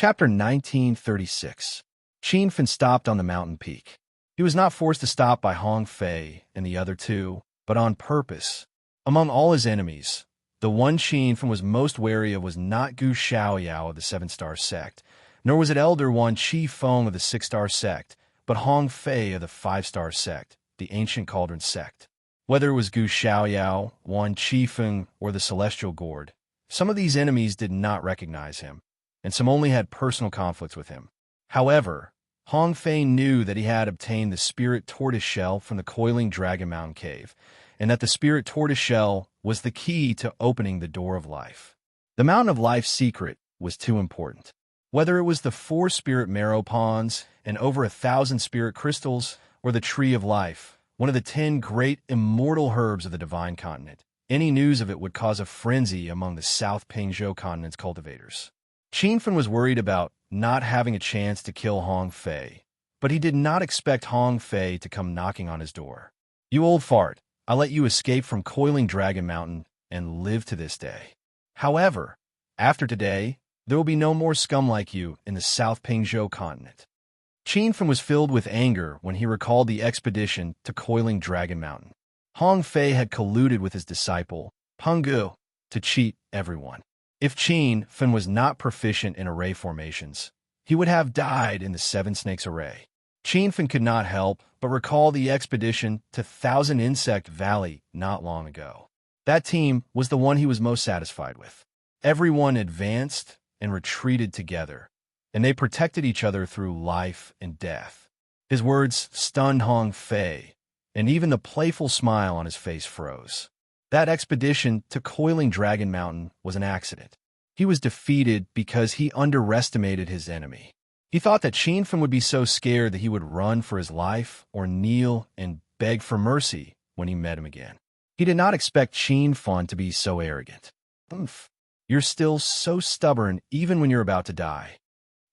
Chapter 1936. Qin Fen stopped on the mountain peak. He was not forced to stop by Hong Fei and the other two, but on purpose. Among all his enemies, the one Qin Fen was most wary of was not Gu Xiaoyao of the Seven-Star Sect, nor was it Elder One Qi Feng of the Six-Star Sect, but Hong Fei of the Five-Star Sect, the Ancient Cauldron Sect. Whether it was Gu Xiaoyao, Wan Qi Feng, or the Celestial Gourd, some of these enemies did not recognize him, and some only had personal conflicts with him. However, Hong Fei knew that he had obtained the Spirit Tortoise Shell from the Coiling Dragon Mountain Cave, and that the Spirit Tortoise Shell was the key to opening the Door of Life. The Mountain of Life's secret was too important. Whether it was the 4 Spirit Marrow Ponds and over 1,000 Spirit Crystals, or the Tree of Life, one of the 10 great immortal herbs of the Divine Continent, any news of it would cause a frenzy among the South Pingzhou Continent's cultivators. Qin Fen was worried about not having a chance to kill Hong Fei, but he did not expect Hong Fei to come knocking on his door. "You old fart, I let you escape from Coiling Dragon Mountain and live to this day. However, after today, there will be no more scum like you in the South Pingzhou Continent." Qin Fen was filled with anger when he recalled the expedition to Coiling Dragon Mountain. Hong Fei had colluded with his disciple, Peng Gu, to cheat everyone. If Qin Fen was not proficient in array formations, he would have died in the Seven Snakes array. Qin Fen could not help but recall the expedition to Thousand Insect Valley not long ago. That team was the one he was most satisfied with. Everyone advanced and retreated together, and they protected each other through life and death. His words stunned Hong Fei, and even the playful smile on his face froze. That expedition to Coiling Dragon Mountain was an accident. He was defeated because he underestimated his enemy. He thought that Qin Fen would be so scared that he would run for his life or kneel and beg for mercy when he met him again. He did not expect Qin Fen to be so arrogant. "Oomph, you're still so stubborn even when you're about to die.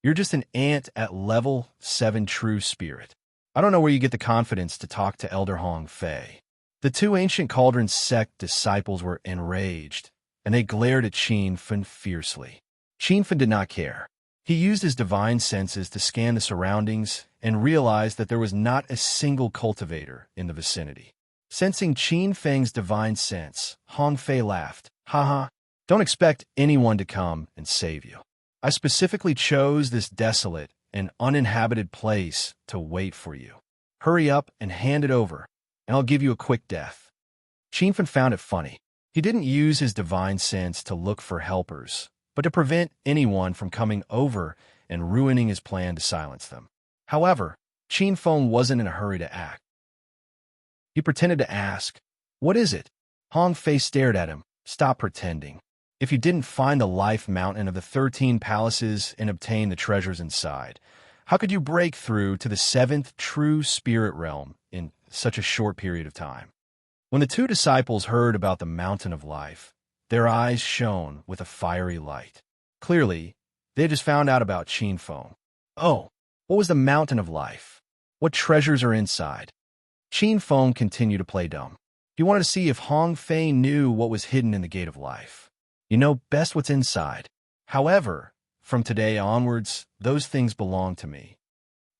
You're just an ant at level 7 true spirit. I don't know where you get the confidence to talk to Elder Hong Fei." The 2 Ancient Cauldron Sect disciples were enraged, and they glared at Qin Fen fiercely. Qin Fen did not care. He used his divine senses to scan the surroundings and realized that there was not a single cultivator in the vicinity. Sensing Qin Feng's divine sense, Hong Fei laughed. "Haha, don't expect anyone to come and save you. I specifically chose this desolate and uninhabited place to wait for you. Hurry up and hand it over, and I'll give you a quick death." Qin Fen found it funny. He didn't use his divine sense to look for helpers, but to prevent anyone from coming over and ruining his plan to silence them. However, Qin Fen wasn't in a hurry to act. He pretended to ask, "What is it?" Hong Fei stared at him. "Stop pretending. If you didn't find the life mountain of the 13 palaces and obtain the treasures inside, how could you break through to the 7th true spirit realm in such a short period of time?" When the 2 disciples heard about the Mountain of Life, their eyes shone with a fiery light. Clearly, they had just found out about Qin Fen. "Oh, what was the Mountain of Life? What treasures are inside?" Qin Fen continued to play dumb. He wanted to see if Hong Fei knew what was hidden in the Gate of Life. "You know best what's inside. However, from today onwards, those things belong to me."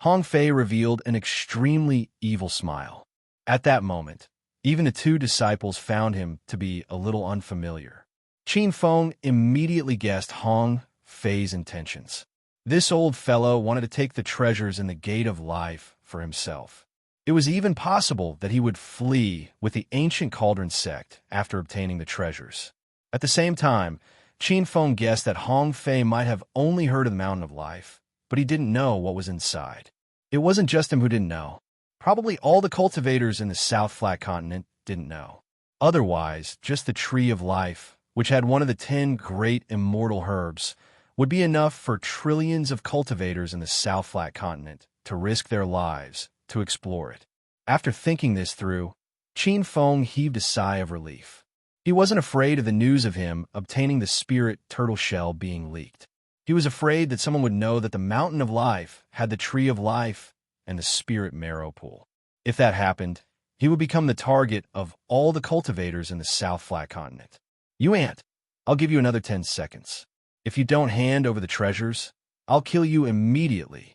Hong Fei revealed an extremely evil smile. At that moment, even the 2 disciples found him to be a little unfamiliar. Qin Fen immediately guessed Hong Fei's intentions. This old fellow wanted to take the treasures in the Gate of Life for himself. It was even possible that he would flee with the Ancient Cauldron Sect after obtaining the treasures. At the same time, Qin Fen guessed that Hong Fei might have only heard of the Mountain of Life, but he didn't know what was inside. It wasn't just him who didn't know. Probably all the cultivators in the South Flat Continent didn't know. Otherwise, just the Tree of Life, which had one of the 10 great immortal herbs, would be enough for trillions of cultivators in the South Flat Continent to risk their lives to explore it. After thinking this through, Qin Fen heaved a sigh of relief. He wasn't afraid of the news of him obtaining the Spirit Turtle Shell being leaked. He was afraid that someone would know that the Mountain of Life had the Tree of Life and the Spirit Marrow Pool. If that happened, he would become the target of all the cultivators in the South Flat Continent. "You ant, I'll give you another 10 seconds. If you don't hand over the treasures, I'll kill you immediately.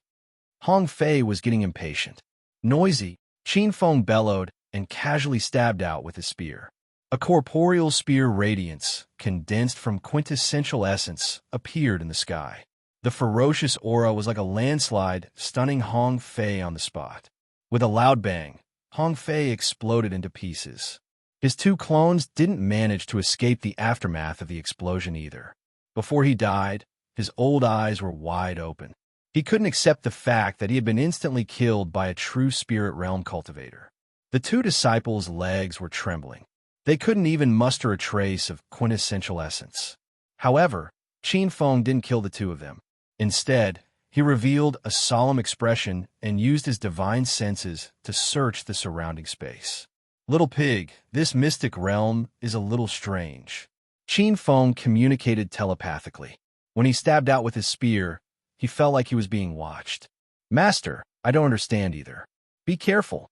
Hong Fei was getting impatient. Noisy, Qin Feng bellowed and casually stabbed out with his spear. A corporeal spear radiance, condensed from quintessential essence, appeared in the sky. The ferocious aura was like a landslide, stunning Hong Fei on the spot. With a loud bang, Hong Fei exploded into pieces. His two clones didn't manage to escape the aftermath of the explosion either. Before he died, his old eyes were wide open. He couldn't accept the fact that he had been instantly killed by a true spirit realm cultivator. The two disciples' legs were trembling. They couldn't even muster a trace of quintessential essence. However, Qin Feng didn't kill the two of them. Instead, he revealed a solemn expression and used his divine senses to search the surrounding space. Little pig, this mystic realm is a little strange. Qin Feng communicated telepathically. When he stabbed out with his spear, he felt like he was being watched. Master, I don't understand either. Be careful.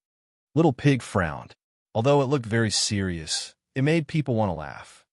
Little pig frowned. Although it looked very serious, it made people want to laugh.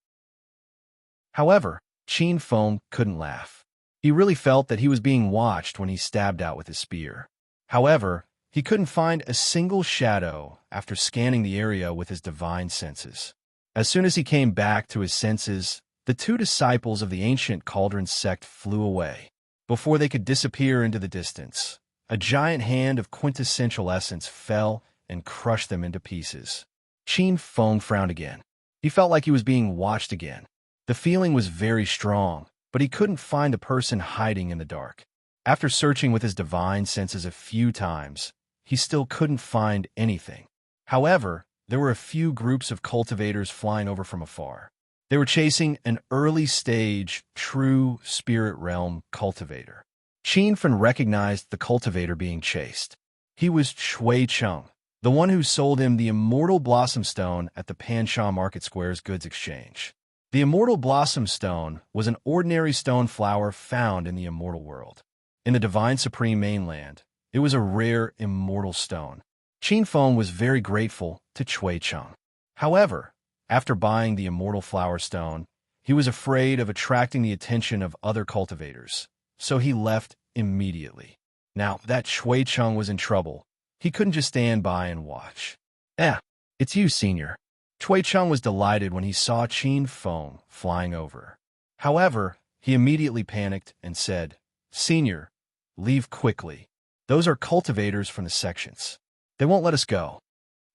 However, Qin Feng couldn't laugh. He really felt that he was being watched when he stabbed out with his spear. However, he couldn't find a single shadow after scanning the area with his divine senses. As soon as he came back to his senses, the two disciples of the ancient cauldron sect flew away. Before they could disappear into the distance, a giant hand of quintessential essence fell and crushed them into pieces. Qin Feng frowned again. He felt like he was being watched again. The feeling was very strong, but he couldn't find the person hiding in the dark. After searching with his divine senses a few times, he still couldn't find anything. However, there were a few groups of cultivators flying over from afar. They were chasing an early-stage, true spirit realm cultivator. Qin Feng recognized the cultivator being chased. He was Chui Cheng, the one who sold him the Immortal Blossom Stone at the Pansha Market Square's goods exchange. The Immortal Blossom Stone was an ordinary stone flower found in the immortal world. In the Divine Supreme mainland, it was a rare immortal stone. Qin Feng was very grateful to Chui Cheng. However, after buying the Immortal Flower Stone, he was afraid of attracting the attention of other cultivators, so he left immediately. Now that Chui Cheng was in trouble, he couldn't just stand by and watch. It's you, Senior. Chui Cheng was delighted when he saw Qin Feng flying over. However, he immediately panicked and said, Senior, leave quickly. Those are cultivators from the sections. They won't let us go.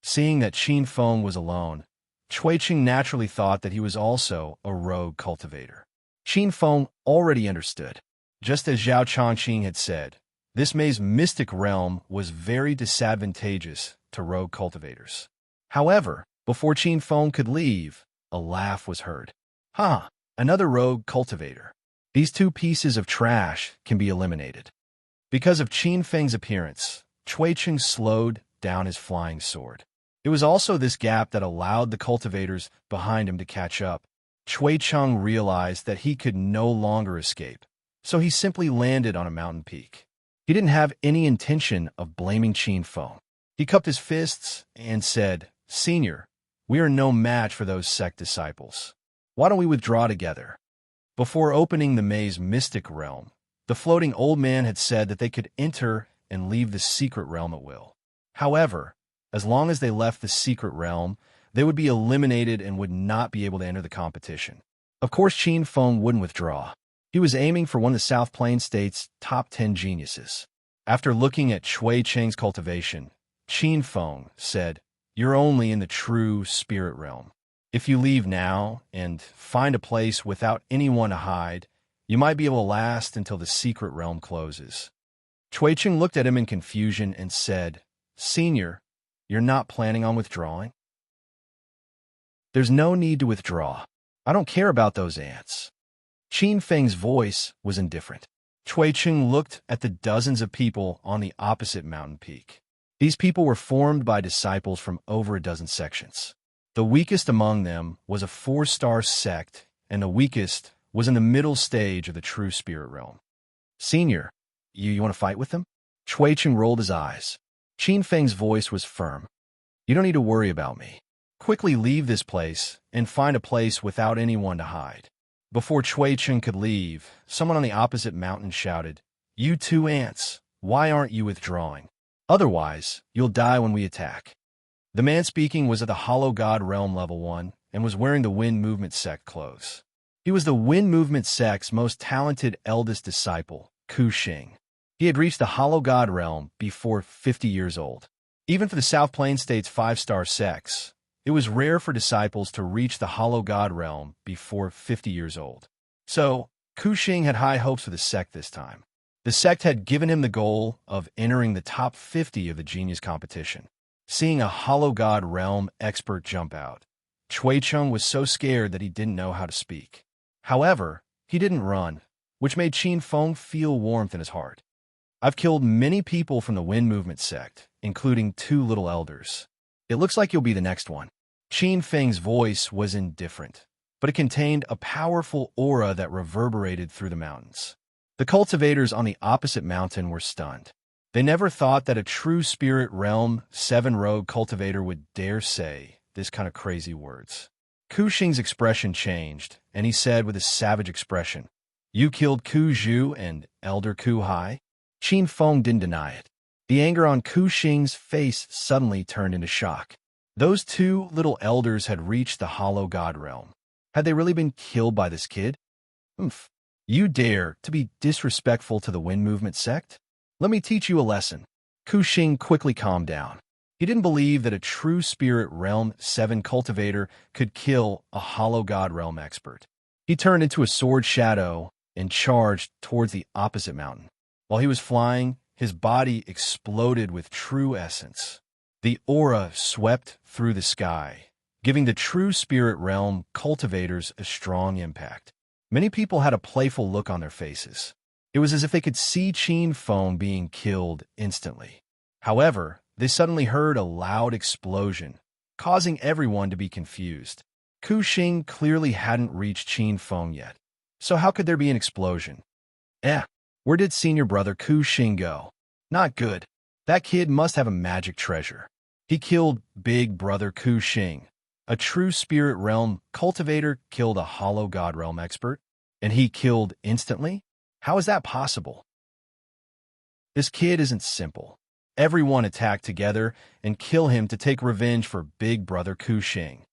Seeing that Qin Feng was alone, Chui Cheng naturally thought that he was also a rogue cultivator. Qin Feng already understood. Just as Zhao Chongqing had said, this maze mystic realm was very disadvantageous to rogue cultivators. However, before Qin Feng could leave, a laugh was heard. Another rogue cultivator. These two pieces of trash can be eliminated. Because of Qin Feng's appearance, Chui Cheng slowed down his flying sword. It was also this gap that allowed the cultivators behind him to catch up. Chui Cheng realized that he could no longer escape, so he simply landed on a mountain peak. He didn't have any intention of blaming Qin Feng. He cupped his fists and said, Senior, we are no match for those sect disciples. Why don't we withdraw together? Before opening the maze mystic realm, the floating old man had said that they could enter and leave the secret realm at will. However, as long as they left the secret realm, they would be eliminated and would not be able to enter the competition. Of course, Qin Feng wouldn't withdraw. He was aiming for one of the South Plain State's top 10 geniuses. After looking at Chui Cheng's cultivation, Qin Feng said, You're only in the true spirit realm. If you leave now and find a place without anyone to hide, you might be able to last until the secret realm closes. Chui Cheng looked at him in confusion and said, Senior, you're not planning on withdrawing? There's no need to withdraw. I don't care about those ants. Qin Feng's voice was indifferent. Chui Cheng looked at the dozens of people on the opposite mountain peak. These people were formed by disciples from over a dozen sections. The weakest among them was a 4-star sect, and the weakest was in the middle stage of the true spirit realm. Senior, you want to fight with them? Chui Cheng rolled his eyes. Qin Feng's voice was firm. You don't need to worry about me. Quickly leave this place and find a place without anyone to hide. Before Chui Cheng could leave, someone on the opposite mountain shouted, "You two ants, why aren't you withdrawing? Otherwise, you'll die when we attack." The man speaking was at the Hollow God Realm Level 1 and was wearing the Wind Movement Sect clothes. He was the Wind Movement Sect's most talented eldest disciple, Ku Xing. He had reached the Hollow God Realm before 50 years old. Even for the South Plains State's 5-star sects, it was rare for disciples to reach the Hollow God Realm before 50 years old. So, Ku Xing had high hopes for the sect this time. The sect had given him the goal of entering the top 50 of the genius competition. Seeing a Hollow God Realm expert jump out, Chui Chung was so scared that he didn't know how to speak. However, he didn't run, which made Qin Feng feel warmth in his heart. "I've killed many people from the Wind Movement sect, including 2 little elders. It looks like you'll be the next one." Qin Feng's voice was indifferent, but it contained a powerful aura that reverberated through the mountains. The cultivators on the opposite mountain were stunned. They never thought that a true Spirit Realm 7 rogue cultivator would dare say this kind of crazy words. Ku Xing's expression changed, and he said with a savage expression, "You killed Ku Zhu and Elder Ku Hai?" Qin Feng didn't deny it. The anger on Ku Xing's face suddenly turned into shock. Those 2 little elders had reached the Hollow God Realm. Had they really been killed by this kid? "Oomph. You dare to be disrespectful to the Wind Movement sect? Let me teach you a lesson." Ku Xing quickly calmed down. He didn't believe that a true Spirit Realm 7 cultivator could kill a Hollow God Realm expert. He turned into a sword shadow and charged towards the opposite mountain. While he was flying, his body exploded with true essence. The aura swept through the sky, giving the true Spirit Realm cultivators a strong impact. Many people had a playful look on their faces. It was as if they could see Qin Feng being killed instantly. However, they suddenly heard a loud explosion, causing everyone to be confused. Ku Xing clearly hadn't reached Qin Feng yet. So how could there be an explosion? Where did senior brother Ku Xing go? Not good. That kid must have a magic treasure. He killed big brother Ku Xing. A true Spirit Realm cultivator killed a Hollow God Realm expert, and he killed instantly? How is that possible? This kid isn't simple. Everyone attack together and kill him to take revenge for big brother Ku Xing.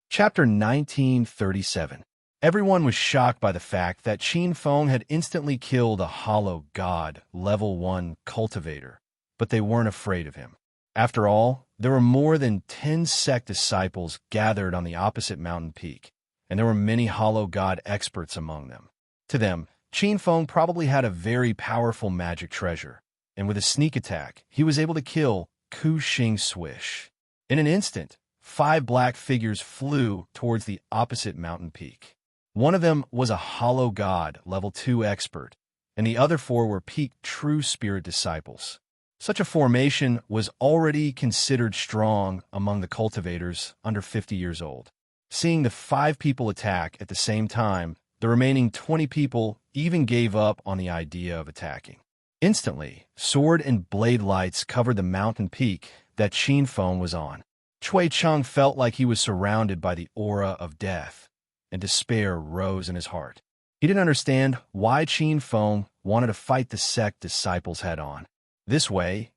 Chapter 1937. Everyone was shocked by the fact that Qin Feng had instantly killed a Hollow God Level 1 cultivator, but they weren't afraid of him. After all, there were more than 10 sect disciples gathered on the opposite mountain peak, and there were many Hollow God experts among them. To them, Qin Feng probably had a very powerful magic treasure, and with a sneak attack, he was able to kill Ku Xing Swish. In an instant, 5 black figures flew towards the opposite mountain peak. One of them was a Hollow God Level 2 expert, and the other 4 were peak true spirit disciples. Such a formation was already considered strong among the cultivators under 50 years old. Seeing the 5 people attack at the same time, the remaining 20 people even gave up on the idea of attacking. Instantly, sword and blade lights covered the mountain peak that Qin Feng was on. Chui Chung felt like he was surrounded by the aura of death, and despair rose in his heart. He didn't understand why Qin Feng wanted to fight the sect disciples head-on. This way,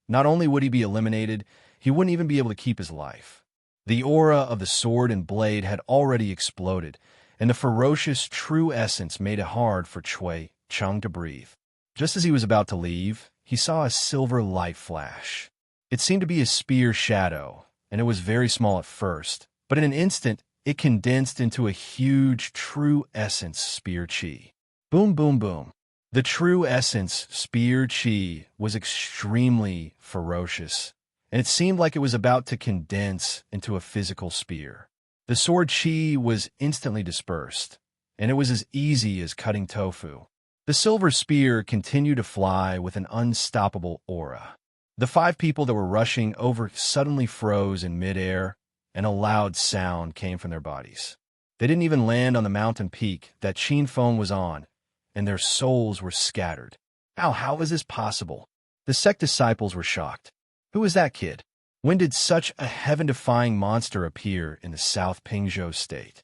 not only would he be eliminated, he wouldn't even be able to keep his life. The aura of the sword and blade had already exploded, and the ferocious true essence made it hard for Chui Chung to breathe. Just as he was about to leave, he saw a silver light flash. It seemed to be a spear shadow, and it was very small at first, but in an instant, it condensed into a huge true essence spear chi. Boom, boom, boom. The true essence spear chi was extremely ferocious, and it seemed like it was about to condense into a physical spear. The sword chi was instantly dispersed, and it was as easy as cutting tofu. The silver spear continued to fly with an unstoppable aura. The 5 people that were rushing over suddenly froze in midair, and a loud sound came from their bodies. They didn't even land on the mountain peak that Qin Feng was on, and their souls were scattered. How is this possible? The sect disciples were shocked. Who is that kid? When did such a heaven-defying monster appear in the South Pingzhou state?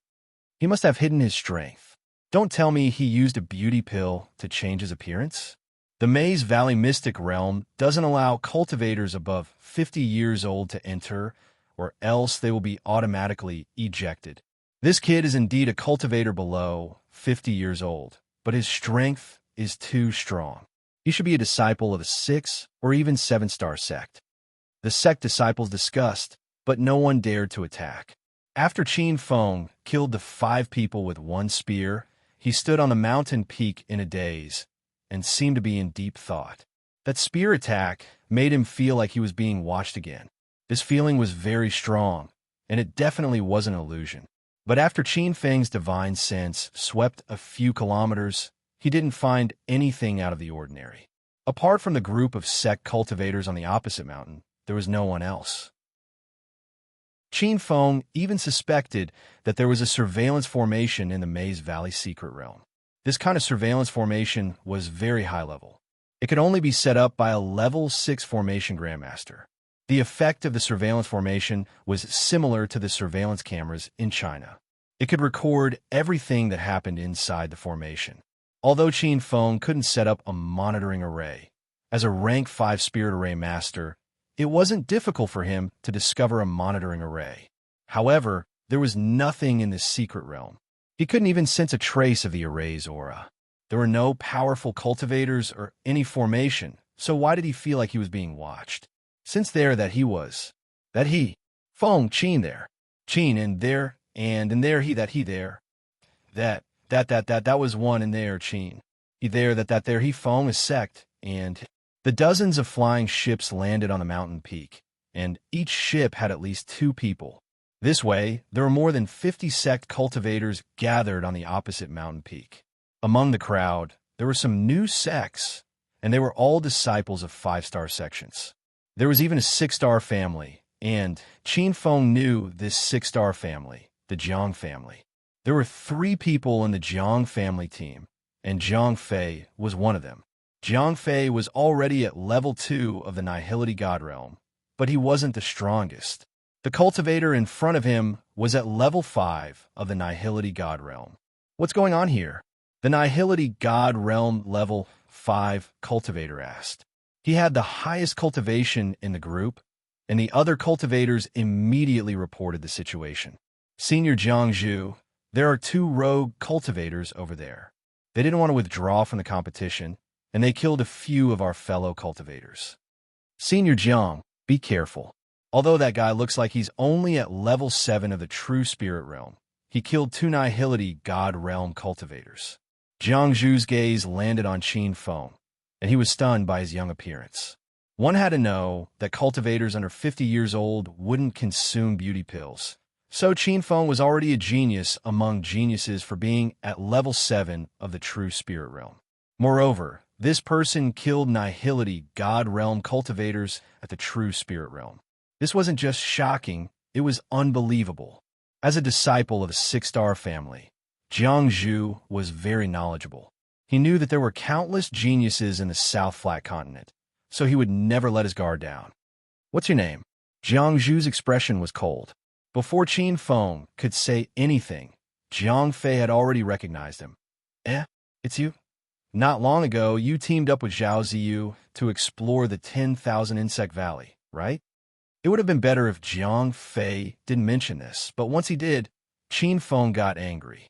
He must have hidden his strength. Don't tell me he used a beauty pill to change his appearance? The Maze Valley Mystic Realm doesn't allow cultivators above 50 years old to enter, or else they will be automatically ejected. This kid is indeed a cultivator below 50 years old, but his strength is too strong. He should be a disciple of a 6 or even 7-star sect. The sect disciples discussed, but no one dared to attack. After Qin Feng killed the 5 people with 1 spear, he stood on the mountain peak in a daze and seemed to be in deep thought. That spear attack made him feel like he was being watched again. This feeling was very strong, and it definitely wasn't an illusion. But after Qin Feng's divine sense swept a few kilometers, he didn't find anything out of the ordinary. Apart from the group of sect cultivators on the opposite mountain, there was no one else. Qin Feng even suspected that there was a surveillance formation in the Maze Valley secret realm. This kind of surveillance formation was very high level. It could only be set up by a level 6 formation grandmaster. The effect of the surveillance formation was similar to the surveillance cameras in China. It could record everything that happened inside the formation. Although Qin Feng couldn't set up a monitoring array, as a rank 5 spirit array master, it wasn't difficult for him to discover a monitoring array. However, there was nothing in this secret realm. He couldn't even sense a trace of the array's aura. There were no powerful cultivators or any formation, so why did he feel like he was being watched? Since Feng Qin there, Qin in there, and in there he there, that was one in there Qin. He there that there he Feng is sect, and the dozens of flying ships landed on the mountain peak, and each ship had at least 2 people. This way, there were more than 50 sect cultivators gathered on the opposite mountain peak. Among the crowd, there were some new sects, and they were all disciples of 5-star sections. There was even a 6-star family, and Qin Feng knew this 6-star family, the Jiang family. There were 3 people in the Jiang family team, and Jiang Fei was one of them. Jiang Fei was already at level 2 of the Nihility God Realm, but he wasn't the strongest. The cultivator in front of him was at level 5 of the Nihility God Realm. What's going on here? The Nihility God Realm level 5 cultivator asked. He had the highest cultivation in the group, and the other cultivators immediately reported the situation. Senior Jiangzhu, there are 2 rogue cultivators over there. They didn't want to withdraw from the competition, and they killed a few of our fellow cultivators. Senior Jiang, be careful. Although that guy looks like he's only at level 7 of the true spirit realm, he killed 2 Nihility God Realm cultivators. Jiangzhu's gaze landed on Qin Feng, and he was stunned by his young appearance. One had to know that cultivators under 50 years old wouldn't consume beauty pills, so Qin Feng was already a genius among geniuses for being at level 7 of the true spirit realm. Moreover, this person killed Nihility God Realm cultivators at the true spirit realm. This wasn't just shocking, it was unbelievable. As a disciple of the 6-star family, Jiangzhu was very knowledgeable. He knew that there were countless geniuses in the South Flat Continent, so he would never let his guard down. What's your name? Jiangzhu's expression was cold. Before Qin Feng could say anything, Jiang Fei had already recognized him. It's you? Not long ago, you teamed up with Zhao Ziyu to explore the 10,000 Insect Valley, right? It would have been better if Jiang Fei didn't mention this, but once he did, Qin Feng got angry.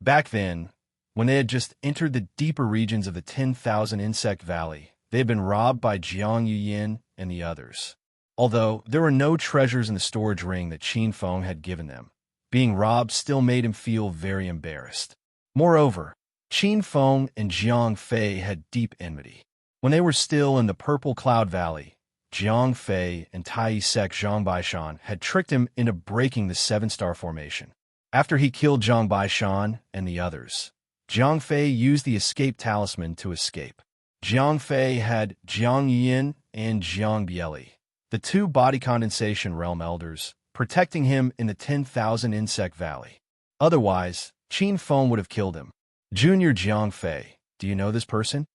Back then, when they had just entered the deeper regions of the 10,000 Insect Valley, they had been robbed by Jiang Yuyin and the others. Although there were no treasures in the storage ring that Qin Feng had given them, being robbed still made him feel very embarrassed. Moreover, Qin Feng and Jiang Fei had deep enmity. When they were still in the Purple Cloud Valley, Jiang Fei and Tai Sek Zhang Baishan had tricked him into breaking the 7-star formation. After he killed Zhang Baishan and the others, Jiang Fei used the escape talisman to escape. Jiang Fei had Jiang Yin and Jiang Bieli, the 2 body condensation realm elders, protecting him in the 10,000 Insect Valley. Otherwise, Qin Feng would have killed him. Junior Jiang Fei, do you know this person?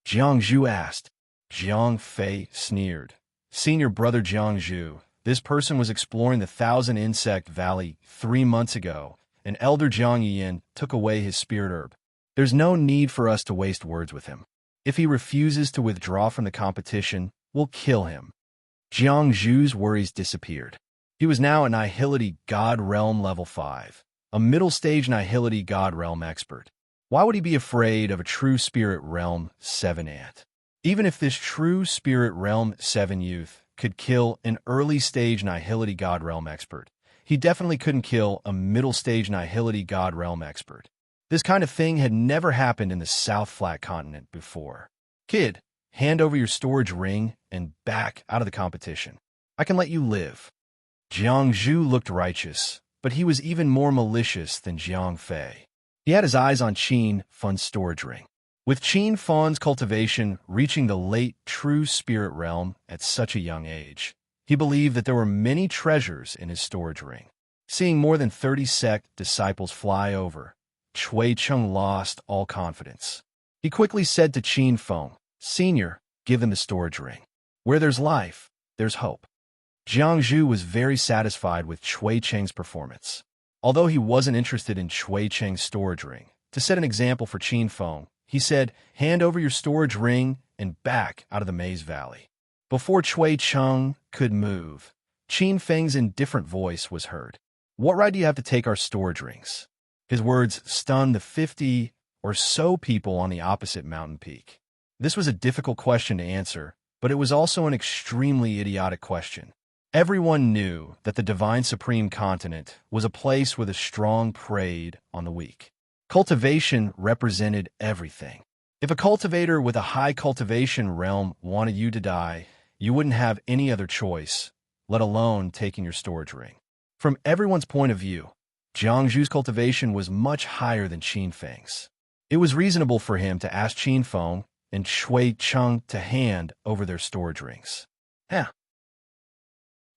Jiangzhu asked. Jiang Fei sneered. Senior brother Jiangzhu, this person was exploring the 1,000 Insect Valley 3 months ago and Elder Jiang Yin took away his spirit herb. There's no need for us to waste words with him. If he refuses to withdraw from the competition, we'll kill him. Jiang Zhu's worries disappeared. He was now a Nihility God Realm level 5, a middle-stage Nihility God Realm expert. Why would he be afraid of a true Spirit Realm 7 ant? Even if this true Spirit Realm 7 youth could kill an early-stage Nihility God Realm expert, he definitely couldn't kill a middle-stage Nihility God Realm expert. This kind of thing had never happened in the South Flat Continent before. Kid, hand over your storage ring and back out of the competition. I can let you live. Jiang Zhu looked righteous, but he was even more malicious than Jiang Fei. He had his eyes on Qin Fan's storage ring. With Qin Fan's cultivation reaching the late true spirit realm at such a young age, he believed that there were many treasures in his storage ring. Seeing more than 30 sect disciples fly over, Chui Cheng lost all confidence. He quickly said to Qin Fan, "Senior, give them the storage ring. Where there's life, there's hope." Jiang Zhu was very satisfied with Chui Cheng's performance. Although he wasn't interested in Chui Cheng's storage ring, to set an example for Qin Fan, he said, "Hand over your storage ring and back out of the Maze Valley." Before Chui Cheng could move, Qin Feng's indifferent voice was heard. "What right do you have to take our storage rings?" His words stunned the 50 or so people on the opposite mountain peak. This was a difficult question to answer, but it was also an extremely idiotic question. Everyone knew that the Divine Supreme Continent was a place where the strong preyed on the weak. Cultivation represented everything. If a cultivator with a high cultivation realm wanted you to die, you wouldn't have any other choice, let alone taking your storage ring. From everyone's point of view, Jiang Zhu's cultivation was much higher than Qin Feng's. It was reasonable for him to ask Qin Feng and Chui Cheng to hand over their storage rings.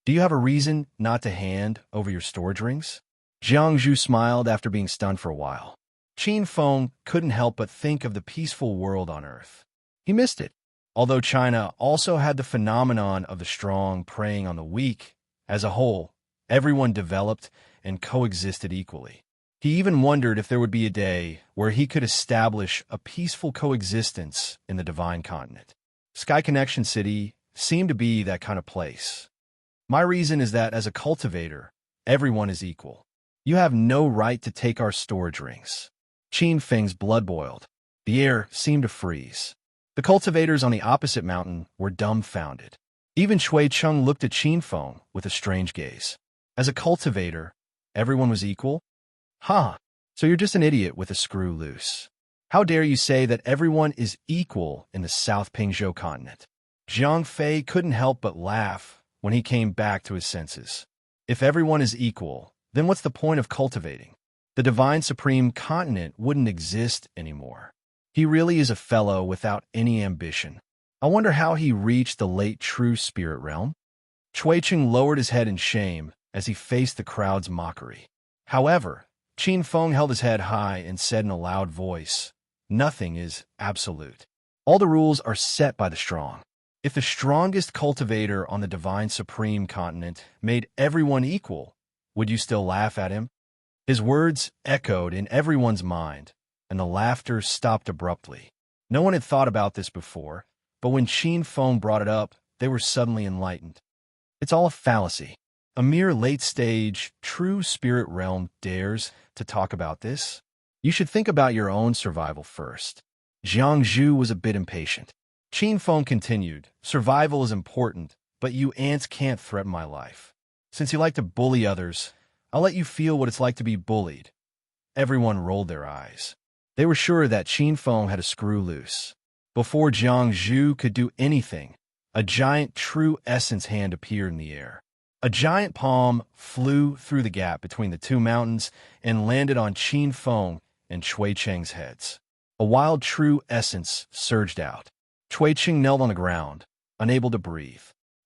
Do you have a reason not to hand over your storage rings? Jiang Zhu smiled after being stunned for a while. Qin Feng couldn't help but think of the peaceful world on Earth. He missed it. Although China also had the phenomenon of the strong preying on the weak, as a whole, everyone developed and coexisted equally. He even wondered if there would be a day where he could establish a peaceful coexistence in the Divine Continent. Sky Connection City seemed to be that kind of place. My reason is that as a cultivator, everyone is equal. You have no right to take our storage rings. Qin Feng's blood boiled. The air seemed to freeze. The cultivators on the opposite mountain were dumbfounded. Even Chui Cheng looked at Qin Feng with a strange gaze. As a cultivator, everyone was equal? So you're just an idiot with a screw loose. How dare you say that everyone is equal in the South Pingzhou continent? Jiang Fei couldn't help but laugh when he came back to his senses. If everyone is equal, then what's the point of cultivating? The Divine Supreme Continent wouldn't exist anymore. He really is a fellow without any ambition. I wonder how he reached the late true spirit realm? Chui Cheng lowered his head in shame as he faced the crowd's mockery. However, Qin Feng held his head high and said in a loud voice, "Nothing is absolute. All the rules are set by the strong. If the strongest cultivator on the Divine Supreme Continent made everyone equal, would you still laugh at him?" His words echoed in everyone's mind, and the laughter stopped abruptly. No one had thought about this before, but when Qin Feng brought it up, they were suddenly enlightened. It's all a fallacy. A mere late-stage, true spirit realm dares to talk about this? You should think about your own survival first. Jiang Zhu was a bit impatient. Qin Feng continued, "Survival is important, but you ants can't threaten my life. Since you like to bully others, I'll let you feel what it's like to be bullied." Everyone rolled their eyes. They were sure that Qin Feng had a screw loose. Before Jiang Zhu could do anything, a giant true essence hand appeared in the air. A giant palm flew through the gap between the two mountains and landed on Qin Feng and Chui Cheng's heads. A wild true essence surged out. Chui Cheng knelt on the ground, unable to breathe.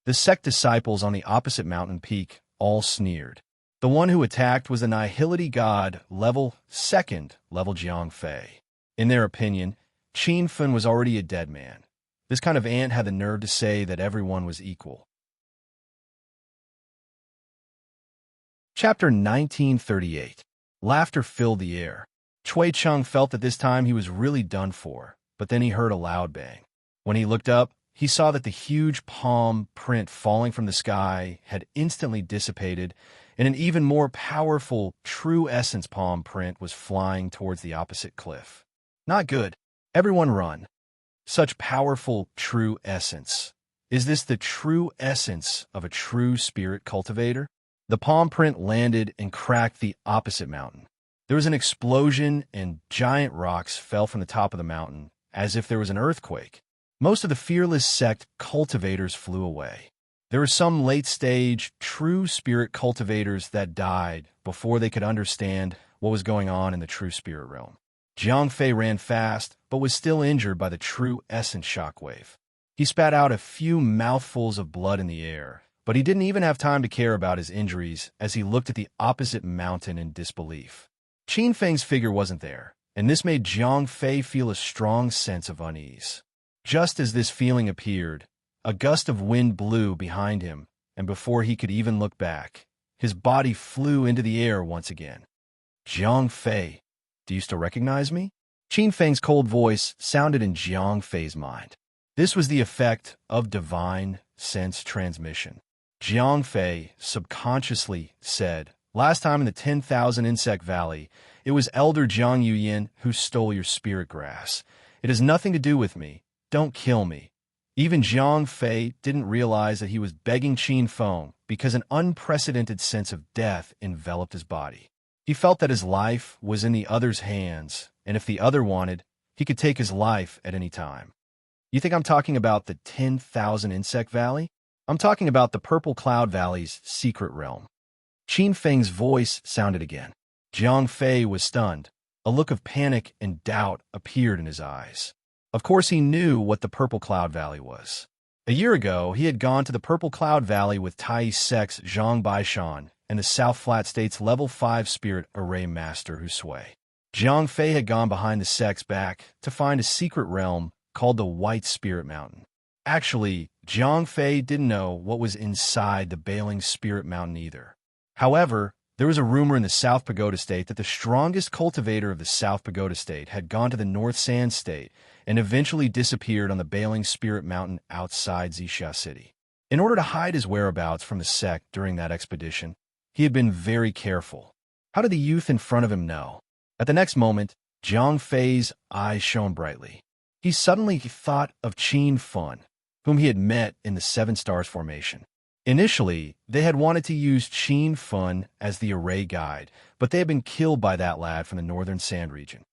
The sect disciples on the opposite mountain peak all sneered. The one who attacked was the Nihility God second level Jiang Fei. In their opinion, Qin Feng was already a dead man. This kind of ant had the nerve to say that everyone was equal. Chapter 1938. Laughter filled the air. Chui Chung felt that this time he was really done for, but then he heard a loud bang. When he looked up, he saw that the huge palm print falling from the sky had instantly dissipated, and an even more powerful true essence palm print was flying towards the opposite cliff. Not good. Everyone run. Such powerful true essence. Is this the true essence of a true spirit cultivator? The palm print landed and cracked the opposite mountain. There was an explosion and giant rocks fell from the top of the mountain, as if there was an earthquake. Most of the fearless sect cultivators flew away. There were some late-stage, true spirit cultivators that died before they could understand what was going on in the true spirit realm. Jiang Fei ran fast, but was still injured by the true essence shockwave. He spat out a few mouthfuls of blood in the air, but he didn't even have time to care about his injuries as he looked at the opposite mountain in disbelief. Qin Feng's figure wasn't there, and this made Jiang Fei feel a strong sense of unease. Just as this feeling appeared, a gust of wind blew behind him, and before he could even look back, his body flew into the air once again. Jiang Fei, do you still recognize me? Qin Feng's cold voice sounded in Jiang Fei's mind. This was the effect of divine sense transmission. Jiang Fei subconsciously said, "Last time in the 10,000 Insect Valley, it was Elder Jiang Yuyin who stole your spirit grass. It has nothing to do with me. Don't kill me." Even Jiang Fei didn't realize that he was begging Qin Feng because an unprecedented sense of death enveloped his body. He felt that his life was in the other's hands, and if the other wanted, he could take his life at any time. You think I'm talking about the 10,000 Insect Valley? I'm talking about the Purple Cloud Valley's secret realm. Qin Feng's voice sounded again. Jiang Fei was stunned. A look of panic and doubt appeared in his eyes. Of course, he knew what the Purple Cloud Valley was. A year ago, he had gone to the Purple Cloud Valley with Tai Sec's Zhang Baishan and the South Flat State's Level 5 Spirit Array Master Husui. Jiang Fei had gone behind the sect's back to find a secret realm called the White Spirit Mountain. Actually, Jiang Fei didn't know what was inside the Bailing Spirit Mountain either. However, there was a rumor in the South Pagoda State that the strongest cultivator of the South Pagoda State had gone to the North Sand State and eventually disappeared on the Bailing Spirit Mountain outside Zixia City. In order to hide his whereabouts from the sect during that expedition, he had been very careful. How did the youth in front of him know? At the next moment, Jiang Fei's eyes shone brightly. He suddenly thought of Qin Feng, whom he had met in the Seven Stars Formation. Initially, they had wanted to use Qin Feng as the array guide, but they had been killed by that lad from the Northern Sand region.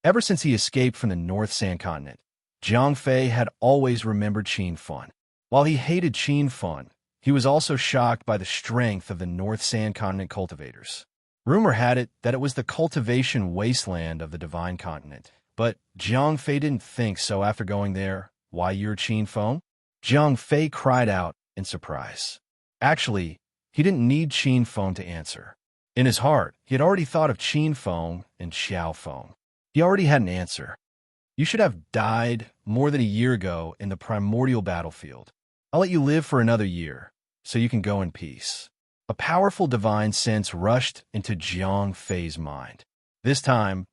Ever since he escaped from the North Sand continent, Jiang Fei had always remembered Qin Feng. While he hated Qin Feng, he was also shocked by the strength of the North Sand continent cultivators. Rumor had it that it was the cultivation wasteland of the Divine Continent, but Jiang Fei didn't think so after going there. "Why, you're Qin Feng?" Jiang Fei cried out in surprise. Actually, he didn't need Qin Feng to answer. In his heart, he had already thought of Qin Feng and Xiao Feng. He already had an answer. "You should have died more than a year ago in the primordial battlefield. I'll let you live for another year, so you can go in peace." A powerful divine sense rushed into Jiang Fei's mind. This time,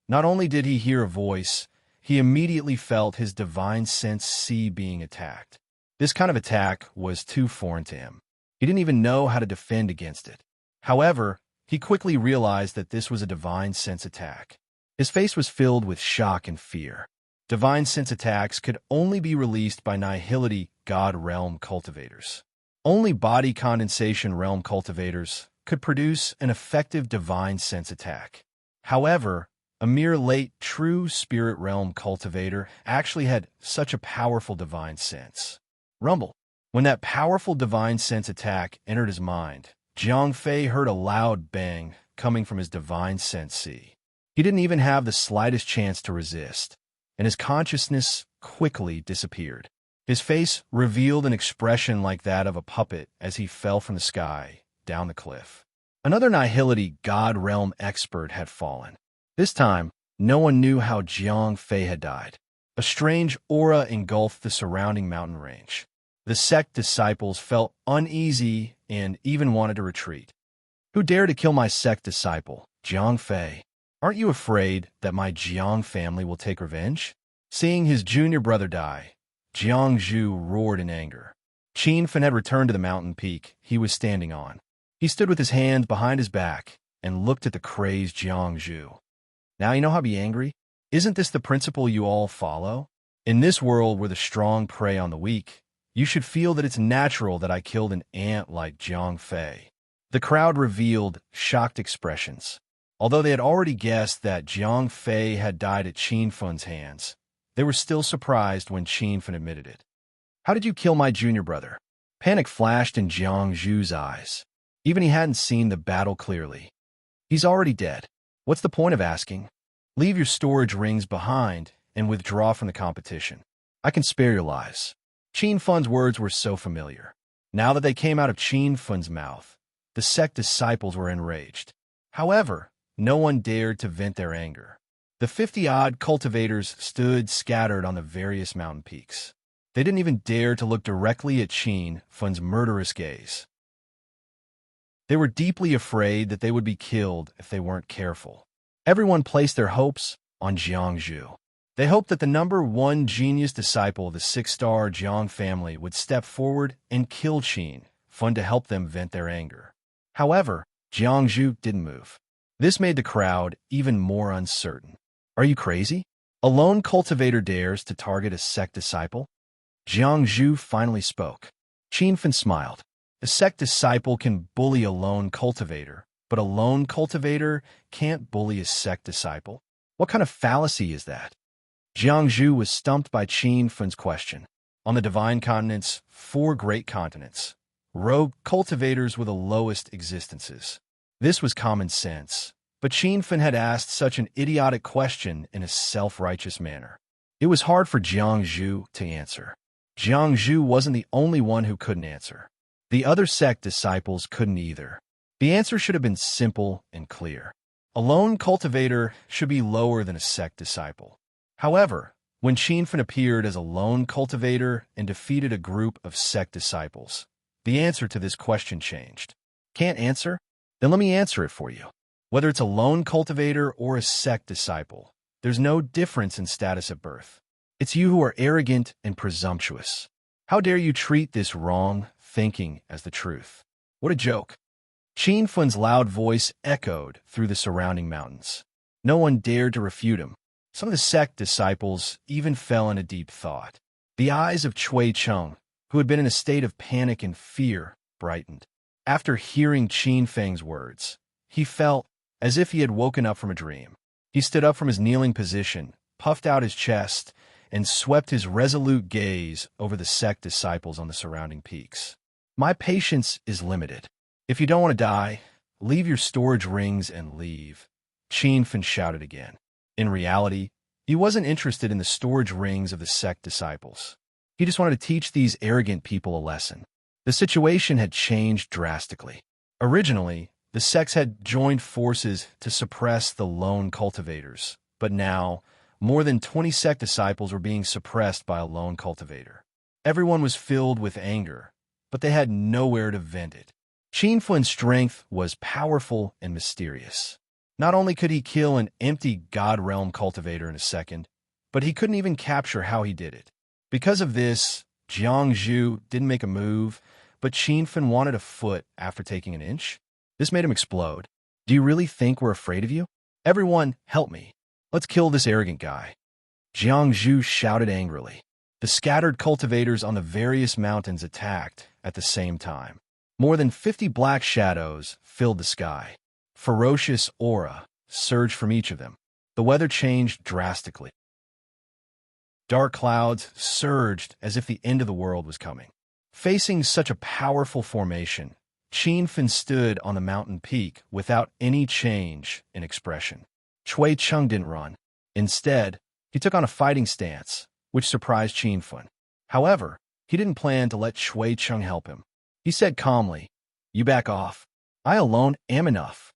not only did he hear a voice, he immediately felt his divine sense C being attacked. This kind of attack was too foreign to him. He didn't even know how to defend against it. However, he quickly realized that this was a divine sense attack. His face was filled with shock and fear. Divine sense attacks could only be released by Nihility God Realm cultivators. Only body condensation realm cultivators could produce an effective divine sense attack. However, a mere late true spirit realm cultivator actually had such a powerful divine sense. Rumble. When that powerful divine sense attack entered his mind, Jiang Fei heard a loud bang coming from his divine sense C. He didn't even have the slightest chance to resist, and his consciousness quickly disappeared. His face revealed an expression like that of a puppet as he fell from the sky down the cliff. Another Nihility God Realm expert had fallen. This time, no one knew how Jiang Fei had died. A strange aura engulfed the surrounding mountain range. The sect disciples felt uneasy and even wanted to retreat. Who dare to kill my sect disciple, Jiang Fei? Aren't you afraid that my Jiang family will take revenge? Seeing his junior brother die, Jiang Zhu roared in anger. Qin Fen had returned to the mountain peak he was standing on. He stood with his hands behind his back and looked at the crazed Jiang Zhu. Now you know how to be angry? Isn't this the principle you all follow? In this world where the strong prey on the weak, you should feel that it's natural that I killed an ant like Jiang Fei. The crowd revealed shocked expressions. Although they had already guessed that Jiang Fei had died at Qin Fen's hands, they were still surprised when Qin Fen admitted it. How did you kill my junior brother? Panic flashed in Jiang Zhu's eyes. Even he hadn't seen the battle clearly. He's already dead. What's the point of asking? Leave your storage rings behind and withdraw from the competition. I can spare your lives. Qin Fen's words were so familiar. Now that they came out of Qin Fen's mouth, the sect disciples were enraged. However, no one dared to vent their anger. The 50-odd cultivators stood scattered on the various mountain peaks. They didn't even dare to look directly at Qin Fen's murderous gaze. They were deeply afraid that they would be killed if they weren't careful. Everyone placed their hopes on Jiang Zhu. They hoped that the #1 genius disciple of the 6-star Jiang family would step forward and kill Qin Fen to help them vent their anger. However, Jiang Zhu didn't move. This made the crowd even more uncertain. Are you crazy? A lone cultivator dares to target a sect disciple? Jiang Zhu finally spoke. Qin Fen smiled. A sect disciple can bully a lone cultivator, but a lone cultivator can't bully a sect disciple. What kind of fallacy is that? Jiang Zhu was stumped by Qin Fen's question. On the divine continents, 4 great continents, rogue cultivators were the lowest existences. This was common sense, but Qin Fen had asked such an idiotic question in a self-righteous manner. It was hard for Jiang Zhu to answer. Jiang Zhu wasn't the only one who couldn't answer. The other sect disciples couldn't either. The answer should have been simple and clear. A lone cultivator should be lower than a sect disciple. However, when Qin Fen appeared as a lone cultivator and defeated a group of sect disciples, the answer to this question changed. Can't answer? Then let me answer it for you. Whether it's a lone cultivator or a sect disciple, there's no difference in status at birth. It's you who are arrogant and presumptuous. How dare you treat this wrong thinking as the truth? What a joke. Qin Fen's loud voice echoed through the surrounding mountains. No one dared to refute him. Some of the sect disciples even fell into deep thought. The eyes of Cui Cheng, who had been in a state of panic and fear, brightened. After hearing Qin Feng's words, he felt as if he had woken up from a dream. He stood up from his kneeling position, puffed out his chest, and swept his resolute gaze over the sect disciples on the surrounding peaks. My patience is limited. If you don't want to die, leave your storage rings and leave, Qin Fen shouted again. In reality, he wasn't interested in the storage rings of the sect disciples. He just wanted to teach these arrogant people a lesson. The situation had changed drastically. Originally, the sects had joined forces to suppress the lone cultivators, but now, more than 20 sect disciples were being suppressed by a lone cultivator. Everyone was filled with anger, but they had nowhere to vent it. Qin Fen's strength was powerful and mysterious. Not only could he kill an empty God Realm cultivator in a second, but he couldn't even capture how he did it. Because of this, Jiang Zhu didn't make a move, but Qin Fen wanted a foot after taking an inch. This made him explode. Do you really think we're afraid of you? Everyone, help me. Let's kill this arrogant guy. Jiang Zhu shouted angrily. The scattered cultivators on the various mountains attacked at the same time. More than 50 black shadows filled the sky. Ferocious aura surged from each of them. The weather changed drastically. Dark clouds surged as if the end of the world was coming. Facing such a powerful formation, Qin Fen stood on the mountain peak without any change in expression. Cui Cheng didn't run. Instead, he took on a fighting stance, which surprised Qin Fen. However, he didn't plan to let Cui Cheng help him. He said calmly, "You back off. I alone am enough."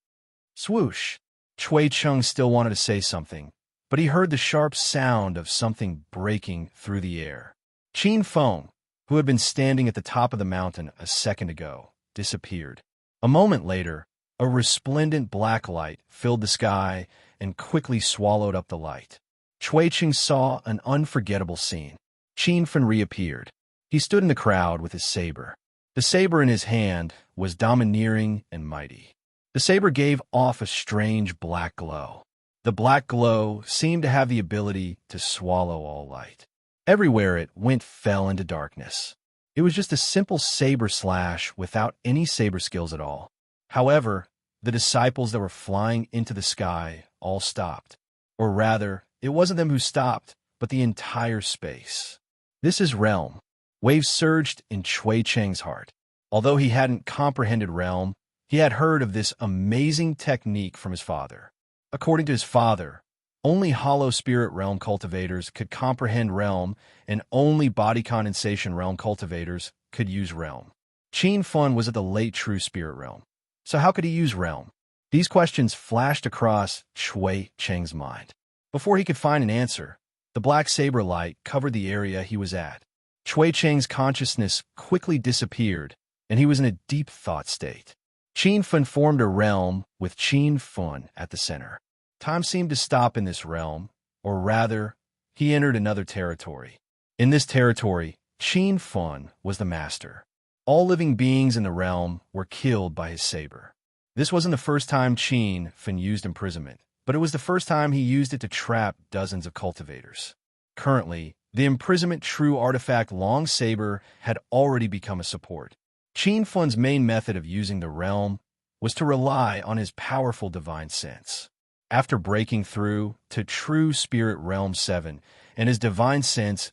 Swoosh! Cui Cheng still wanted to say something, but he heard the sharp sound of something breaking through the air. Qin Fen, who had been standing at the top of the mountain a second ago, disappeared. A moment later, A resplendent black light filled the sky and quickly swallowed up the light. Cui Cheng saw an unforgettable scene. Qin Fen reappeared. He stood in the crowd with his saber. The saber in his hand was domineering and mighty. The saber gave off a strange black glow. The black glow seemed to have the ability to swallow all light. Everywhere it went fell into darkness. It was just a simple saber slash without any saber skills at all. However, the disciples that were flying into the sky all stopped. Or rather, it wasn't them who stopped, but the entire space. This is realm. Waves surged in Cui Cheng's heart. Although he hadn't comprehended realm, he had heard of this amazing technique from his father. According to his father, only hollow spirit realm cultivators could comprehend realm, and only body condensation realm cultivators could use realm. Qin Fen was at the late true spirit realm. So how could he use realm? These questions flashed across Cui Cheng's mind. Before he could find an answer, the black saber light covered the area he was at. Cui Cheng's consciousness quickly disappeared, and he was in a deep thought state. Qin Fen formed a realm with Qin Fen at the center. Time seemed to stop in this realm, or rather, he entered another territory. In this territory, Qin Fen was the master. All living beings in the realm were killed by his saber. This wasn't the first time Qin Fen used imprisonment, but it was the first time he used it to trap dozens of cultivators. Currently, the imprisonment true artifact long saber had already become a support. Qin Fen's main method of using the realm was to rely on his powerful divine sense. After breaking through to true spirit realm 7 and his divine sense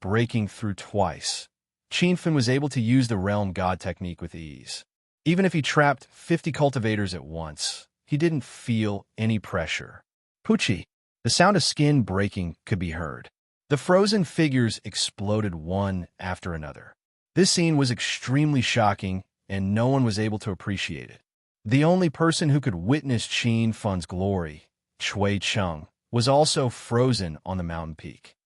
breaking through twice, Qin Fen was able to use the realm god technique with ease. Even if he trapped 50 cultivators at once, he didn't feel any pressure. Pucci, the sound of skin breaking could be heard. The frozen figures exploded one after another. This scene was extremely shocking, and no one was able to appreciate it. The only person who could witness Qin Fen's glory, Cui Cheng, was also frozen on the mountain peak.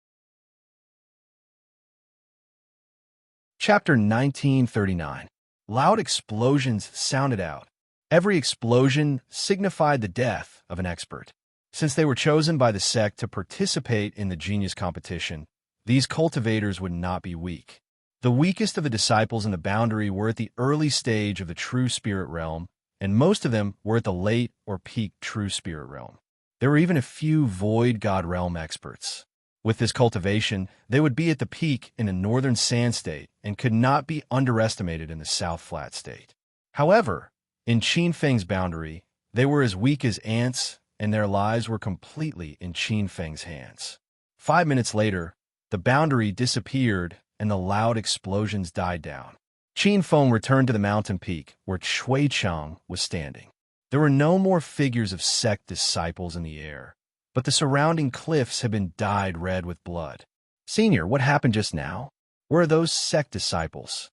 Chapter 1939. Loud explosions sounded out. Every explosion signified the death of an expert. Since they were chosen by the sect to participate in the genius competition, these cultivators would not be weak. The weakest of the disciples in the boundary were at the early stage of the true spirit realm, and most of them were at the late or peak true spirit realm. There were even a few void god realm experts. With this cultivation, they would be at the peak in the northern sand state and could not be underestimated in the south flat state. However, in Qin Feng's boundary, they were as weak as ants, and their lives were completely in Qin Feng's hands. 5 minutes later, the boundary disappeared and the loud explosions died down. Qin Feng returned to the mountain peak where Cui Cheng was standing. There were no more figures of sect disciples in the air, but the surrounding cliffs had been dyed red with blood. Senior, what happened just now? Where are those sect disciples?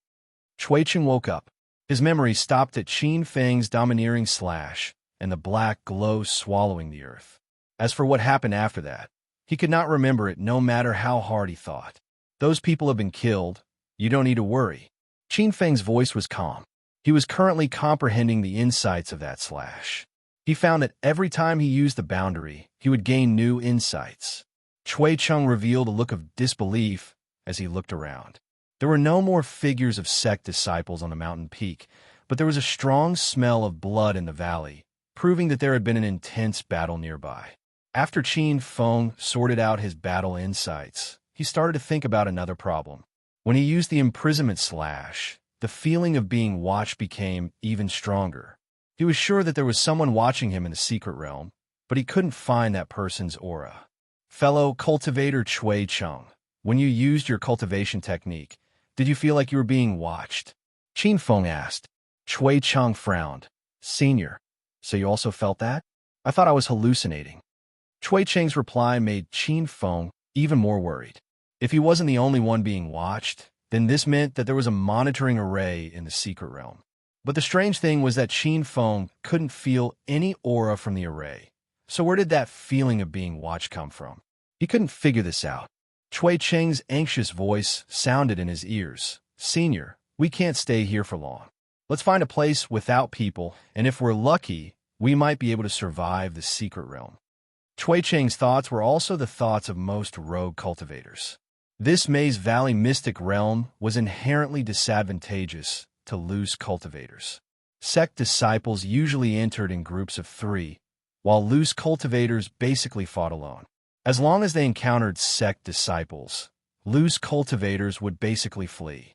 Cui Cheng woke up. His memory stopped at Qin Feng's domineering slash and the black glow swallowing the earth. As for what happened after that, he could not remember it no matter how hard he thought. Those people have been killed. You don't need to worry. Qin Feng's voice was calm. He was currently comprehending the insights of that slash. He found that every time he used the boundary, he would gain new insights. Cui Cheng revealed a look of disbelief as he looked around. There were no more figures of sect disciples on the mountain peak, but there was a strong smell of blood in the valley, proving that there had been an intense battle nearby. After Qin Feng sorted out his battle insights, he started to think about another problem. When he used the imprisonment slash, the feeling of being watched became even stronger. He was sure that there was someone watching him in the secret realm, but he couldn't find that person's aura. Fellow cultivator Cui Cheng, when you used your cultivation technique, did you feel like you were being watched? Qin Feng asked. Cui Cheng frowned. Senior, so you also felt that? I thought I was hallucinating. Cui Cheng's reply made Qin Feng even more worried. If he wasn't the only one being watched, then this meant that there was a monitoring array in the secret realm. But the strange thing was that Qin Feng couldn't feel any aura from the array. So where did that feeling of being watched come from? He couldn't figure this out. Cui Cheng's anxious voice sounded in his ears. Senior, we can't stay here for long. Let's find a place without people, and if we're lucky, we might be able to survive the secret realm. Chui Cheng's thoughts were also the thoughts of most rogue cultivators. This Maze Valley mystic realm was inherently disadvantageous to loose cultivators. Sect disciples usually entered in groups of 3, while loose cultivators basically fought alone. As long as they encountered sect disciples, loose cultivators would basically flee.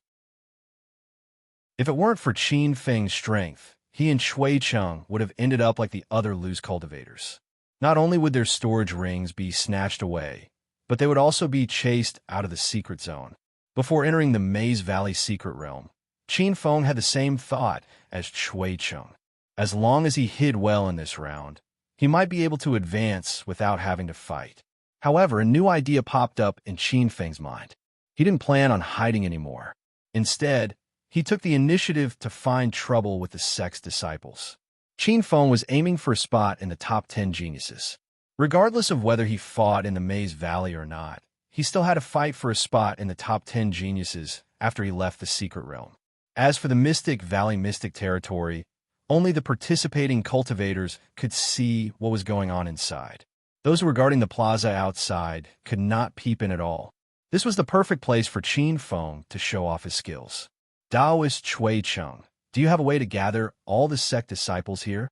If it weren't for Qin Feng's strength, he and Chui Cheng would have ended up like the other loose cultivators. Not only would their storage rings be snatched away, but they would also be chased out of the secret zone. Before entering the Maze Valley secret realm, Qin Feng had the same thought as Chui Cheng. As long as he hid well in this round, he might be able to advance without having to fight. However, a new idea popped up in Qin Feng's mind. He didn't plan on hiding anymore. Instead, he took the initiative to find trouble with the sect's disciples. Qin Feng was aiming for a spot in the top 10 geniuses. Regardless of whether he fought in the Maze Valley or not, he still had to fight for a spot in the top 10 geniuses after he left the secret realm. As for the Mystic Valley Mystic territory, only the participating cultivators could see what was going on inside. Those who were guarding the plaza outside could not peep in at all. This was the perfect place for Qin Feng to show off his skills. Taoist Chui Cheng, do you have a way to gather all the sect disciples here?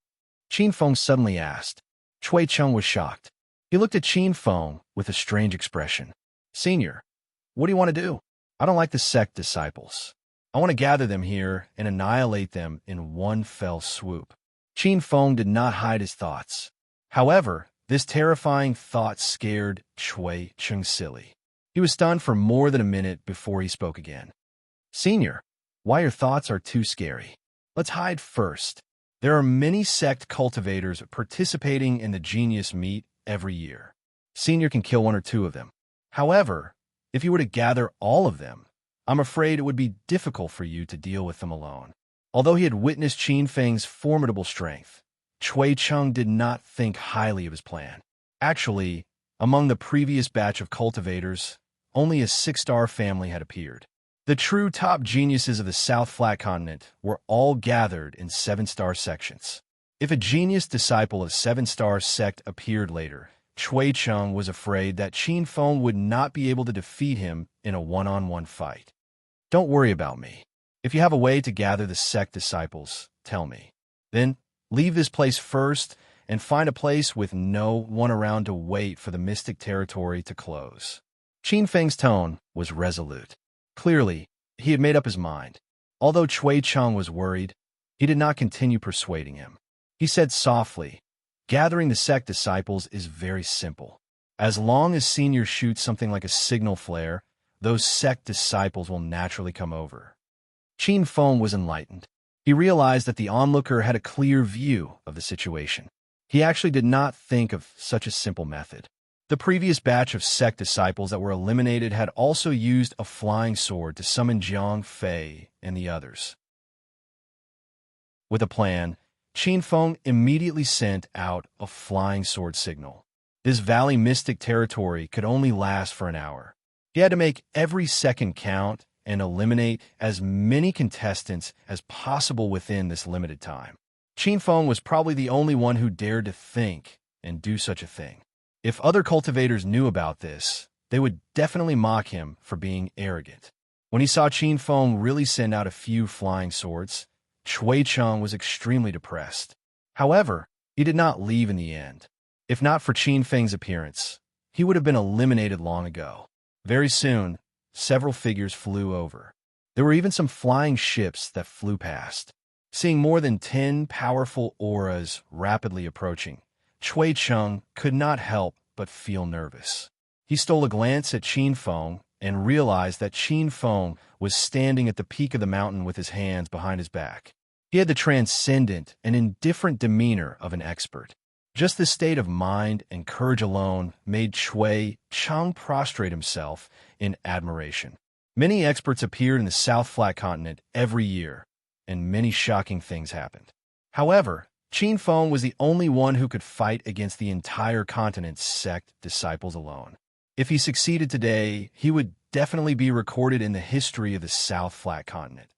Qin Feng suddenly asked. Chui Cheng was shocked. He looked at Qin Feng with a strange expression. Senior, what do you want to do? I don't like the sect disciples. I want to gather them here and annihilate them in one fell swoop. Qin Feng did not hide his thoughts. However, this terrifying thought scared Chui Cheng silly. He was stunned for more than a minute before he spoke again. Senior, why your thoughts are too scary? Let's hide first. There are many sect cultivators participating in the Genius Meet every year. Senior can kill 1 or 2 of them. However, if you were to gather all of them, I'm afraid it would be difficult for you to deal with them alone. Although he had witnessed Qin Feng's formidable strength, Chui Cheng did not think highly of his plan. Actually, among the previous batch of cultivators, only a 6-star family had appeared. The true top geniuses of the South Flat Continent were all gathered in 7-star sections. If a genius disciple of 7-star sect appeared later, Chui Cheng was afraid that Qin Feng would not be able to defeat him in a one-on-one fight. Don't worry about me. If you have a way to gather the sect disciples, tell me. Then, leave this place first and find a place with no one around to wait for the mystic territory to close. Qin Feng's tone was resolute. Clearly, he had made up his mind. Although Chui Cheng was worried, he did not continue persuading him. He said softly, gathering the sect disciples is very simple. As long as Senior shoots something like a signal flare, those sect disciples will naturally come over. Qin Feng was enlightened. He realized that the onlooker had a clear view of the situation. He actually did not think of such a simple method. The previous batch of sect disciples that were eliminated had also used a flying sword to summon Jiang Fei and the others. With a plan, Qin Feng immediately sent out a flying sword signal. This valley mystic territory could only last for an hour. He had to make every second count and eliminate as many contestants as possible within this limited time. Qin Feng was probably the only one who dared to think and do such a thing. If other cultivators knew about this, they would definitely mock him for being arrogant. When he saw Qin Feng really send out a few flying swords, Chui Cheng was extremely depressed. However, he did not leave in the end. If not for Qin Feng's appearance, he would have been eliminated long ago. Very soon, several figures flew over. There were even some flying ships that flew past. Seeing more than 10 powerful auras rapidly approaching, Chui Cheng could not help but feel nervous. He stole a glance at Qin Feng and realized that Qin Feng was standing at the peak of the mountain with his hands behind his back. He had the transcendent and indifferent demeanor of an expert. Just the state of mind and courage alone made Chui Cheng prostrate himself in admiration. Many experts appeared in the South Flat Continent every year, and many shocking things happened. However, Qin Feng was the only one who could fight against the entire continent's sect disciples alone. If he succeeded today, he would definitely be recorded in the history of the South Flat Continent.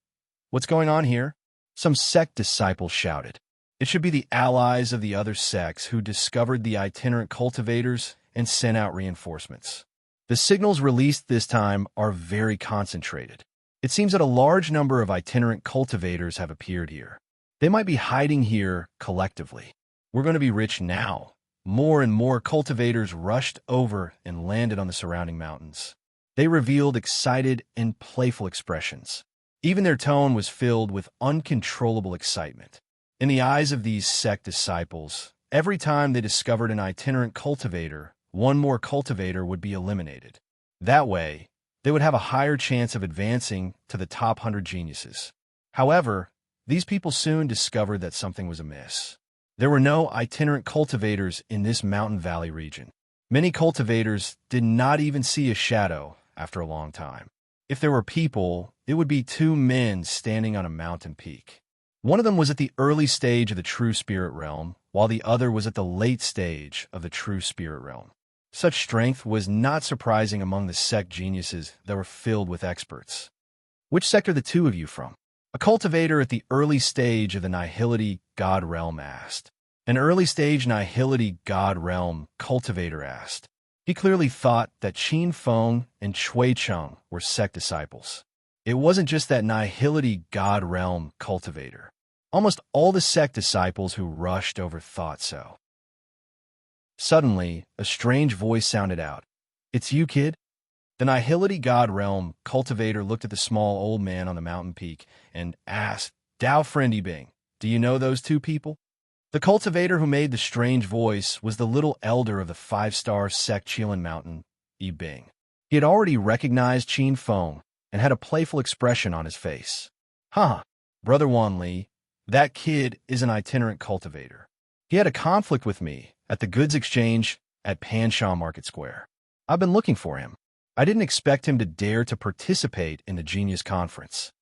What's going on here? Some sect disciples shouted. It should be the allies of the other sects who discovered the itinerant cultivators and sent out reinforcements. The signals released this time are very concentrated. It seems that a large number of itinerant cultivators have appeared here. They might be hiding here collectively. We're going to be rich now. More and more cultivators rushed over and landed on the surrounding mountains. They revealed excited and playful expressions. Even their tone was filled with uncontrollable excitement. In the eyes of these sect disciples, every time they discovered an itinerant cultivator, one more cultivator would be eliminated. That way, they would have a higher chance of advancing to the top 100 geniuses. However, these people soon discovered that something was amiss. There were no itinerant cultivators in this mountain valley region. Many cultivators did not even see a shadow after a long time. If there were people, it would be two men standing on a mountain peak. One of them was at the early stage of the true spirit realm, while the other was at the late stage of the true spirit realm. Such strength was not surprising among the sect geniuses that were filled with experts. Which sect are the two of you from? A cultivator at the early stage of the Nihility God realm asked. An early stage Nihility God realm cultivator asked. He clearly thought that Qin Feng and Chui Cheng were sect disciples. It wasn't just that Nihility God realm cultivator. Almost all the sect disciples who rushed over thought so. Suddenly, a strange voice sounded out. "It's you, kid?" The Nihility God realm cultivator looked at the small old man on the mountain peak and asked, "Dao friend Bing, do you know those two people?" The cultivator who made the strange voice was the little elder of the 5-star sect Qilin Mountain, Bing. He had already recognized Qin Feng and had a playful expression on his face. "Huh, Brother Wan Li, that kid is an itinerant cultivator. He had a conflict with me at the goods exchange at Pansha Market Square. I've been looking for him. I didn't expect him to dare to participate in the Genius Conference."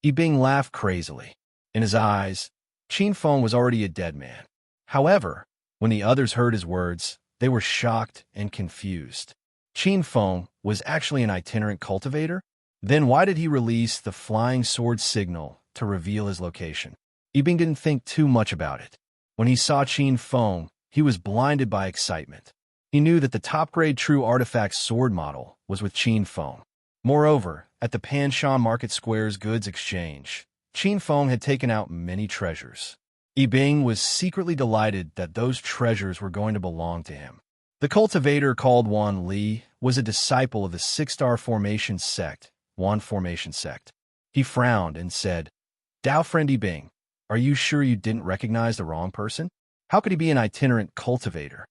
Bing laughed crazily. In his eyes, Qin Feng was already a dead man. However, when the others heard his words, they were shocked and confused. Qin Feng was actually an itinerant cultivator? Then why did he release the flying sword signal to reveal his location? Bing didn't think too much about it. When he saw Qin Feng, he was blinded by excitement. He knew that the top-grade true artifact sword model was with Qin Feng. Moreover, at the Pansha Market Square's goods exchange, Qin Feng had taken out many treasures. Bing was secretly delighted that those treasures were going to belong to him. The cultivator called Wan Li was a disciple of the 6-star formation sect, Wan Formation Sect. He frowned and said, "Dao friend Bing, are you sure you didn't recognize the wrong person? How could he be an itinerant cultivator?"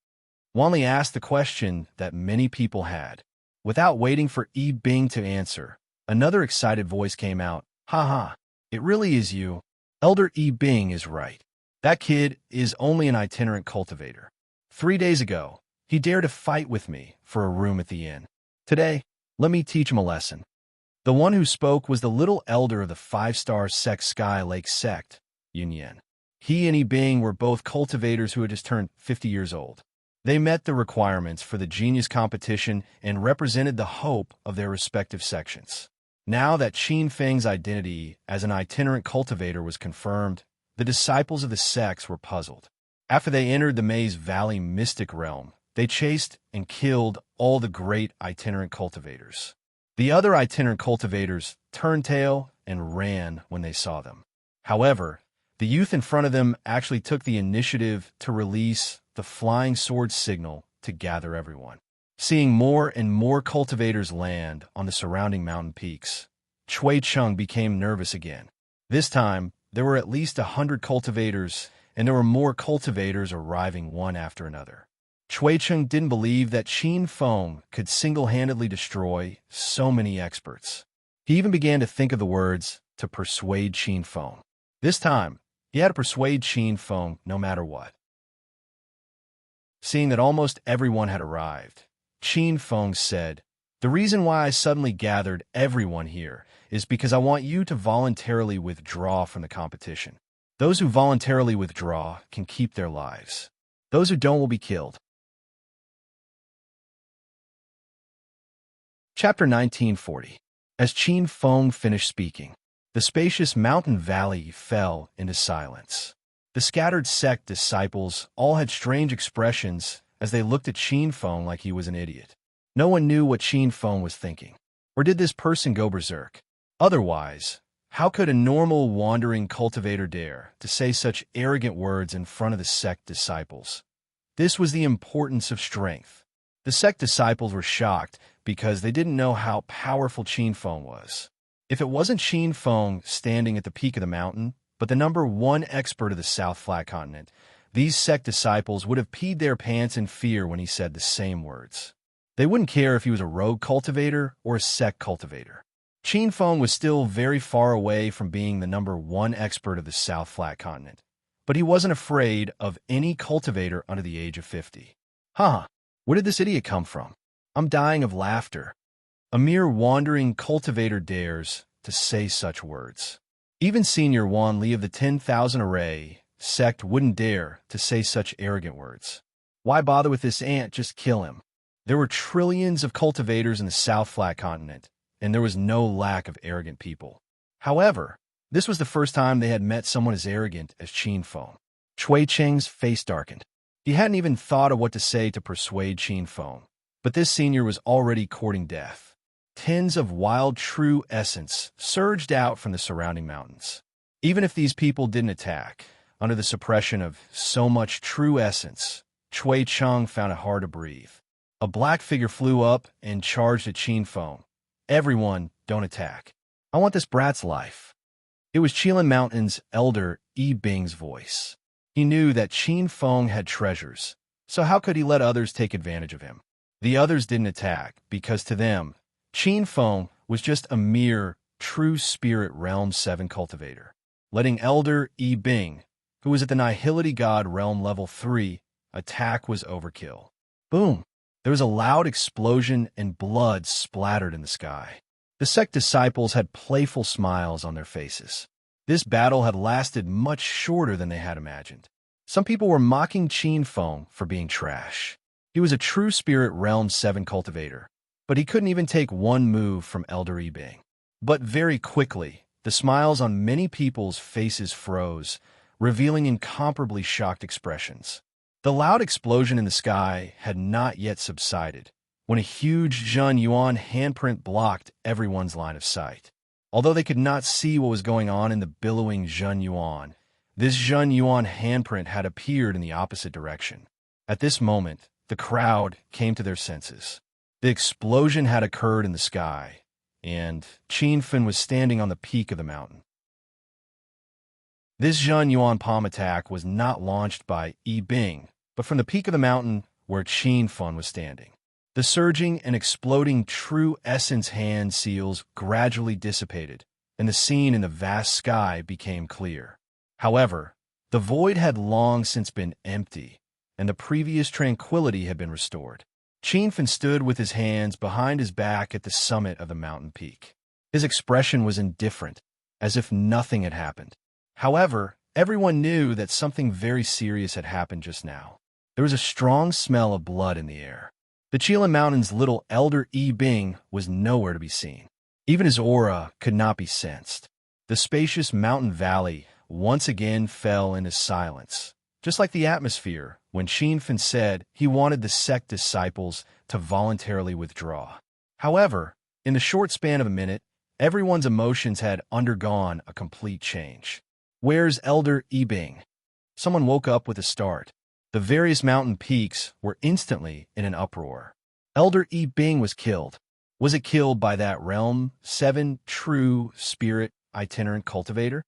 Wan Li asked the question that many people had. Without waiting for Bing to answer, another excited voice came out. "Ha ha, it really is you. Elder Bing is right. That kid is only an itinerant cultivator. 3 days ago, he dared to fight with me for a room at the inn. Today, let me teach him a lesson." The one who spoke was the little elder of the 5-star sect Sky Lake sect, Yunyan. He and Bing were both cultivators who had just turned 50 years old. They met the requirements for the genius competition and represented the hope of their respective sections. Now that Qin Feng's identity as an itinerant cultivator was confirmed, the disciples of the sects were puzzled. After they entered the Maze Valley mystic realm, they chased and killed all the great itinerant cultivators. The other itinerant cultivators turned tail and ran when they saw them. However, the youth in front of them actually took the initiative to release the flying sword signal to gather everyone. Seeing more and more cultivators land on the surrounding mountain peaks, Chui Cheng became nervous again. This time, there were at least 100 cultivators, and there were more cultivators arriving one after another. Chui Cheng didn't believe that Qin Feng could single-handedly destroy so many experts. He even began to think of the words to persuade Qin Feng. This time, he had to persuade Qin Feng no matter what. Seeing that almost everyone had arrived, Qin Feng said, "The reason why I suddenly gathered everyone here is because I want you to voluntarily withdraw from the competition. Those who voluntarily withdraw can keep their lives. Those who don't will be killed." Chapter 1940. As Qin Feng finished speaking, The spacious mountain valley fell into silence. The scattered sect disciples all had strange expressions as they looked at Qin Feng like he was an idiot. No one knew what Qin Feng was thinking. Or did this person go berserk? Otherwise, how could a normal wandering cultivator dare to say such arrogant words in front of the sect disciples? This was the importance of strength. The sect disciples were shocked because they didn't know how powerful Qin Feng was. If it wasn't Qin Feng standing at the peak of the mountain, but the #1 expert of the South Flat Continent, these sect disciples would have peed their pants in fear when he said the same words. They wouldn't care if he was a rogue cultivator or a sect cultivator. Qin Feng was still very far away from being the #1 expert of the South Flat Continent, but he wasn't afraid of any cultivator under the age of 50. Huh, where did this idiot come from? I'm dying of laughter. A mere wandering cultivator dares to say such words. Even Senior Wan Li of the 10,000 Array sect wouldn't dare to say such arrogant words. Why bother with this ant? Just kill him. There were trillions of cultivators in the South Flat Continent, and there was no lack of arrogant people. However, this was the first time they had met someone as arrogant as Qin Feng. Shui Cheng's face darkened. He hadn't even thought of what to say to persuade Qin Feng, but this senior was already courting death. Tins of wild true essence surged out from the surrounding mountains. Even if these people didn't attack, under the suppression of so much true essence, Chui Cheng found it hard to breathe. A black figure flew up and charged at Qin Feng. Everyone, don't attack. I want this brat's life. It was Qilin Mountain's elder Yi Bing's voice. He knew that Qin Feng had treasures, so how could he let others take advantage of him? The others didn't attack because to them, Qin Feng was just a mere true spirit realm 7 cultivator. Letting Elder Yi Bing, who was at the Nihility God realm level 3, attack was overkill. Boom! There was a loud explosion and blood splattered in the sky. The sect disciples had playful smiles on their faces. This battle had lasted much shorter than they had imagined. Some people were mocking Qin Feng for being trash. He was a true spirit realm 7 cultivator, but he couldn't even take one move from Elder Yi Bing. But very quickly, the smiles on many people's faces froze, revealing incomparably shocked expressions. The loud explosion in the sky had not yet subsided when a huge Zhen Yuan handprint blocked everyone's line of sight. Although they could not see what was going on in the billowing Zhen Yuan, this Zhen Yuan handprint had appeared in the opposite direction. At this moment, the crowd came to their senses. The explosion had occurred in the sky, and Qin Feng was standing on the peak of the mountain. This Zhen Yuan palm attack was not launched by Yi Bing, but from the peak of the mountain where Qin Feng was standing. The surging and exploding true essence hand seals gradually dissipated, and the scene in the vast sky became clear. However, the void had long since been empty, and the previous tranquility had been restored. Qin Feng stood with his hands behind his back at the summit of the mountain peak. His expression was indifferent, as if nothing had happened. However, everyone knew that something very serious had happened just now. There was a strong smell of blood in the air. The Qilin Mountain's little elder Yi Bing was nowhere to be seen. Even his aura could not be sensed. The spacious mountain valley once again fell into silence, just like the atmosphere when Qin Feng said he wanted the sect disciples to voluntarily withdraw. However, in the short span of a minute, everyone's emotions had undergone a complete change. Where's Elder Yi Bing? Someone woke up with a start. The various mountain peaks were instantly in an uproar. Elder Yi Bing was killed. Was it killed by that realm 7 true spirit itinerant cultivator?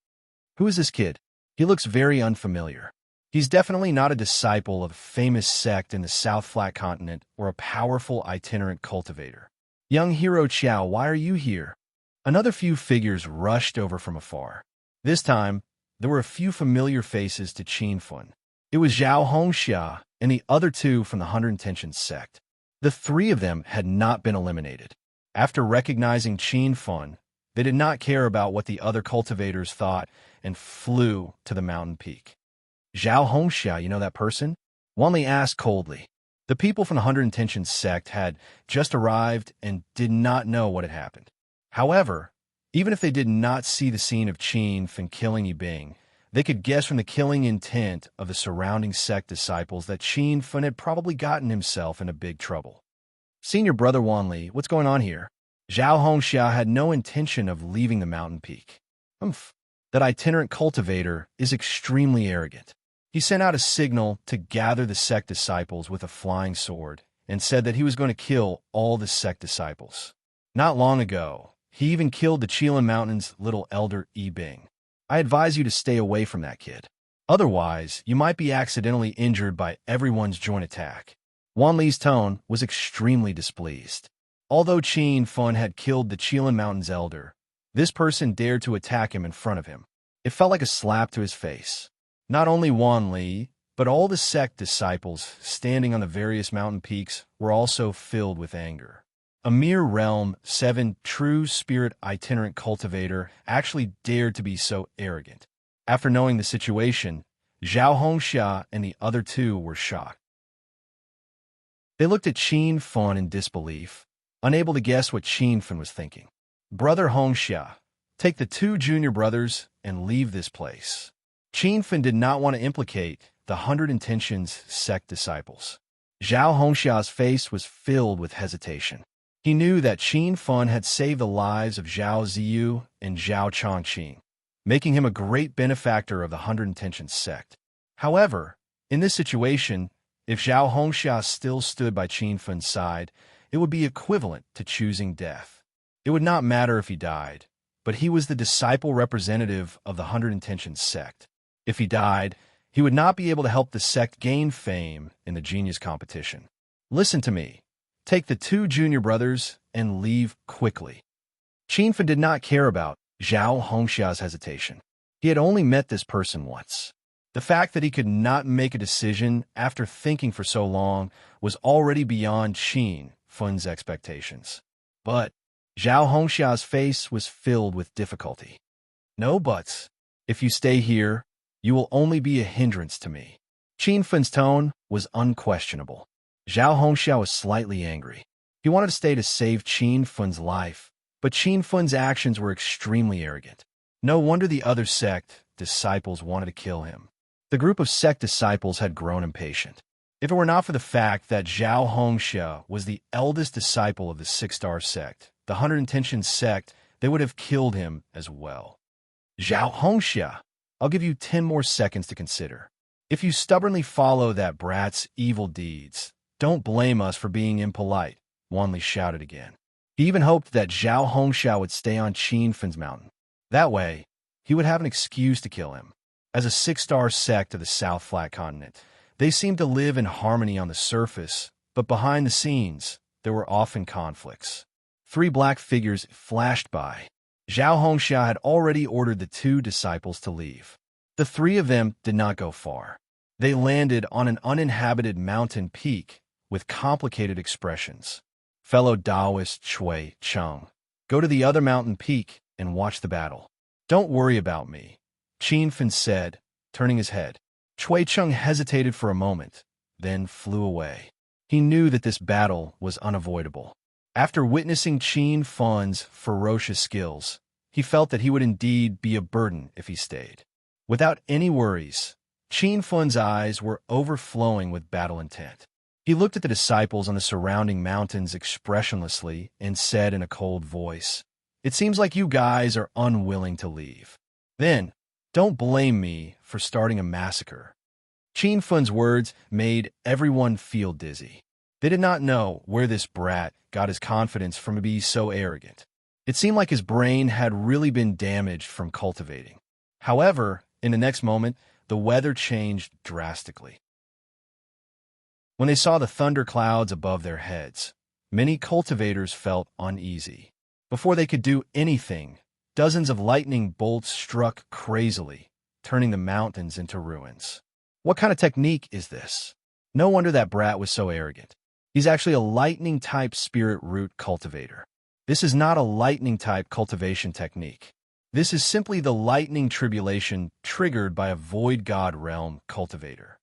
Who is this kid? He looks very unfamiliar. He's definitely not a disciple of a famous sect in the South Flat Continent or a powerful itinerant cultivator. Young Hero Qiao, why are you here? Another few figures rushed over from afar. This time, there were a few familiar faces to Qin Feng. It was Zhao Hongxia and the other two from the 100 Intentions sect. The three of them had not been eliminated. After recognizing Qin Feng, they did not care about what the other cultivators thought and flew to the mountain peak. Zhao Hongxia, you know that person? Wan Li asked coldly. The people from the 100 Intentions sect had just arrived and did not know what had happened. However, Even if they did not see the scene of Qin Fin killing Yibing, they could guess from the killing intent of the surrounding sect disciples that Qin Fin had probably gotten himself into big trouble. Senior brother Wanli, what's going on here? Zhao Hongxia had no intention of leaving the mountain peak. That itinerant cultivator is extremely arrogant. He sent out a signal to gather the sect disciples with a flying sword and said that he was going to kill all the sect disciples. Not long ago, he even killed the Qilin Mountain's little elder Yibing. I advise you to stay away from that kid. Otherwise, you might be accidentally injured by everyone's joint attack. Wan Li's tone was extremely displeased. Although Qin Fin had killed the Qilin Mountain's elder, this person dared to attack him in front of him. It felt like a slap to his face. Not only Wan Li, but all the sect disciples standing on the various mountain peaks were also filled with anger. A mere Realm 7 true spirit itinerant cultivator actually dared to be so arrogant. After knowing the situation, Zhao Hongxia and the other two were shocked. They looked at Qin Fin in disbelief, unable to guess what Qin Fin was thinking. Brother Hongxia, take the two junior brothers and leave this place. Qin Fin did not want to implicate the Hundred Intentions sect disciples. Zhao Hongxia's face was filled with hesitation. He knew that Qin Fin had saved the lives of Zhao Ziyu and Zhao Chongqing, making him a great benefactor of the Hundred Intentions sect. However, in this situation, if Zhao Hongxia still stood by Qin Fin's side, it would be equivalent to choosing death. It would not matter if he died, but he was the disciple representative of the Hundred Intentions sect. If he died, he would not be able to help the sect gain fame in the genius competition. Listen to me. Take the two junior brothers and leave quickly. Qin Fin did not care about Zhao Hongxia's hesitation. He had only met this person once. The fact that he could not make a decision after thinking for so long was already beyond Qin Fin's expectations. But Zhao Hongxia's face was filled with difficulty. No buts. If you stay here, you will only be a hindrance to me. Qin Fin's tone was unquestionable. Zhao Hongxia was slightly angry. He wanted to stay to save Qin Fin's life, but Qin Fin's actions were extremely arrogant. No wonder the other sect disciples wanted to kill him. The group of sect disciples had grown impatient. If it were not for the fact that Zhao Hongxia was the eldest disciple of the Six-Star sect, the Hundred Intentions sect, they would have killed him as well. Zhao Hongxia, I'll give you 10 more seconds to consider. If you stubbornly follow that brat's evil deeds, don't blame us for being impolite, Wanli shouted again. He even hoped that Zhao Hongxia would stay on Qin Fin's mountain. That way, he would have an excuse to kill him. As a Six-Star sect of the South Flat Continent, they seemed to live in harmony on the surface, but behind the scenes, there were often conflicts. 3 black figures flashed by. Zhao Hongxia had already ordered the 2 disciples to leave. The 3 of them did not go far. They landed on an uninhabited mountain peak with complicated expressions. Fellow Taoist Chui Cheng, go to the other mountain peak and watch the battle. Don't worry about me, Qin Fin said, turning his head. Chui Cheng hesitated for a moment, then flew away. He knew that this battle was unavoidable. After witnessing Qin Fin's ferocious skills, he felt that he would indeed be a burden if he stayed. Without any worries, Qin Fin's eyes were overflowing with battle intent. He looked at the disciples on the surrounding mountains expressionlessly and said in a cold voice, "It seems like you guys are unwilling to leave. Then, don't blame me for starting a massacre." Qin Fin's words made everyone feel dizzy. They did not know where this brat got his confidence from to be so arrogant. It seemed like his brain had really been damaged from cultivating. However, in the next moment, the weather changed drastically. When they saw the thunder clouds above their heads, many cultivators felt uneasy. Before they could do anything, dozens of lightning bolts struck crazily, turning the mountains into ruins. What kind of technique is this? No wonder that brat was so arrogant. He's actually a lightning-type spirit root cultivator. This is not a lightning-type cultivation technique. This is simply the lightning tribulation triggered by a void god realm cultivator.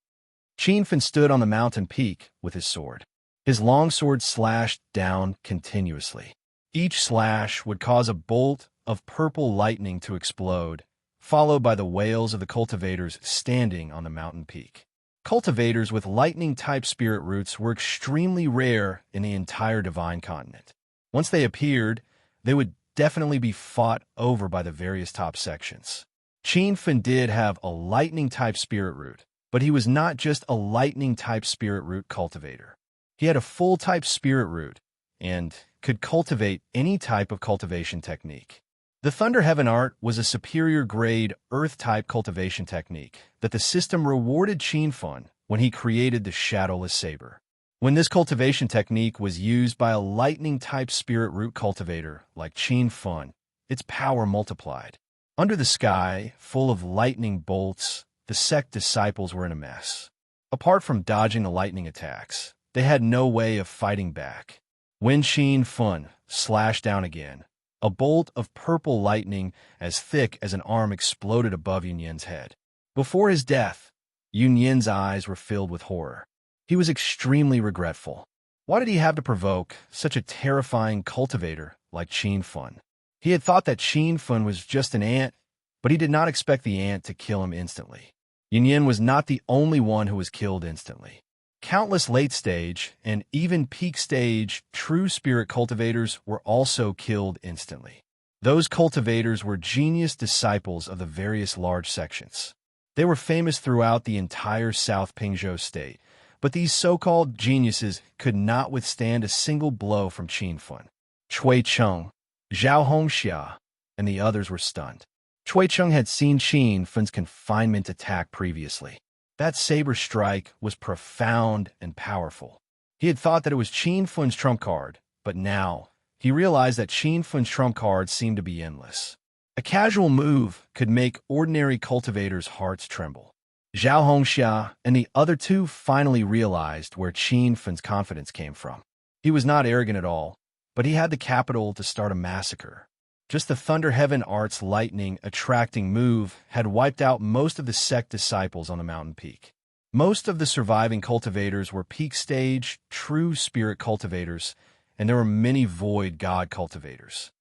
Qin Fin stood on the mountain peak with his sword. His long sword slashed down continuously. Each slash would cause a bolt of purple lightning to explode, followed by the wails of the cultivators standing on the mountain peak. Cultivators with lightning-type spirit roots were extremely rare in the entire Divine Continent. Once they appeared, they would definitely be fought over by the various top sections. Qin Fen did have a lightning-type spirit root, but he was not just a lightning-type spirit root cultivator. He had a full-type spirit root and could cultivate any type of cultivation technique. The Thunder Heaven art was a superior grade earth-type cultivation technique that the system rewarded Qin Fen when he created the Shadowless Saber. When this cultivation technique was used by a lightning-type spirit root cultivator like Qin Fen, its power multiplied. Under the sky, full of lightning bolts, the sect disciples were in a mess. Apart from dodging the lightning attacks, they had no way of fighting back. When Qin Fen slashed down again, a bolt of purple lightning as thick as an arm exploded above Yun Yin's head. Before his death, Yun Yin's eyes were filled with horror. He was extremely regretful. Why did he have to provoke such a terrifying cultivator like Qin Fen? He had thought that Qin Fen was just an ant, but he did not expect the ant to kill him instantly. Yun Yin was not the only one who was killed instantly. Countless late-stage and even peak-stage true spirit cultivators were also killed instantly. Those cultivators were genius disciples of the various large sections. They were famous throughout the entire South Pingzhou state, but these so-called geniuses could not withstand a single blow from Qin Fen. Cui Cheng, Zhao Hongxia, and the others were stunned. Cui Cheng had seen Qin Fen's confinement attack previously. That saber strike was profound and powerful. He had thought that it was Qin Fen's trump card, but now he realized that Qin Fen's trump card seemed to be endless. A casual move could make ordinary cultivators' hearts tremble. Zhao Hongxia and the other two finally realized where Qin Fen's confidence came from. He was not arrogant at all, but he had the capital to start a massacre. Just the Thunder Heaven Art's lightning-attracting move had wiped out most of the sect disciples on the mountain peak. Most of the surviving cultivators were peak-stage, true spirit cultivators, and there were many void god cultivators.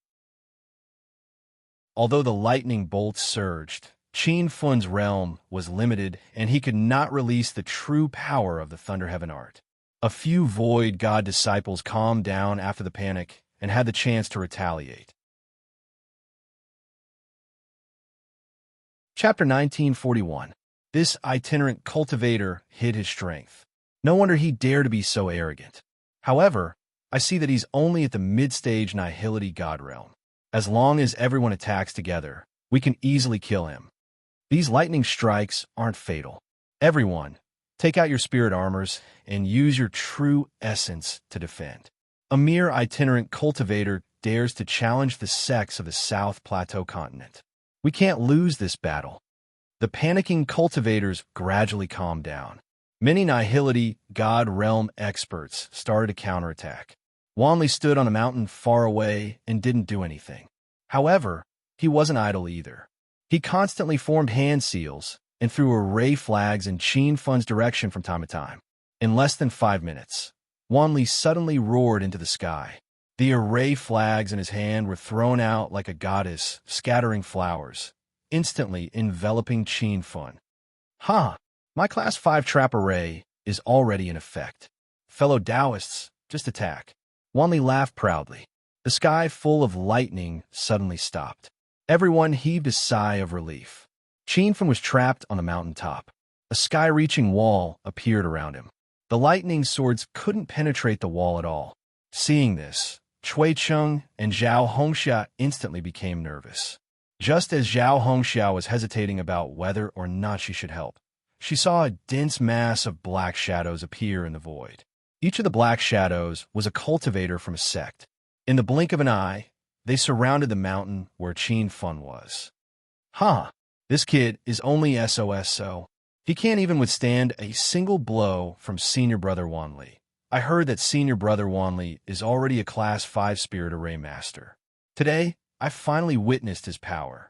Although the lightning bolts surged, Qin Fen's realm was limited, and he could not release the true power of the Thunder Heaven Art. A few void god disciples calmed down after the panic and had the chance to retaliate. Chapter 1941. This itinerant cultivator hid his strength. No wonder he dared to be so arrogant. However, I see that he's only at the mid-stage Nihility God realm. As long as everyone attacks together, we can easily kill him. These lightning strikes aren't fatal. Everyone, take out your spirit armors and use your true essence to defend. A mere itinerant cultivator dares to challenge the sects of the South Plateau continent. We can't lose this battle. The panicking cultivators gradually calmed down. Many Nihility God realm experts started a counterattack. Wanli stood on a mountain far away and didn't do anything. However, he wasn't idle either. He constantly formed hand seals and threw array flags in Qin Fen's direction from time to time. In less than 5 minutes, Wanli suddenly roared into the sky. The array flags in his hand were thrown out like a goddess, scattering flowers, instantly enveloping Qin Fen. Ha! My Class 5 trap array is already in effect. Fellow Taoists, just attack. Wanli laughed proudly. The sky full of lightning suddenly stopped. Everyone heaved a sigh of relief. Qin Fen was trapped on a mountaintop. A sky-reaching wall appeared around him. The lightning swords couldn't penetrate the wall at all. Seeing this, Cui Cheng and Zhao Hongxia instantly became nervous. Just as Zhao Hongxia was hesitating about whether or not she should help, she saw a dense mass of black shadows appear in the void. Each of the black shadows was a cultivator from a sect. In the blink of an eye, they surrounded the mountain where Qin Fen was. This kid is only SOS, so he can't even withstand a single blow from Senior Brother Wanli. I heard that Senior Brother Wanli is already a Class 5 Spirit Array Master. Today, I finally witnessed his power.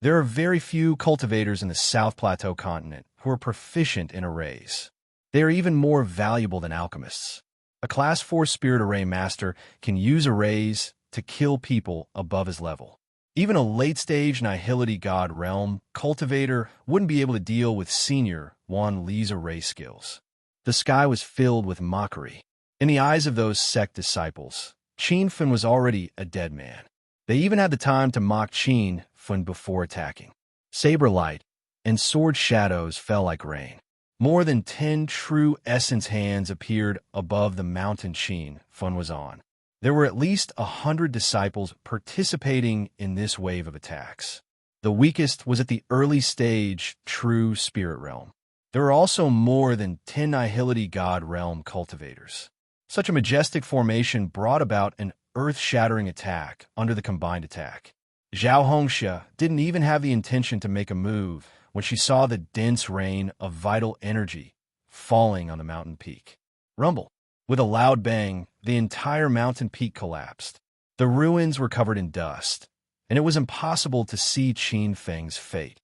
There are very few cultivators in the South Plateau continent who are proficient in arrays. They are even more valuable than alchemists. A Class 4 Spirit Array Master can use arrays to kill people above his level. Even a late-stage Nihility God Realm cultivator wouldn't be able to deal with senior Wan Li's array skills. The sky was filled with mockery. In the eyes of those sect disciples, Qin Fen was already a dead man. They even had the time to mock Qin Fen before attacking. Saber light and sword shadows fell like rain. More than 10 true essence hands appeared above the mountain Qin Fen was on. There were at least 100 disciples participating in this wave of attacks. The weakest was at the early stage true spirit realm. There were also more than 10 Nihility God Realm cultivators. Such a majestic formation brought about an earth-shattering attack under the combined attack. Zhao Hongxia didn't even have the intention to make a move when she saw the dense rain of vital energy falling on the mountain peak. Rumble. With a loud bang, the entire mountain peak collapsed. The ruins were covered in dust, and it was impossible to see Qin Feng's fate.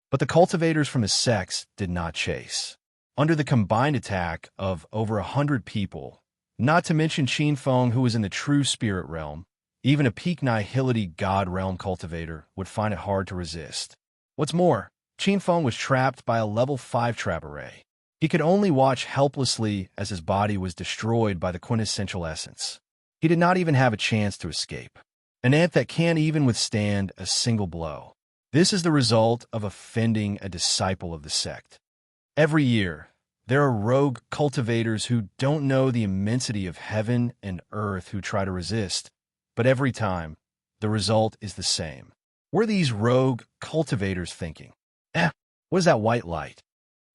But the cultivators from his sects did not chase. Under the combined attack of over 100 people, not to mention Qin Feng, who was in the true spirit realm, even a peak Nihility God Realm cultivator would find it hard to resist. What's more, Qin Feng was trapped by a level 5 trap array. He could only watch helplessly as his body was destroyed by the quintessential essence. He did not even have a chance to escape. An ant that can't even withstand a single blow. This is the result of offending a disciple of the sect. Every year, there are rogue cultivators who don't know the immensity of heaven and earth who try to resist, but every time, the result is the same. Were these rogue cultivators thinking, what is that white light?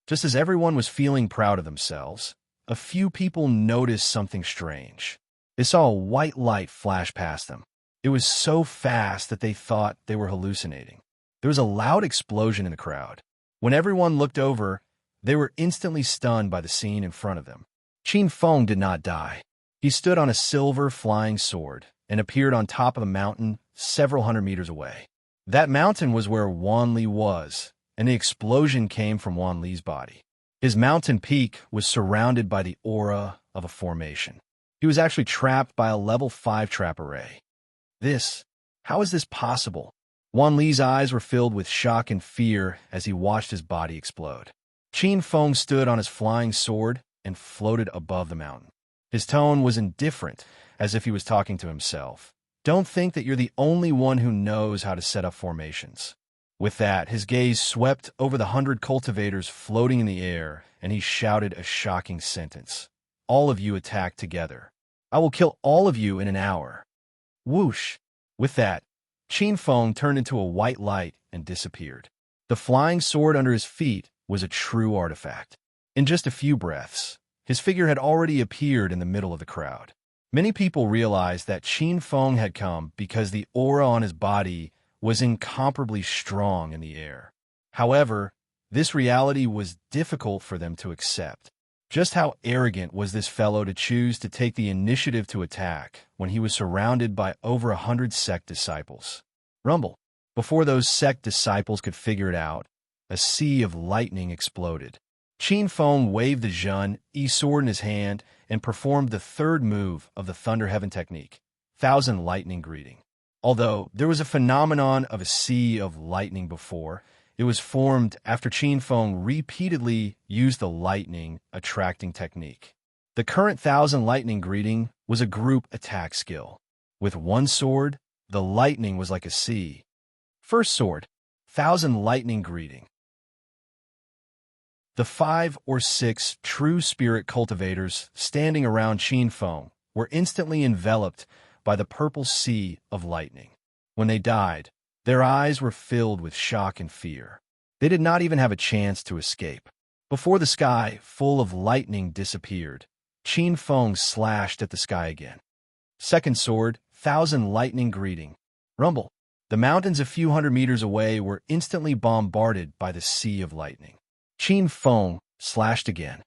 Just as everyone was feeling proud of themselves, a few people noticed something strange. They saw a white light flash past them. It was so fast that they thought they were hallucinating. There was a loud explosion in the crowd. When everyone looked over, they were instantly stunned by the scene in front of them. Qin Feng did not die. He stood on a silver flying sword and appeared on top of a mountain several hundred meters away. That mountain was where Wan Li was, and the explosion came from Wan Li's body. His mountain peak was surrounded by the aura of a formation. He was actually trapped by a level 5 trap array. How is this possible? Wan Li's eyes were filled with shock and fear as he watched his body explode. Qin Feng stood on his flying sword and floated above the mountain. His tone was indifferent, as if he was talking to himself. Don't think that you're the only one who knows how to set up formations. With that, his gaze swept over the 100 cultivators floating in the air, and he shouted a shocking sentence. All of you attack together. I will kill all of you in an hour. Whoosh! With that, Qin Feng turned into a white light and disappeared. The flying sword under his feet was a true artifact. In just a few breaths, his figure had already appeared in the middle of the crowd. Many people realized that Qin Feng had come because the aura on his body was incomparably strong in the air. However, this reality was difficult for them to accept. Just how arrogant was this fellow to choose to take the initiative to attack when he was surrounded by over 100 sect disciples? Rumble. Before those sect disciples could figure it out, a sea of lightning exploded. Qin Feng waved the Zhun sword in his hand and performed the third move of the Thunder Heaven technique, Thousand Lightning Greeting. Although there was a phenomenon of a sea of lightning before, it was formed after Qin Feng repeatedly used the lightning attracting technique. The current Thousand Lightning Greeting was a group attack skill. With one sword, the lightning was like a sea. First sword, Thousand Lightning Greeting. The 5 or 6 true spirit cultivators standing around Qin Feng were instantly enveloped by the purple sea of lightning. When they died, their eyes were filled with shock and fear. They did not even have a chance to escape. Before the sky, full of lightning, disappeared, Qin Feng slashed at the sky again. Second sword, Thousand Lightning Greeting. Rumble. The mountains a few hundred meters away were instantly bombarded by the sea of lightning. Qin Feng slashed again.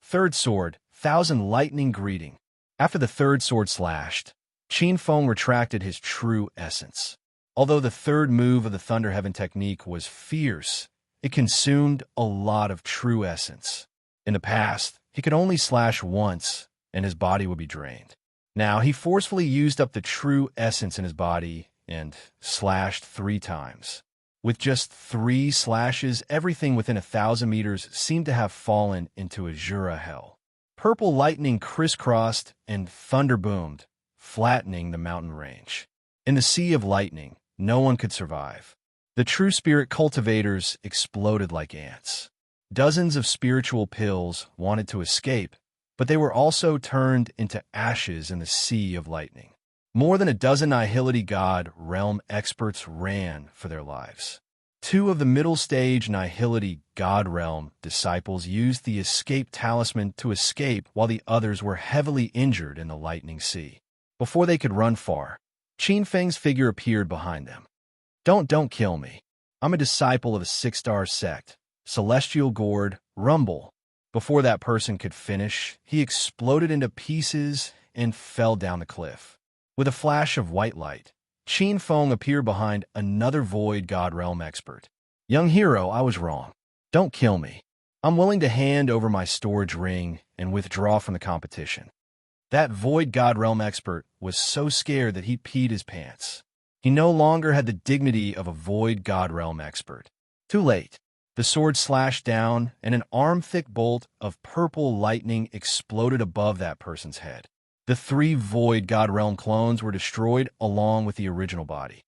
Third sword, Thousand Lightning Greeting. After the third sword slashed, Qin Feng retracted his true essence. Although the third move of the Thunder Heaven technique was fierce, it consumed a lot of true essence. In the past, he could only slash once, and his body would be drained. Now, he forcefully used up the true essence in his body and slashed 3 times. With just 3 slashes, everything within 1,000 meters seemed to have fallen into azura hell. Purple lightning crisscrossed and thunder boomed, flattening the mountain range. In the sea of lightning, no one could survive. The true spirit cultivators exploded like ants. Dozens of spiritual pills wanted to escape, but they were also turned into ashes in the sea of lightning. More than a dozen Nihility God Realm experts ran for their lives. 2 of the middle-stage Nihility God Realm disciples used the escape talisman to escape while the others were heavily injured in the lightning sea. Before they could run far, Qin Feng's figure appeared behind them. Don't kill me. I'm a disciple of a 6-star sect, Celestial Gourd, Rumble. Before that person could finish, he exploded into pieces and fell down the cliff. With a flash of white light, Qin Feng appeared behind another Void God Realm expert. Young hero, I was wrong. Don't kill me. I'm willing to hand over my storage ring and withdraw from the competition. That Void God Realm expert was so scared that he peed his pants. He no longer had the dignity of a Void God Realm expert. Too late. The sword slashed down, and an arm-thick bolt of purple lightning exploded above that person's head. The 3 Void God Realm clones were destroyed along with the original body.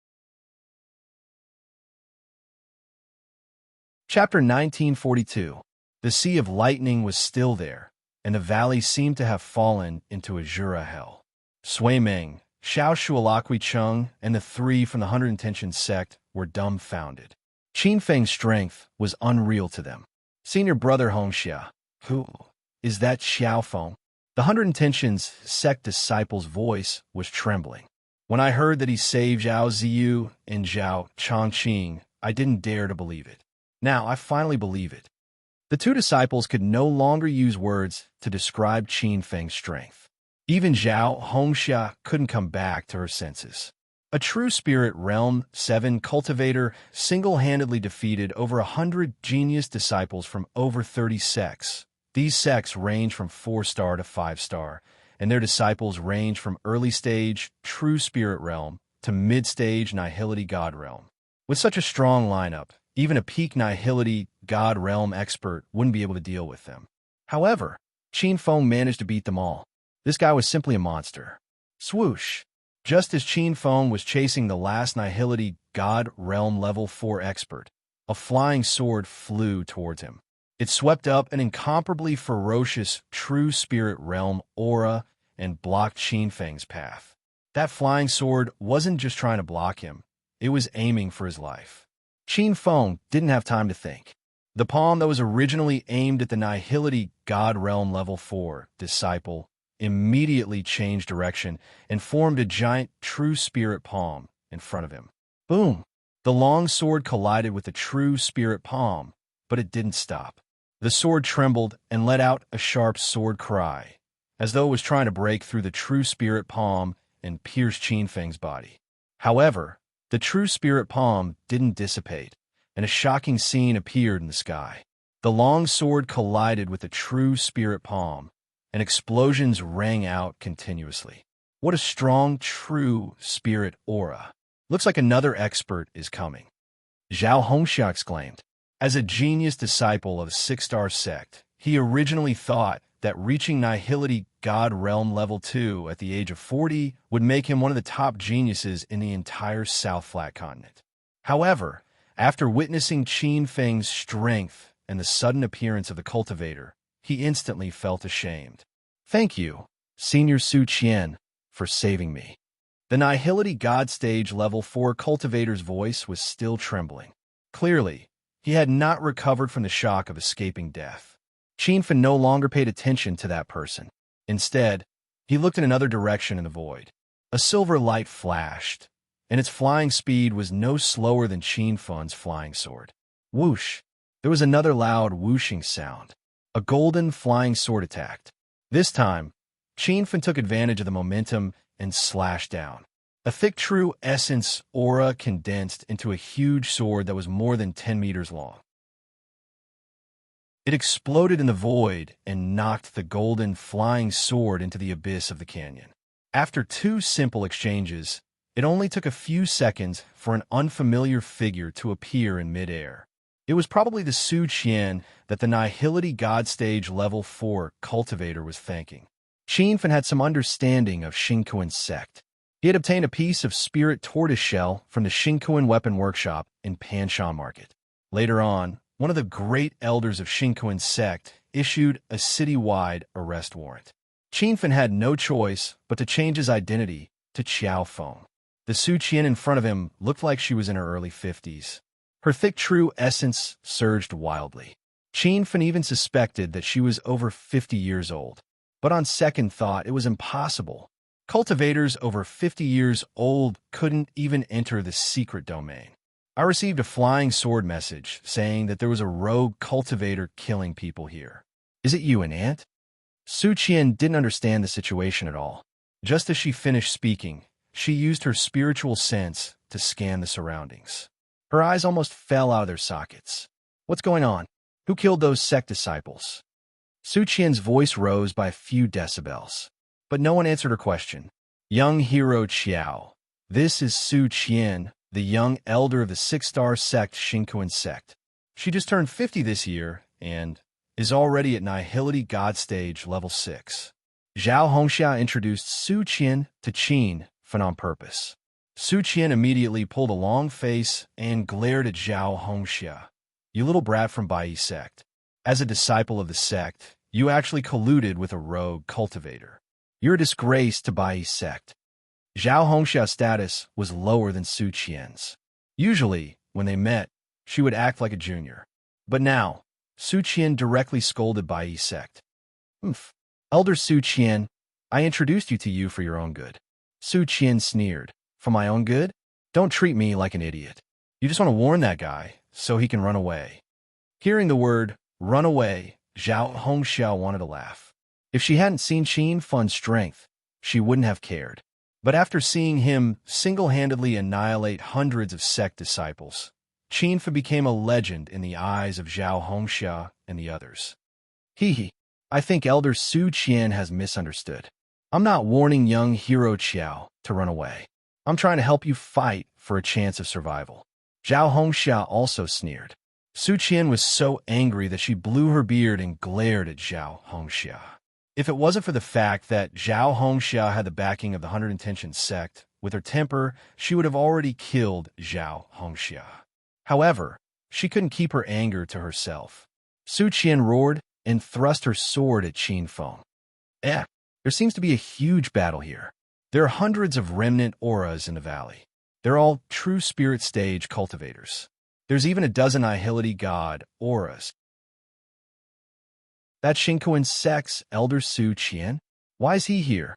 Chapter 1942. The Sea of Lightning was still there, and the valley seemed to have fallen into azura hell. Sui Meng, Xiao Shualakui Chung, and the 3 from the 100 Intentions sect were dumbfounded. Qin Feng's strength was unreal to them. Senior brother Hongxia, who is that Xiao Feng? The 100 Intentions sect disciple's voice was trembling. When I heard that he saved Zhao Ziyu and Zhao Chongqing, I didn't dare to believe it. Now I finally believe it. The 2 disciples could no longer use words to describe Qin Feng's strength. Even Zhao Hongxia couldn't come back to her senses. A true spirit realm 7 cultivator single-handedly defeated over 100 genius disciples from over 30 sects. These sects range from 4-star to 5-star, and their disciples range from early-stage true spirit realm to mid-stage Nihility God Realm. With such a strong lineup, even a peak Nihility God Realm expert wouldn't be able to deal with them. However, Qin Feng managed to beat them all. This guy was simply a monster. Swoosh! Just as Qin Feng was chasing the last Nihility God Realm Level 4 expert, a flying sword flew towards him. It swept up an incomparably ferocious true spirit realm aura and blocked Qin Feng's path. That flying sword wasn't just trying to block him, it was aiming for his life. Qin Feng didn't have time to think. The palm that was originally aimed at the Nihility God Realm Level 4 disciple immediately changed direction and formed a giant true spirit palm in front of him. Boom! The long sword collided with the true spirit palm, but it didn't stop. The sword trembled and let out a sharp sword cry, as though it was trying to break through the true spirit palm and pierce Qin Feng's body. However, the true spirit palm didn't dissipate, and a shocking scene appeared in the sky. The long sword collided with the true spirit palm, and explosions rang out continuously. What a strong, true spirit aura. Looks like another expert is coming. Zhao Hongxia exclaimed. As a genius disciple of a 6-star sect, he originally thought that reaching Nihility God Realm Level 2 at the age of 40 would make him one of the top geniuses in the entire South Flat Continent. However, after witnessing Qin Feng's strength and the sudden appearance of the cultivator, he instantly felt ashamed. Thank you, Senior Su Qian, for saving me. The Nihility God Stage Level 4 cultivator's voice was still trembling. Clearly, he had not recovered from the shock of escaping death. Qin Feng no longer paid attention to that person. Instead, he looked in another direction in the void. A silver light flashed, and its flying speed was no slower than Qin Feng's flying sword. Whoosh! There was another loud whooshing sound. A golden flying sword attacked. This time, Qin Feng took advantage of the momentum and slashed down. A thick true essence aura condensed into a huge sword that was more than 10 meters long. It exploded in the void and knocked the golden flying sword into the abyss of the canyon. After two simple exchanges, it only took a few seconds for an unfamiliar figure to appear in midair. It was probably the Su Qian that the Nihility God Stage Level 4 cultivator was thanking. Qianfen had some understanding of Xingkuan's sect. He had obtained a piece of spirit tortoiseshell from the Xingkuan weapon workshop in Pansha Market. Later on, one of the great elders of Xingkuan's sect issued a city-wide arrest warrant. Qianfen had no choice but to change his identity to Qiao Feng. The Su Qian in front of him looked like she was in her early 50s. Her thick true essence surged wildly. Qianfen even suspected that she was over 50 years old. But on second thought, it was impossible. Cultivators over 50 years old couldn't even enter the secret domain. I received a flying sword message saying that there was a rogue cultivator killing people here. Is it you, an ant? Su Qian didn't understand the situation at all. Just as she finished speaking, she used her spiritual sense to scan the surroundings. Her eyes almost fell out of their sockets. What's going on? Who killed those sect disciples? Su Qian's voice rose by a few decibels, but no one answered her question. Young hero Qiao. This is Su Qian, the young elder of the six-star sect Xingkuan sect. She just turned 50 this year and is already at Nihility God Stage Level 6. Zhao Hongxia introduced Su Qian to Qianfen on purpose. Su Qian immediately pulled a long face and glared at Zhao Hongxia. You little brat from Bai sect. As a disciple of the sect, you actually colluded with a rogue cultivator. You're a disgrace to Bai sect. Zhao Hongxia's status was lower than Su Qian's. Usually, when they met, she would act like a junior. But now, Su Qian directly scolded Bai sect. Elder Su Qian, I introduced you to you for your own good. Su Qian sneered. For my own good? Don't treat me like an idiot. You just want to warn that guy so he can run away. Hearing the word, run away, Zhao Hongxia wanted to laugh. If she hadn't seen Qianfen's strength, she wouldn't have cared. But after seeing him single-handedly annihilate hundreds of sect disciples, Qianfen became a legend in the eyes of Zhao Hongxia and the others. I think Elder Su Qian has misunderstood. I'm not warning young hero Qiao to run away. I'm trying to help you fight for a chance of survival. Zhao Hongxia also sneered. Su Qian was so angry that she blew her beard and glared at Zhao Hongxia. If it wasn't for the fact that Zhao Hongxia had the backing of the 100 Intention sect, with her temper, she would have already killed Zhao Hongxia. However, she couldn't keep her anger to herself. Su Qian roared and thrust her sword at Qianfen. There seems to be a huge battle here. There are hundreds of remnant auras in the valley. They're all true spirit stage cultivators. There's even a dozen Nihility God auras. That Xingkuan sect's Elder Su Qian? Why is he here?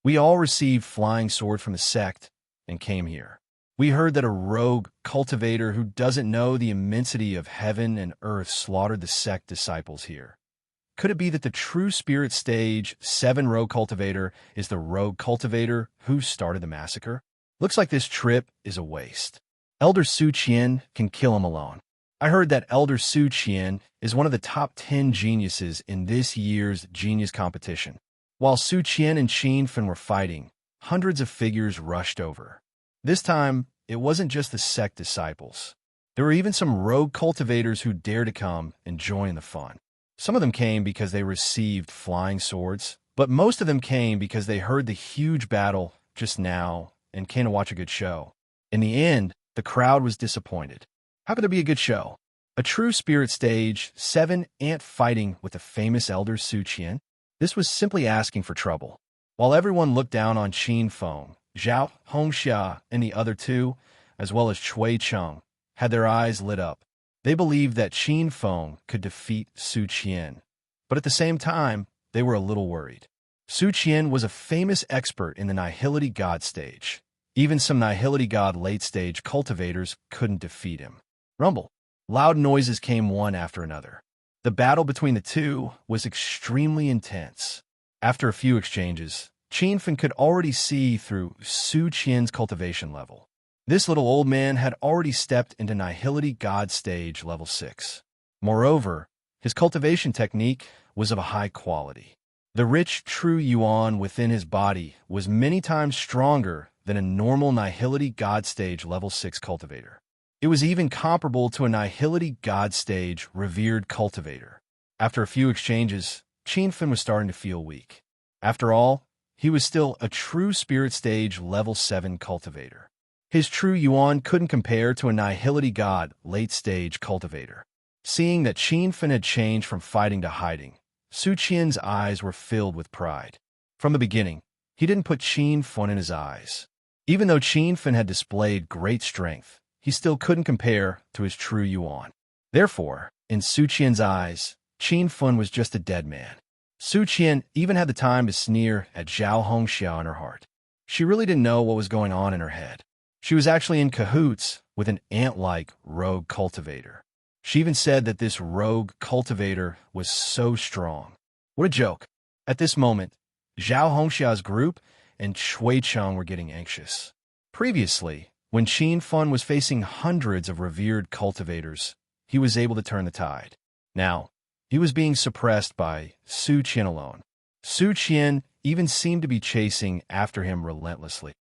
We all received flying sword from the sect and came here. We heard that a rogue cultivator who doesn't know the immensity of heaven and earth slaughtered the sect disciples here. Could it be that the true spirit stage 7 rogue cultivator is the rogue cultivator who started the massacre? Looks like this trip is a waste. Elder Su Qian can kill him alone. I heard that Elder Su Qian is one of the top 10 geniuses in this year's genius competition. While Su Qian and Qianfen were fighting, hundreds of figures rushed over. This time, it wasn't just the sect disciples. There were even some rogue cultivators who dared to come and join the fun. Some of them came because they received flying swords, but most of them came because they heard the huge battle just now and came to watch a good show. In the end, the crowd was disappointed. How could there be a good show? A true spirit stage 7 ant fighting with the famous Elder Su Qian? This was simply asking for trouble. While everyone looked down on Qianfen, Zhao Hongxia and the other two, as well as Cui Cheng, had their eyes lit up. They believed that Qianfen could defeat Su Qian, but at the same time, they were a little worried. Su Qian was a famous expert in the Nihility God stage. Even some Nihility God late-stage cultivators couldn't defeat him. Rumble. Loud noises came one after another. The battle between the two was extremely intense. After a few exchanges, Qianfen could already see through Su Qian's cultivation level. This little old man had already stepped into Nihility God Stage Level 6. Moreover, his cultivation technique was of a high quality. The rich true yuan within his body was many times stronger than a normal Nihility God Stage Level 6 cultivator. It was even comparable to a Nihility God Stage revered cultivator. After a few exchanges, Qianfen was starting to feel weak. After all, he was still a true Spirit Stage Level 7 cultivator. His true yuan couldn't compare to a Nihility God late stage cultivator. Seeing that Qianfen had changed from fighting to hiding, Su Qian's eyes were filled with pride. From the beginning, he didn't put Qianfen in his eyes. Even though Qianfen had displayed great strength, he still couldn't compare to his true yuan. Therefore, in Su Qian's eyes, Qianfen was just a dead man. Su Qian even had the time to sneer at Zhao Hongxia in her heart. She really didn't know what was going on in her head. She was actually in cahoots with an ant-like rogue cultivator. She even said that this rogue cultivator was so strong. What a joke. At this moment, Zhao Hongxia's group and Shui Cheng were getting anxious. Previously, when Qianfen was facing hundreds of revered cultivators, he was able to turn the tide. Now, he was being suppressed by Su Qian alone. Su Qian even seemed to be chasing after him relentlessly.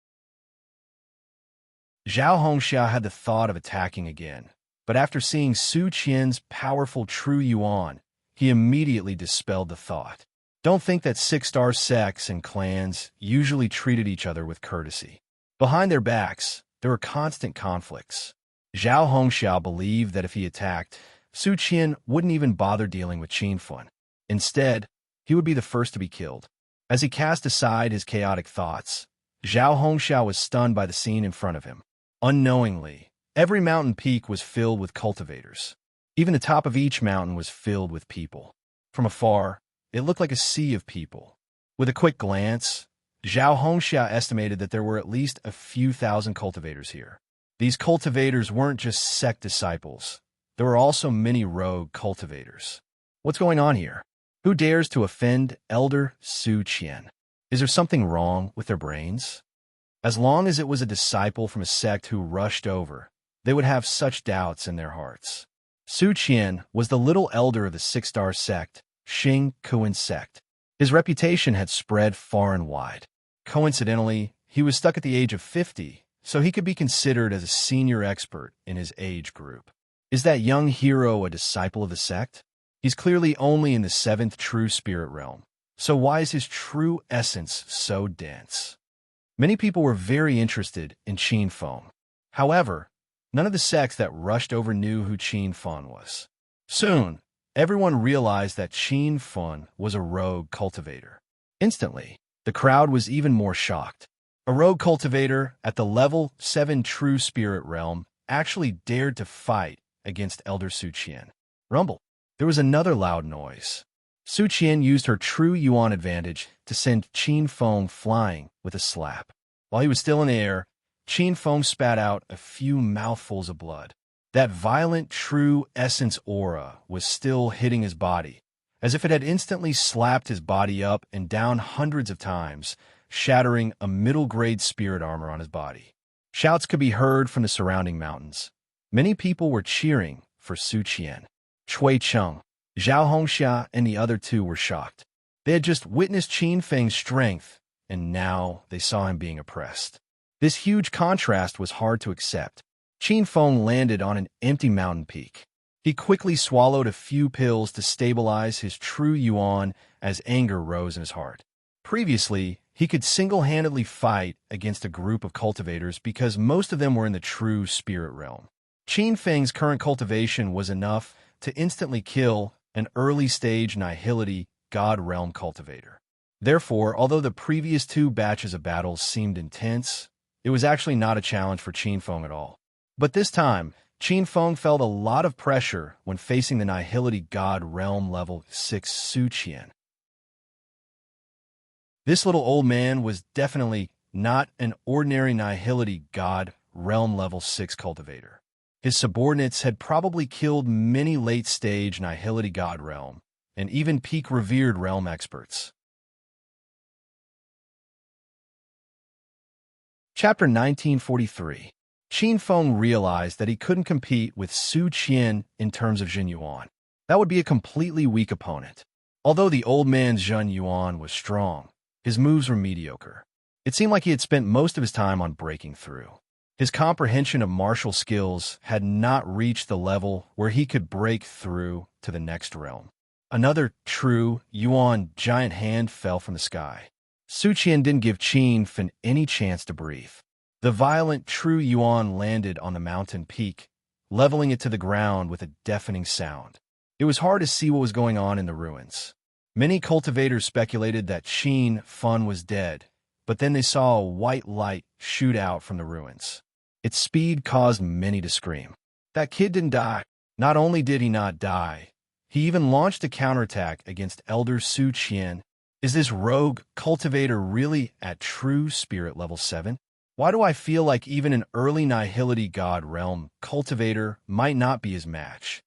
Zhao Hongxia had the thought of attacking again, but after seeing Su Qian's powerful true yuan, he immediately dispelled the thought. Don't think that six-star sects and clans usually treated each other with courtesy. Behind their backs, there were constant conflicts. Zhao Hongxia believed that if he attacked, Su Qian wouldn't even bother dealing with Qianfen. Instead, he would be the first to be killed. As he cast aside his chaotic thoughts, Zhao Hongxia was stunned by the scene in front of him. Unknowingly, every mountain peak was filled with cultivators. Even the top of each mountain was filled with people. From afar, it looked like a sea of people. With a quick glance, Zhao Hongxia estimated that there were at least a few thousand cultivators here. These cultivators weren't just sect disciples. There were also many rogue cultivators. What's going on here? Who dares to offend Elder Su Qian? Is there something wrong with their brains? As long as it was a disciple from a sect who rushed over, they would have such doubts in their hearts. Su Qian was the little elder of the six-star sect, Xing Kuan sect. His reputation had spread far and wide. Coincidentally, he was stuck at the age of 50, so he could be considered as a senior expert in his age group. Is that young hero a disciple of the sect? He's clearly only in the 7th true spirit realm, so why is his true essence so dense? Many people were very interested in Qianfen. However, none of the sects that rushed over knew who Qianfen was. Soon, everyone realized that Qianfen was a rogue cultivator. Instantly, the crowd was even more shocked. A rogue cultivator at the level 7 true spirit realm actually dared to fight against Elder Su Qian. Rumble. There was another loud noise. Su Qian used her true yuan advantage to send Qianfen flying with a slap. While he was still in the air, Qianfen spat out a few mouthfuls of blood. That violent true essence aura was still hitting his body, as if it had instantly slapped his body up and down hundreds of times, shattering a middle-grade spirit armor on his body. Shouts could be heard from the surrounding mountains. Many people were cheering for Su Qian. Shui Cheng, Zhao Hongxia, and the other two were shocked. They had just witnessed Qianfeng's strength, and now they saw him being oppressed. This huge contrast was hard to accept. Qianfeng landed on an empty mountain peak. He quickly swallowed a few pills to stabilize his true yuan as anger rose in his heart. Previously, he could single-handedly fight against a group of cultivators because most of them were in the true spirit realm. Qianfeng's current cultivation was enough to instantly kill an early-stage Nihility God Realm cultivator. Therefore, although the previous two batches of battles seemed intense, it was actually not a challenge for Qianfeng at all. But this time, Qianfeng felt a lot of pressure when facing the Nihility God Realm level 6 Su Qian. This little old man was definitely not an ordinary Nihility God Realm level 6 cultivator. His subordinates had probably killed many late-stage Nihility God Realm, and even peak revered realm experts. Chapter 1943. Qianfeng realized that he couldn't compete with Su Qian in terms of Jinyuan. That would be a completely weak opponent. Although the old man's Zhen Yuan was strong, his moves were mediocre. It seemed like he had spent most of his time on breaking through. His comprehension of martial skills had not reached the level where he could break through to the next realm. Another true Yuan giant hand fell from the sky. Su Qian didn't give Qin Fen any chance to breathe. The violent true Yuan landed on the mountain peak, leveling it to the ground with a deafening sound. It was hard to see what was going on in the ruins. Many cultivators speculated that Qin Fen was dead, but then they saw a white light shoot out from the ruins. Its speed caused many to scream. That kid didn't die. Not only did he not die, he even launched a counterattack against Elder Su Qian. Is this rogue cultivator really at true spirit level 7? Why do I feel like even an early Nihility God realm cultivator might not be his match?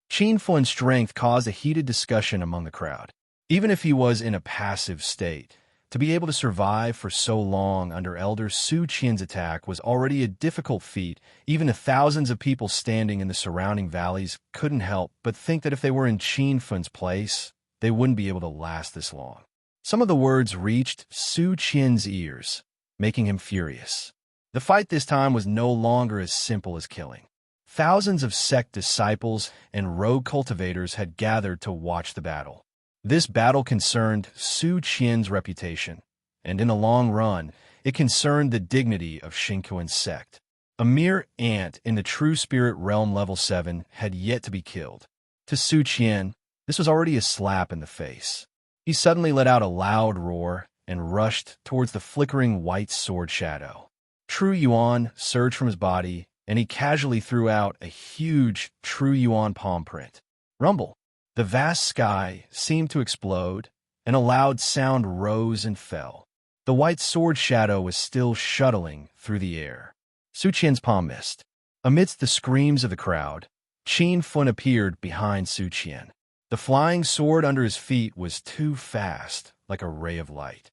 Qin Fen's strength caused a heated discussion among the crowd. Even if he was in a passive state, to be able to survive for so long under Elder Su Qian's attack was already a difficult feat. Even the thousands of people standing in the surrounding valleys couldn't help but think that if they were in Qin Fen's place, they wouldn't be able to last this long. Some of the words reached Su Qian's ears, making him furious. The fight this time was no longer as simple as killing. Thousands of sect disciples and rogue cultivators had gathered to watch the battle. This battle concerned Su Qian's reputation, and in the long run, it concerned the dignity of Xingquan's sect. A mere ant in the true spirit realm level 7 had yet to be killed. To Su Qian, this was already a slap in the face. He suddenly let out a loud roar and rushed towards the flickering white sword shadow. True Yuan surged from his body, and he casually threw out a huge True Yuan palm print. Rumble! The vast sky seemed to explode, and a loud sound rose and fell. The white sword shadow was still shuttling through the air. Su Qian's palm missed. Amidst the screams of the crowd, Qin Fen appeared behind Su Qian. The flying sword under his feet was too fast, like a ray of light.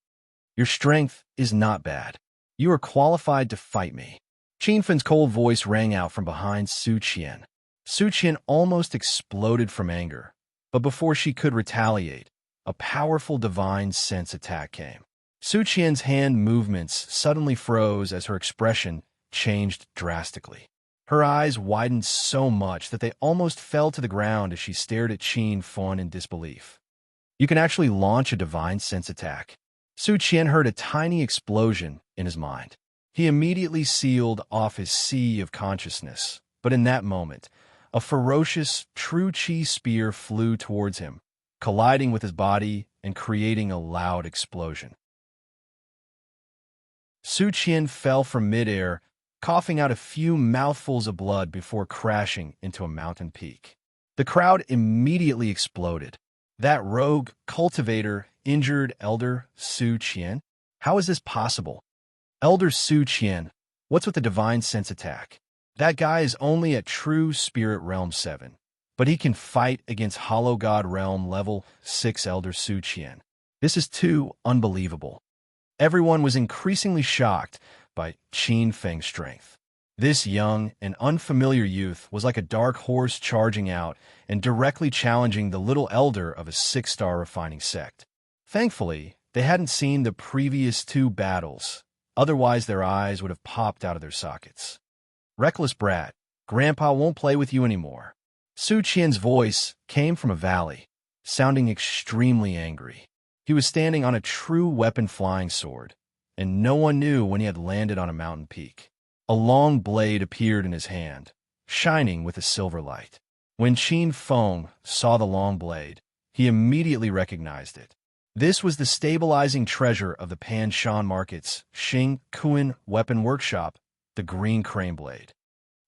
Your strength is not bad. You are qualified to fight me. Qin Fen's cold voice rang out from behind Su Qian. Su Qian almost exploded from anger, but before she could retaliate, a powerful divine sense attack came. Su Qian's hand movements suddenly froze as her expression changed drastically. Her eyes widened so much that they almost fell to the ground as she stared at Qin Fen in disbelief. You can actually launch a divine sense attack. Su Qian heard a tiny explosion in his mind. He immediately sealed off his sea of consciousness, but in that moment, a ferocious, true chi spear flew towards him, colliding with his body and creating a loud explosion. Su Qian fell from midair, coughing out a few mouthfuls of blood before crashing into a mountain peak. The crowd immediately exploded. That rogue cultivator injured Elder Su Qian? How is this possible? Elder Su Qian, what's with the divine sense attack? That guy is only at true spirit realm 7, but he can fight against Hollow God realm level 6 Elder Su Qian. This is too unbelievable. Everyone was increasingly shocked by Qin Fen's strength. This young and unfamiliar youth was like a dark horse charging out and directly challenging the little elder of a 6-star refining sect. Thankfully, they hadn't seen the previous 2 battles, otherwise their eyes would have popped out of their sockets. Reckless brat, Grandpa won't play with you anymore. Su Qian's voice came from a valley, sounding extremely angry. He was standing on a true weapon flying sword, and no one knew when he had landed on a mountain peak. A long blade appeared in his hand, shining with a silver light. When Qin Fen saw the long blade, he immediately recognized it. This was the stabilizing treasure of the Pan Shan Market's Xingquan weapon workshop, the green crane blade.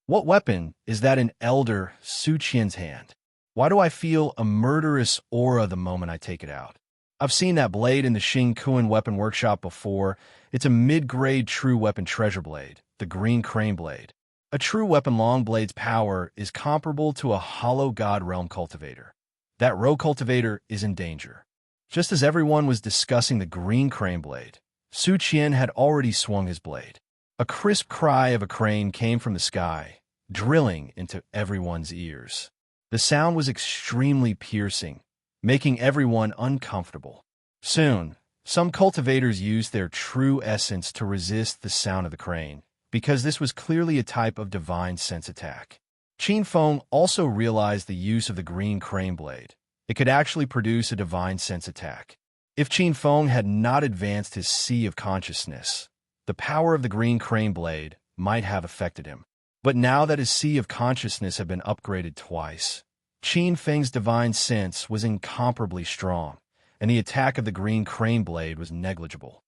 What weapon is that in Elder Su Qian's hand? Why do I feel a murderous aura the moment I take it out? I've seen that blade in the Xingquan weapon workshop before. It's a mid-grade true weapon treasure blade, the green crane blade. A true weapon long blade's power is comparable to a hollow god realm cultivator. That rogue cultivator is in danger. Just as everyone was discussing the green crane blade, Su Qian had already swung his blade. A crisp cry of a crane came from the sky, drilling into everyone's ears. The sound was extremely piercing, making everyone uncomfortable. Soon, some cultivators used their true essence to resist the sound of the crane, because this was clearly a type of divine sense attack. Qin Feng also realized the use of the green crane blade. It could actually produce a divine sense attack. If Qin Feng had not advanced his sea of consciousness, the power of the green crane blade might have affected him. But now that his sea of consciousness had been upgraded twice, Qin Feng's divine sense was incomparably strong, and the attack of the green crane blade was negligible.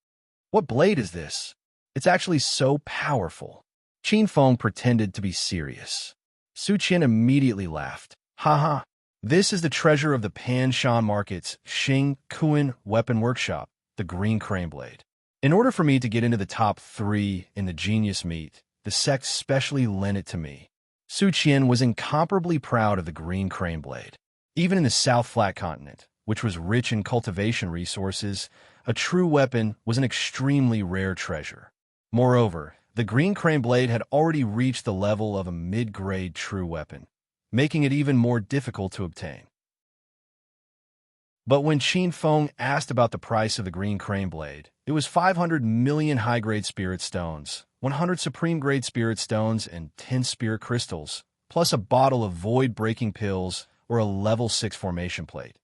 What blade is this? It's actually so powerful. Qin Feng pretended to be serious. Su Qian immediately laughed. Haha, this is the treasure of the Pan Shan Market's Xing Kuan Weapon Workshop, the green crane blade. In order for me to get into the top 3 in the genius meet, the sect specially lent it to me. Su Qian was incomparably proud of the green crane blade. Even in the South Flat Continent, which was rich in cultivation resources, a true weapon was an extremely rare treasure. Moreover, the green crane blade had already reached the level of a mid-grade true weapon, making it even more difficult to obtain. But when Qin Feng asked about the price of the green crane blade, it was 500 million high-grade spirit stones, 100 supreme-grade spirit stones, and 10 spirit crystals, plus a bottle of void-breaking pills or a level 6 formation plate.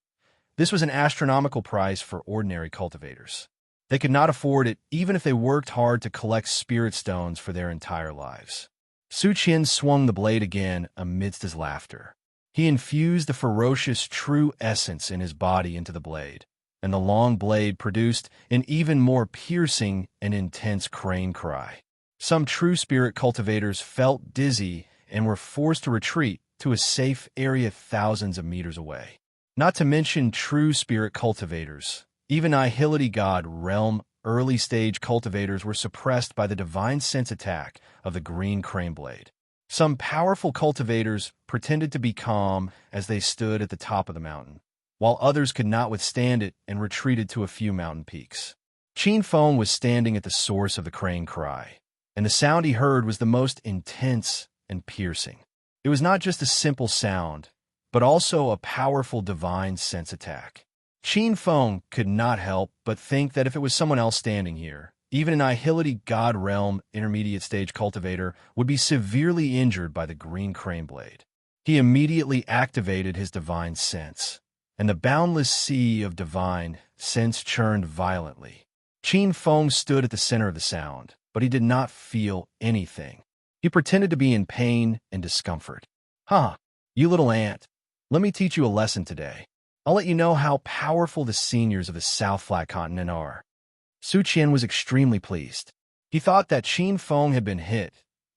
This was an astronomical price for ordinary cultivators. They could not afford it even if they worked hard to collect spirit stones for their entire lives. Su Qian swung the blade again amidst his laughter. He infused the ferocious true essence in his body into the blade, and the long blade produced an even more piercing and intense crane cry. Some true spirit cultivators felt dizzy and were forced to retreat to a safe area thousands of meters away. Not to mention true spirit cultivators. Even Nihility God Realm early-stage cultivators were suppressed by the divine sense attack of the green crane blade. Some powerful cultivators pretended to be calm as they stood at the top of the mountain, while others could not withstand it and retreated to a few mountain peaks. Qin Feng was standing at the source of the crane cry, and the sound he heard was the most intense and piercing. It was not just a simple sound, but also a powerful divine sense attack. Qin Feng could not help but think that if it was someone else standing here, even an Nihility God Realm intermediate stage cultivator would be severely injured by the green crane blade. He immediately activated his divine sense, and the boundless sea of divine sense churned violently. Qin Feng stood at the center of the sound, but he did not feel anything. He pretended to be in pain and discomfort. Huh, you little ant. Let me teach you a lesson today. I'll let you know how powerful the seniors of the South Flat Continent are. Su Qian was extremely pleased. He thought that Qin Feng had been hit,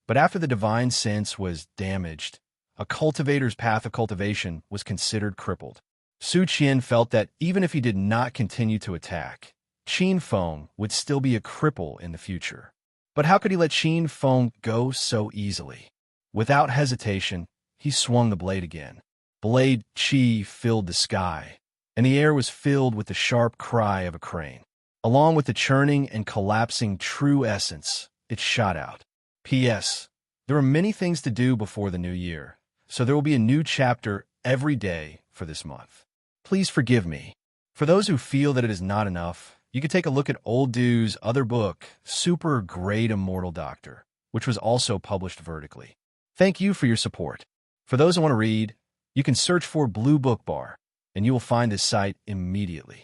but after the divine sense was damaged, a cultivator's path of cultivation was considered crippled. Su Qian felt that even if he did not continue to attack, Qin Feng would still be a cripple in the future. But how could he let Qin Feng go so easily? Without hesitation, he swung the blade again. Blade chi filled the sky, and the air was filled with the sharp cry of a crane. Along with the churning and collapsing true essence, it shot out. P.S. There are many things to do before the new year, so there will be a new chapter every day for this month. Please forgive me. For those who feel that it is not enough, you can take a look at Old Dew's other book, Super Great Immortal Doctor, which was also published vertically. Thank you for your support. For those who want to read, you can search for Blue Book Bar, and you will find this site immediately.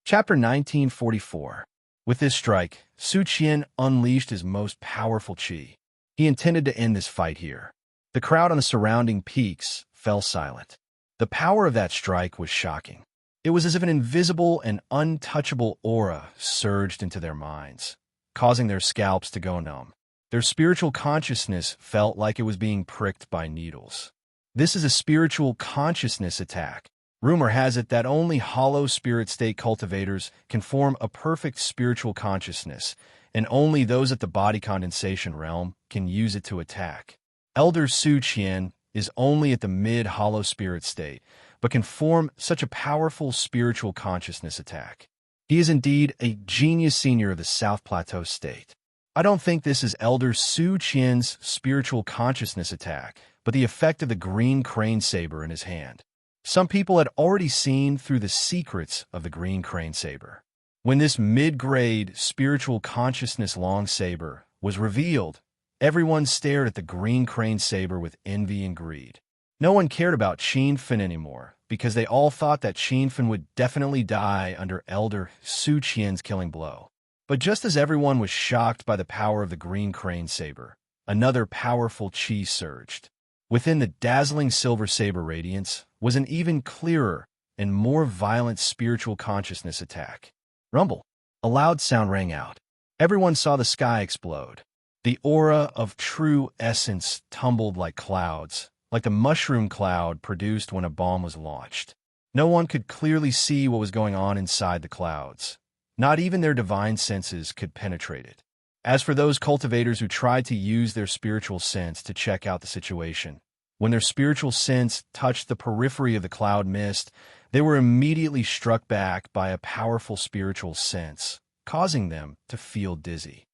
Chapter 1944. With this strike, Su Qian unleashed his most powerful qi. He intended to end this fight here. The crowd on the surrounding peaks fell silent. The power of that strike was shocking. It was as if an invisible and untouchable aura surged into their minds, causing their scalps to go numb. Their spiritual consciousness felt like it was being pricked by needles. This is a spiritual consciousness attack. Rumor has it that only hollow spirit state cultivators can form a perfect spiritual consciousness, and only those at the body condensation realm can use it to attack. Elder Su Qian is only at the mid-hollow spirit state, but can form such a powerful spiritual consciousness attack. He is indeed a genius senior of the South Plateau state. I don't think this is Elder Su Qian's spiritual consciousness attack, but the effect of the green crane saber in his hand. Some people had already seen through the secrets of the green crane saber. When this mid-grade spiritual consciousness long saber was revealed, everyone stared at the green crane saber with envy and greed. No one cared about Qin Fin anymore, because they all thought that Qin Fin would definitely die under Elder Su Qian's killing blow. But just as everyone was shocked by the power of the green crane saber, another powerful qi surged. Within the dazzling silver saber radiance was an even clearer and more violent spiritual consciousness attack. Rumble. A loud sound rang out. Everyone saw the sky explode. The aura of true essence tumbled like clouds, like the mushroom cloud produced when a bomb was launched. No one could clearly see what was going on inside the clouds. Not even their divine senses could penetrate it. As for those cultivators who tried to use their spiritual sense to check out the situation, when their spiritual sense touched the periphery of the cloud mist, they were immediately struck back by a powerful spiritual sense, causing them to feel dizzy.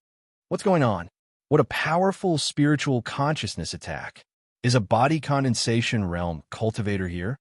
What's going on? What a powerful spiritual consciousness attack. Is a body condensation realm cultivator here?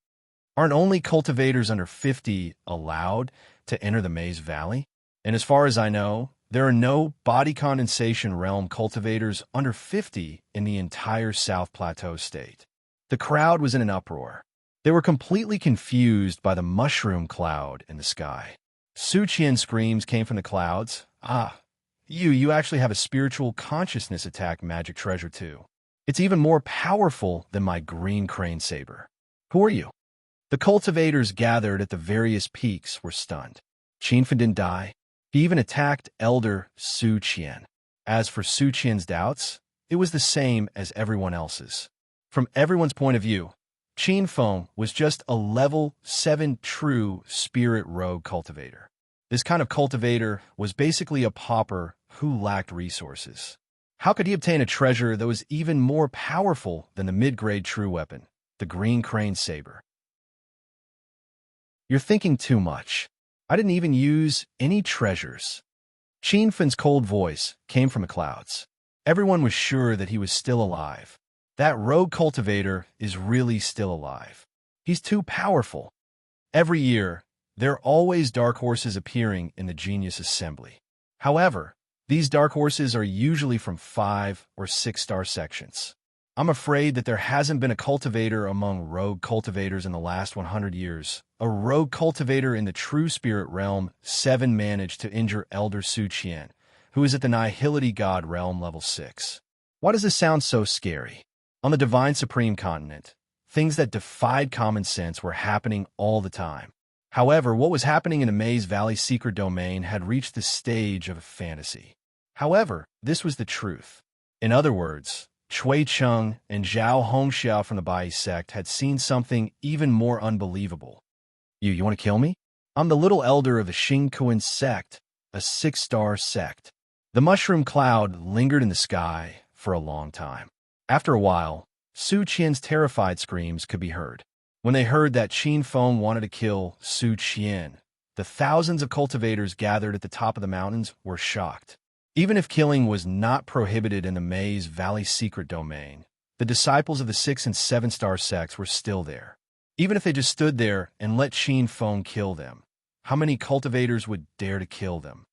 Aren't only cultivators under 50 allowed to enter the Maze Valley? And as far as I know, there are no body condensation realm cultivators under 50 in the entire South Plateau state. The crowd was in an uproar. They were completely confused by the mushroom cloud in the sky. Su Qian's screams came from the clouds. Ah, you actually have a spiritual consciousness attack magic treasure too. It's even more powerful than my green crane saber. Who are you? The cultivators gathered at the various peaks were stunned. Qin Fin didn't die. He even attacked Elder Su Qian. As for Su Qian's doubts, it was the same as everyone else's. From everyone's point of view, Qin Feng was just a level 7 true spirit rogue cultivator. This kind of cultivator was basically a pauper who lacked resources. How could he obtain a treasure that was even more powerful than the mid-grade true weapon, the green crane saber? You're thinking too much. I didn't even use any treasures. Qin Fen's cold voice came from the clouds. Everyone was sure that he was still alive. That rogue cultivator is really still alive. He's too powerful. Every year, there are always dark horses appearing in the Genius Assembly. However, these dark horses are usually from 5 or 6-star sections. I'm afraid that there hasn't been a cultivator among rogue cultivators in the last 100 years. A rogue cultivator in the true spirit realm 7 managed to injure Elder Su Qian, who is at the Nihility God realm level 6. Why does this sound so scary? On the Divine Supreme continent, things that defied common sense were happening all the time. However, what was happening in the Maze Valley secret domain had reached the stage of a fantasy. However, this was the truth. In other words, Cui Cheng and Zhao Hongxiao from the Bai sect had seen something even more unbelievable. You want to kill me? I'm the little elder of the Xingkuan sect, a 6-star sect. The mushroom cloud lingered in the sky for a long time. After a while, Su Qian's terrified screams could be heard. When they heard that Qin Feng wanted to kill Su Qian, the thousands of cultivators gathered at the top of the mountains were shocked. Even if killing was not prohibited in the Maze Valley secret domain, the disciples of the 6- and 7-star sects were still there. Even if they just stood there and let Qin Feng kill them, how many cultivators would dare to kill them?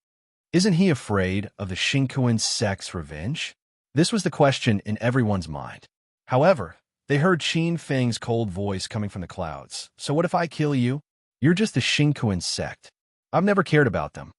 Isn't he afraid of the Xingkuan sect's revenge? This was the question in everyone's mind. However, they heard Qin Feng's cold voice coming from the clouds. So what if I kill you? You're just the Xingkuan sect. I've never cared about them.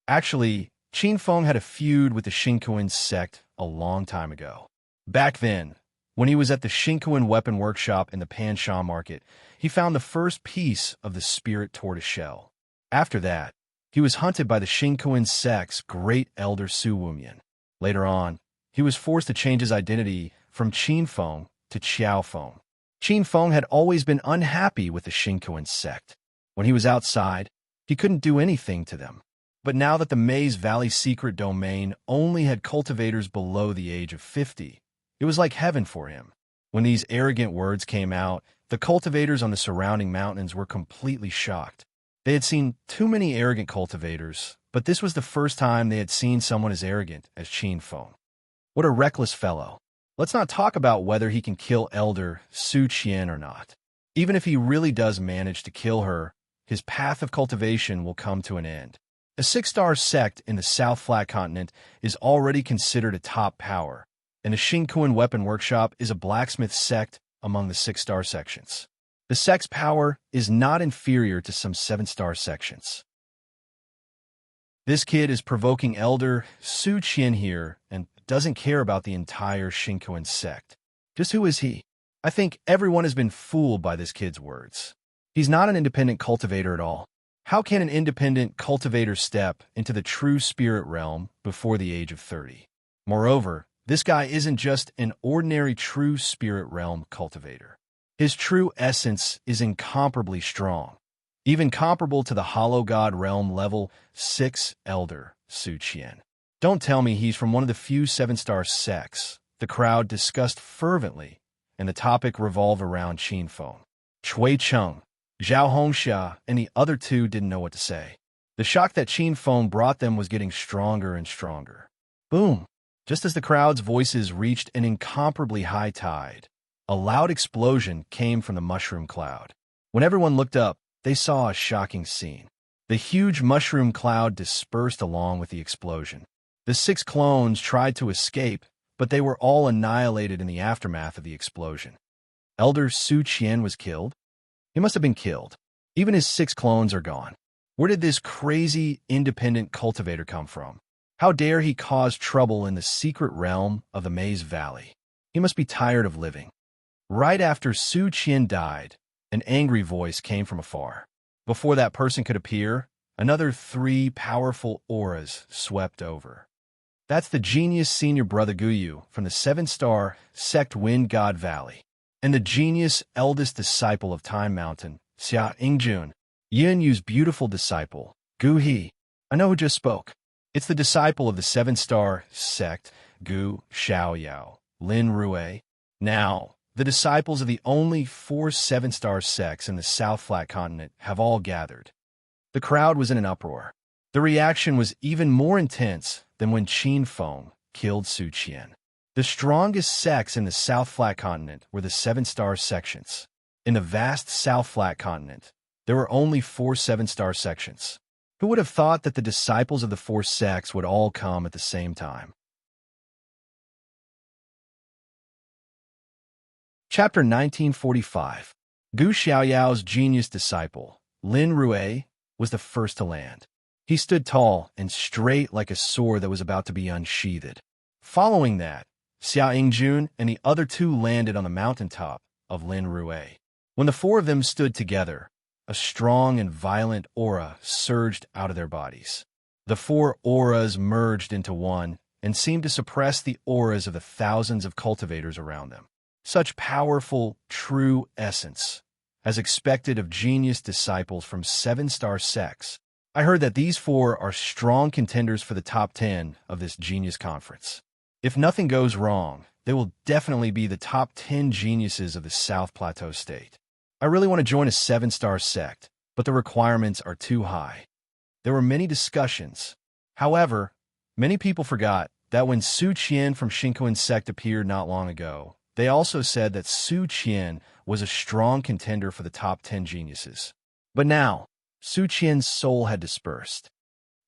Actually, Qin Feng had a feud with the Xingkuan sect a long time ago. Back then, when he was at the Xingkuan weapon workshop in the Pansha market, he found the first piece of the spirit tortoise shell. After that, he was hunted by the Xingkuan sect's great elder Su Wumian. Later on, he was forced to change his identity from Qin Feng to Qiao Feng. Qin Feng had always been unhappy with the Xingkuan sect. When he was outside, he couldn't do anything to them. But now that the Maze Valley secret domain only had cultivators below the age of 50, it was like heaven for him. When these arrogant words came out, the cultivators on the surrounding mountains were completely shocked. They had seen too many arrogant cultivators, but this was the first time they had seen someone as arrogant as Qin Feng. What a reckless fellow. Let's not talk about whether he can kill Elder Su Qian or not. Even if he really does manage to kill her, his path of cultivation will come to an end. A 6-star sect in the South Flat Continent is already considered a top power, and the Xingkuan Weapon Workshop is a blacksmith sect among the 6-star sections. The sect's power is not inferior to some 7-star sections. This kid is provoking Elder Su Qian here and doesn't care about the entire Xingkuan sect. Just who is he? I think everyone has been fooled by this kid's words. He's not an independent cultivator at all. How can an independent cultivator step into the true spirit realm before the age of 30? Moreover, this guy isn't just an ordinary true spirit realm cultivator. His true essence is incomparably strong, even comparable to the Hollow God Realm level 6 Elder Su Qian. Don't tell me he's from one of the few 7-star sects. The crowd discussed fervently, and the topic revolved around Qin Feng. Chui Cheng, Zhao Hongxia, and the other two didn't know what to say. The shock that Qin Feng brought them was getting stronger and stronger. Boom! Just as the crowd's voices reached an incomparably high tide, a loud explosion came from the mushroom cloud. When everyone looked up, they saw a shocking scene. The huge mushroom cloud dispersed along with the explosion. The 6 clones tried to escape, but they were all annihilated in the aftermath of the explosion. Elder Su Qian was killed? He must have been killed. Even his 6 clones are gone. Where did this crazy, independent cultivator come from? How dare he cause trouble in the secret realm of the Maze Valley? He must be tired of living. Right after Su Qian died, an angry voice came from afar. Before that person could appear, another 3 powerful auras swept over. That's the genius senior brother Guyu from the 7-star sect Wind God Valley, and the genius eldest disciple of Time Mountain, Xia Yingjun, Yin Yu's beautiful disciple, Gu He. I know who just spoke. It's the disciple of the 7-star sect, Gu Xiaoyao, Lin Rue. Now, the disciples of the only 4 7-star sects in the South Flat Continent have all gathered. The crowd was in an uproar. The reaction was even more intense than when Qin Feng killed Su Qian. The strongest sects in the South Flat Continent were the 7-star sections. In the vast South Flat Continent, there were only 4 7-star sections. Who would have thought that the disciples of the 4 sects would all come at the same time? Chapter 1945. Gu Xiaoyao's genius disciple, Lin Rue, was the first to land. He stood tall and straight like a sword that was about to be unsheathed. Following that, Xia Yingjun and the other 2 landed on the mountaintop of Lin Rue. When the 4 of them stood together, a strong and violent aura surged out of their bodies. The 4 auras merged into one and seemed to suppress the auras of the thousands of cultivators around them. Such powerful, true essence, as expected of genius disciples from 7-star sects. I heard that these 4 are strong contenders for the top 10 of this genius conference. If nothing goes wrong, they will definitely be the top 10 geniuses of the South Plateau State. I really want to join a 7-star sect, but the requirements are too high. There were many discussions. However, many people forgot that when Su Qian from Xingkuan sect appeared not long ago, they also said that Su Qian was a strong contender for the top 10 geniuses. But now, Su Qian's soul had dispersed.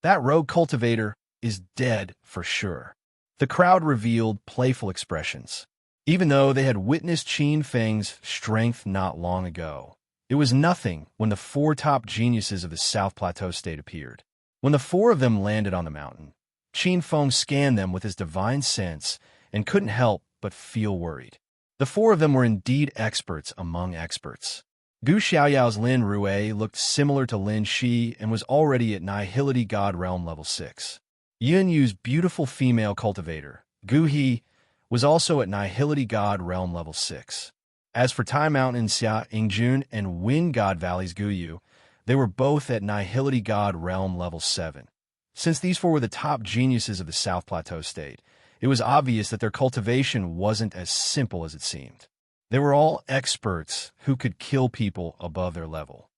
That rogue cultivator is dead for sure. The crowd revealed playful expressions. Even though they had witnessed Qin Feng's strength not long ago, it was nothing when the 4 top geniuses of the South Plateau State appeared. When the 4 of them landed on the mountain, Qin Feng scanned them with his divine sense and couldn't help but feel worried. The 4 of them were indeed experts among experts. Gu Xiaoyao's Lin Rue looked similar to Lin Shi and was already at Nihility God Realm level 6. Yin Yu's beautiful female cultivator, Gu He, was also at Nihility God Realm level 6. As for Time Mountain Xia Yingjun and Wind God Valley's Guyu, they were both at Nihility God Realm level 7. Since these 4 were the top geniuses of the South Plateau State, it was obvious that their cultivation wasn't as simple as it seemed. They were all experts who could kill people above their level.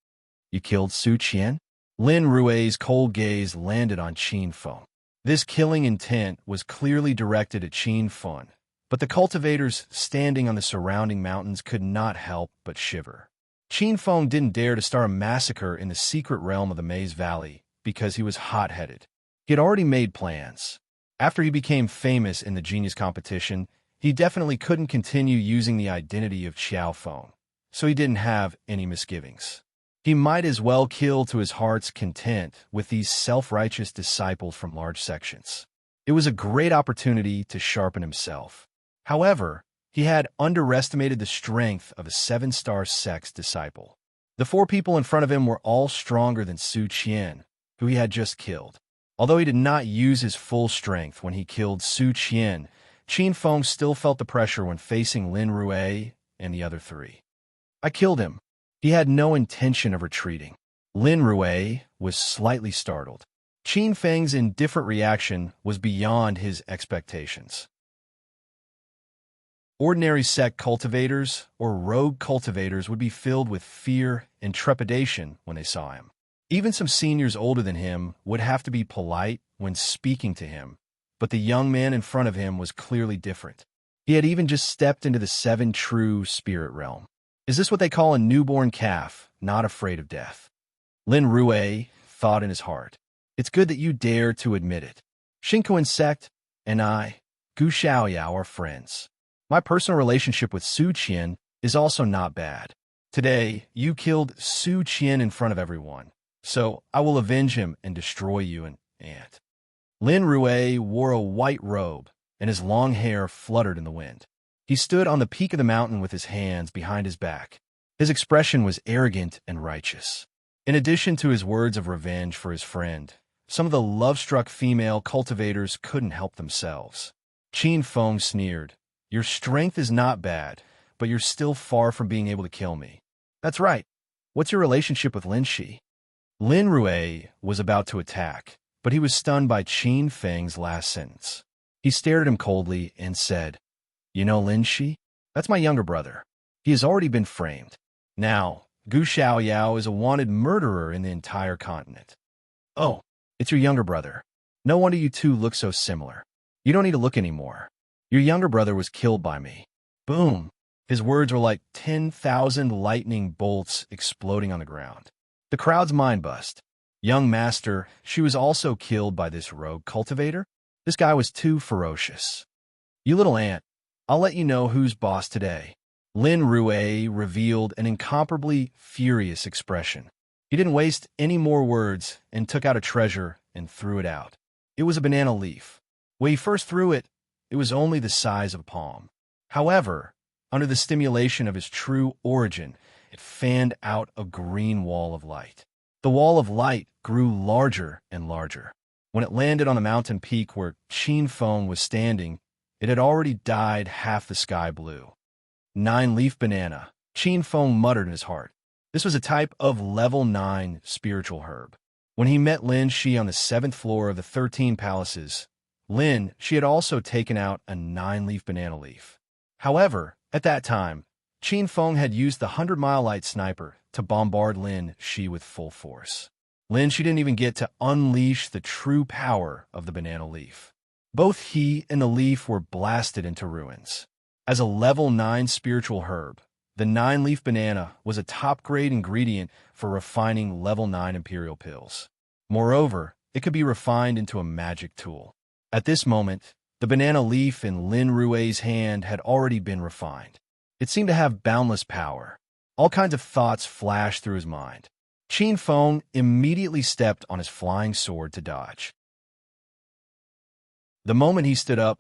You killed Su Qian? Lin Rue's cold gaze landed on Qin Feng. This killing intent was clearly directed at Qin Feng, but the cultivators standing on the surrounding mountains could not help but shiver. Qin Feng didn't dare to start a massacre in the secret realm of the Maze Valley because he was hot-headed. He had already made plans. After he became famous in the genius competition, he definitely couldn't continue using the identity of Qiao Feng, so he didn't have any misgivings. He might as well kill to his heart's content with these self-righteous disciples from large sections. It was a great opportunity to sharpen himself. However, he had underestimated the strength of a 7-star sex disciple. The 4 people in front of him were all stronger than Su Qian, who he had just killed. Although he did not use his full strength when he killed Su Qian, Qin Feng still felt the pressure when facing Lin Rui and the other 3. I killed him. He had no intention of retreating. Lin Rui was slightly startled. Qin Feng's indifferent reaction was beyond his expectations. Ordinary sect cultivators or rogue cultivators would be filled with fear and trepidation when they saw him. Even some seniors older than him would have to be polite when speaking to him, but the young man in front of him was clearly different. He had even just stepped into the 7 true spirit realm. Is this what they call a newborn calf, not afraid of death? Lin Rui thought in his heart. It's good that you dare to admit it. Xinkuan sect and I, Gu Xiaoyao, are friends. My personal relationship with Su Qian is also not bad. Today, you killed Su Qian in front of everyone, so I will avenge him and destroy you and Aunt. Lin Rui wore a white robe, and his long hair fluttered in the wind. He stood on the peak of the mountain with his hands behind his back. His expression was arrogant and righteous. In addition to his words of revenge for his friend, some of the love-struck female cultivators couldn't help themselves. Qin Feng sneered. Your strength is not bad, but you're still far from being able to kill me. That's right. What's your relationship with Lin Shi? Lin Rui was about to attack, but he was stunned by Qin Feng's last sentence. He stared at him coldly and said, You know Lin Shi? That's my younger brother. He has already been framed. Now, Gu Xiaoyao is a wanted murderer in the entire continent. Oh, it's your younger brother. No wonder you two look so similar. You don't need to look anymore. Your younger brother was killed by me. Boom. His words were like 10,000 lightning bolts exploding on the ground. The crowd's mind bust. Young master, she was also killed by this rogue cultivator? This guy was too ferocious. You little ant, I'll let you know who's boss today. Lin Rui revealed an incomparably furious expression. He didn't waste any more words and took out a treasure and threw it out. It was a banana leaf. When he first threw it, it was only the size of a palm. However, under the stimulation of his true origin, it fanned out a green wall of light. The wall of light grew larger and larger. When it landed on the mountain peak where Qin Feng was standing, it had already dyed half the sky blue. 9-leaf banana, Qin Feng muttered in his heart. This was a type of level 9 spiritual herb. When he met Lin Shi on the 7th floor of the 13 palaces, Lin Shi had also taken out a 9-leaf banana leaf. However, at that time, Qin Feng had used the 100-mile light sniper to bombard Lin Shi with full force. Lin Shi didn't even get to unleash the true power of the banana leaf. Both he and the leaf were blasted into ruins. As a level 9 spiritual herb, the 9-leaf banana was a top-grade ingredient for refining level 9 imperial pills. Moreover, it could be refined into a magic tool. At this moment, the banana leaf in Lin Rui's hand had already been refined. It seemed to have boundless power. All kinds of thoughts flashed through his mind. Qin Feng immediately stepped on his flying sword to dodge. The moment he stood up,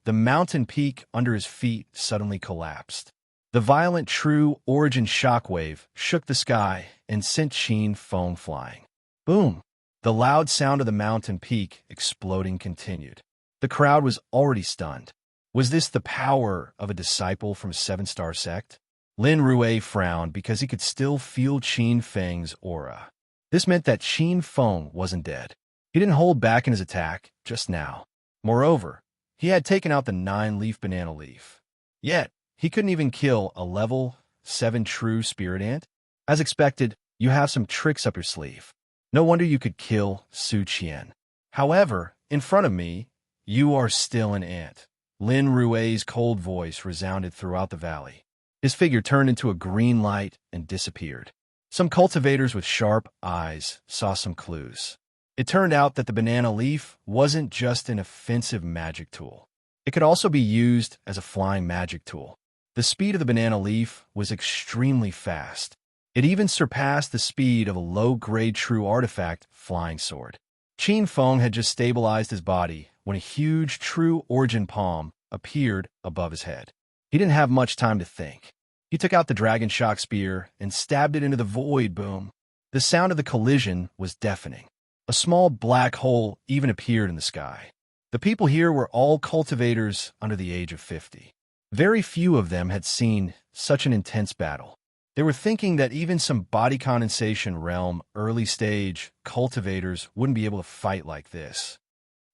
the mountain peak under his feet suddenly collapsed. The violent true origin shockwave shook the sky and sent Qin Feng flying. Boom! The loud sound of the mountain peak exploding continued. The crowd was already stunned. Was this the power of a disciple from a 7-star sect? Lin Rui frowned because he could still feel Qin Feng's aura. This meant that Qin Feng wasn't dead. He didn't hold back in his attack just now. Moreover, he had taken out the 9-leaf banana leaf. Yet, he couldn't even kill a level 7 true spirit ant. As expected, you have some tricks up your sleeve. No wonder you could kill Su Qian. However, in front of me, you are still an ant. Lin Rue's cold voice resounded throughout the valley. His figure turned into a green light and disappeared. Some cultivators with sharp eyes saw some clues. It turned out that the banana leaf wasn't just an offensive magic tool. It could also be used as a flying magic tool. The speed of the banana leaf was extremely fast. It even surpassed the speed of a low-grade true artifact flying sword. Qin Feng had just stabilized his body when a huge true origin palm appeared above his head. He didn't have much time to think. He took out the dragon shock spear and stabbed it into the void. Boom. The sound of the collision was deafening. A small black hole even appeared in the sky. The people here were all cultivators under the age of 50. Very few of them had seen such an intense battle. They were thinking that even some body condensation realm early-stage cultivators wouldn't be able to fight like this.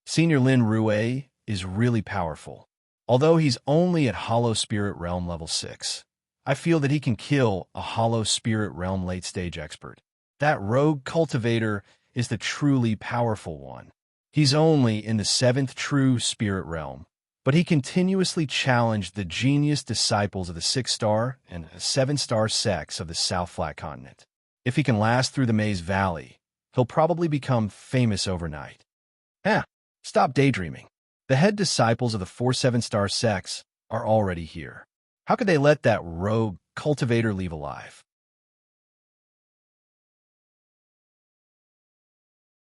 Senior Lin Rue is really powerful. Although he's only at Hollow Spirit Realm level 6, I feel that he can kill a Hollow Spirit Realm late-stage expert. That rogue cultivator is the truly powerful one. He's only in the 7th true spirit realm, but he continuously challenged the genius disciples of the 6-star and 7-star sects of the South Flat Continent. If he can last through the Maze Valley, he'll probably become famous overnight. Stop daydreaming. The head disciples of the 4 7-star sects are already here. How could they let that rogue cultivator leave alive?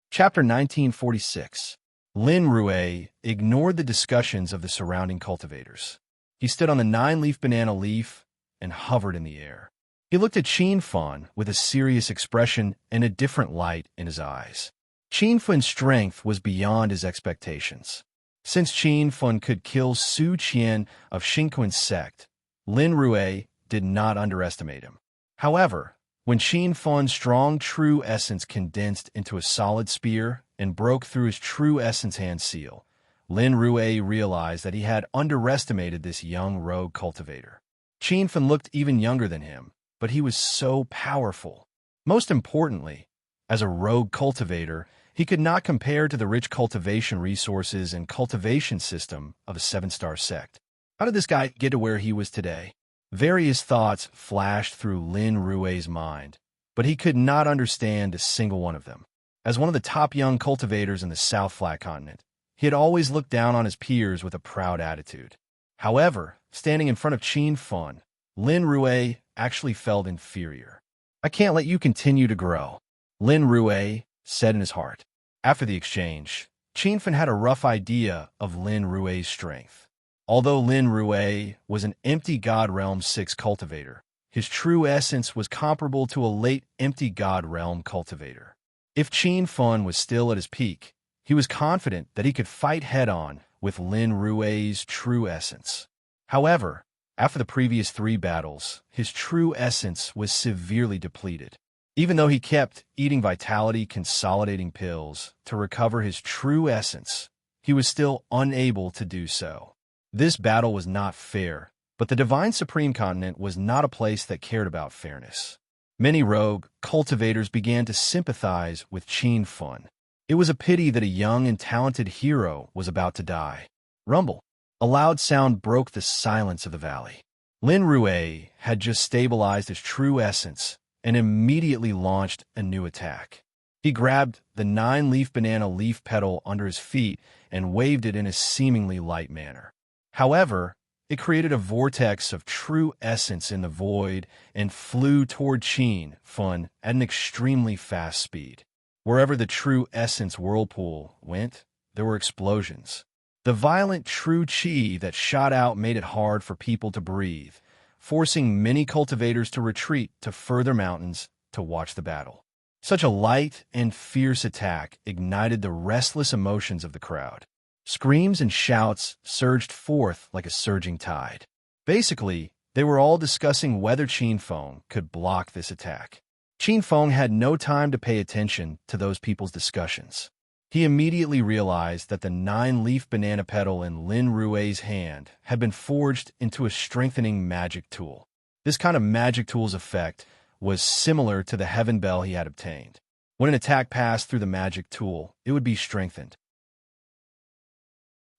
Chapter 1946. Lin Rue ignored the discussions of the surrounding cultivators. He stood on the 9-leaf banana leaf and hovered in the air. He looked at Qin Feng with a serious expression and a different light in his eyes. Qin Feng's strength was beyond his expectations. Since Qin Feng could kill Su Qian of Xinquan's sect, Lin Rue did not underestimate him. However, when Qin Feng's strong true essence condensed into a solid spear and broke through his true essence hand seal, Lin Rue realized that he had underestimated this young rogue cultivator. Qin Feng looked even younger than him, but he was so powerful. Most importantly, as a rogue cultivator, he could not compare to the rich cultivation resources and cultivation system of a 7-star sect. How did this guy get to where he was today? Various thoughts flashed through Lin Rue's mind, but he could not understand a single one of them. As one of the top young cultivators in the South Flat Continent, he had always looked down on his peers with a proud attitude. However, standing in front of Qin Feng, Lin Rue actually felt inferior. "I can't let you continue to grow," Lin Rue said in his heart. After the exchange, Qin Feng had a rough idea of Lin Rue's strength. Although Lin Rue was an empty God Realm 6 cultivator, his true essence was comparable to a late empty God Realm cultivator. If Qin Feng was still at his peak, he was confident that he could fight head-on with Lin Rue's true essence. However, after the previous 3 battles, his true essence was severely depleted. Even though he kept eating vitality consolidating pills to recover his true essence, he was still unable to do so. This battle was not fair, but the Divine Supreme Continent was not a place that cared about fairness. Many rogue cultivators began to sympathize with Qin Feng. It was a pity that a young and talented hero was about to die. Rumble. A loud sound broke the silence of the valley. Lin Rue had just stabilized his true essence and immediately launched a new attack. He grabbed the 9-leaf banana leaf petal under his feet and waved it in a seemingly light manner. However, it created a vortex of true essence in the void and flew toward Qin Feng at an extremely fast speed. Wherever the true essence whirlpool went, there were explosions. The violent true qi that shot out made it hard for people to breathe, forcing many cultivators to retreat to further mountains to watch the battle. Such a light and fierce attack ignited the restless emotions of the crowd. Screams and shouts surged forth like a surging tide. Basically, they were all discussing whether Qin Feng could block this attack. Qin Feng had no time to pay attention to those people's discussions. He immediately realized that the 9-leaf banana petal in Lin Rue's hand had been forged into a strengthening magic tool. This kind of magic tool's effect was similar to the heaven bell he had obtained. When an attack passed through the magic tool, it would be strengthened.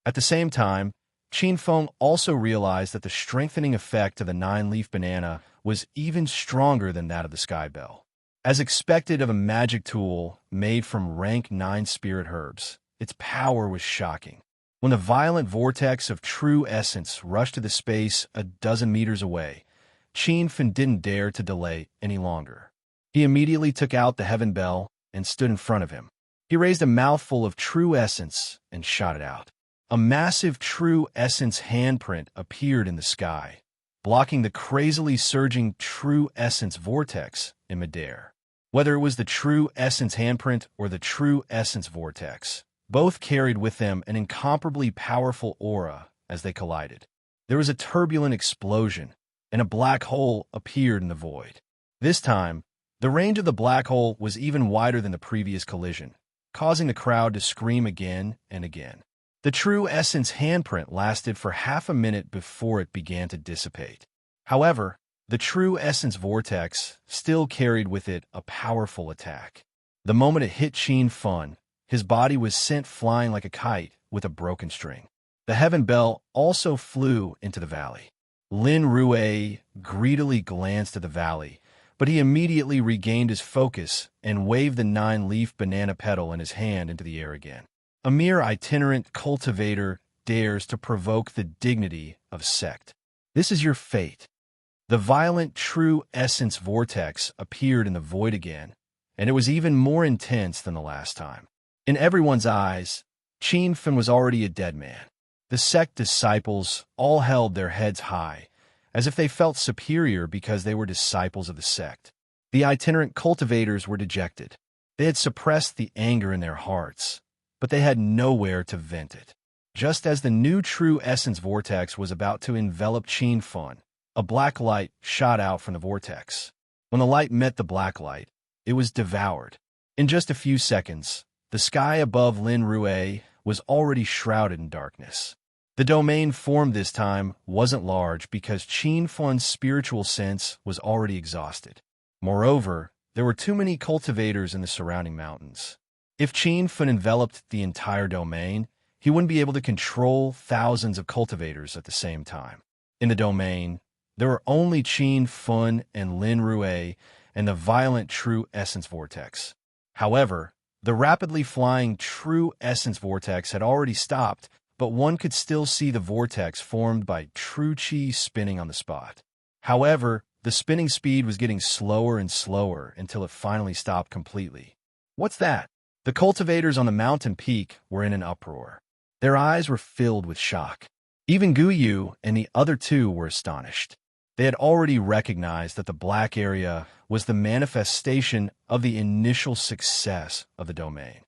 At the same time, Qin Feng also realized that the strengthening effect of the nine-leaf banana was even stronger than that of the sky bell. As expected of a magic tool made from rank 9 spirit herbs, its power was shocking. When the violent vortex of true essence rushed to the space a dozen meters away, Qin Feng didn't dare to delay any longer. He immediately took out the heaven bell and stood in front of him. He raised a mouthful of true essence and shot it out. A massive true essence handprint appeared in the sky, blocking the crazily surging true essence vortex in midair. Whether it was the true essence handprint or the true essence vortex, both carried with them an incomparably powerful aura as they collided. There was a turbulent explosion, and a black hole appeared in the void. This time, the range of the black hole was even wider than the previous collision, causing the crowd to scream again and again. The true essence handprint lasted for half a minute before it began to dissipate. However, the true essence vortex still carried with it a powerful attack. The moment it hit Qin Feng, his body was sent flying like a kite with a broken string. The heaven bell also flew into the valley. Lin Rue greedily glanced at the valley, but he immediately regained his focus and waved the nine-leaf banana petal in his hand into the air again. A mere itinerant cultivator dares to provoke the dignity of sect. This is your fate. The violent true essence vortex appeared in the void again, and it was even more intense than the last time. In everyone's eyes, Qin Feng was already a dead man. The sect disciples all held their heads high, as if they felt superior because they were disciples of the sect. The itinerant cultivators were dejected. They had suppressed the anger in their hearts, but they had nowhere to vent it. Just as the new true essence vortex was about to envelop Qin Feng, a black light shot out from the vortex. When the light met the black light, it was devoured. In just a few seconds, the sky above Lin Rue was already shrouded in darkness. The domain formed this time wasn't large because Qin Feng's spiritual sense was already exhausted. Moreover, there were too many cultivators in the surrounding mountains. If Qin Feng enveloped the entire domain, he wouldn't be able to control thousands of cultivators at the same time. In the domain, there were only Qin Feng and Lin Rue and the violent true essence vortex. However, the rapidly flying true essence vortex had already stopped, but one could still see the vortex formed by true qi spinning on the spot. However, the spinning speed was getting slower and slower until it finally stopped completely. What's that? The cultivators on the mountain peak were in an uproar. Their eyes were filled with shock. Even Guyu and the other two were astonished. They had already recognized that the black area was the manifestation of the initial success of the domain.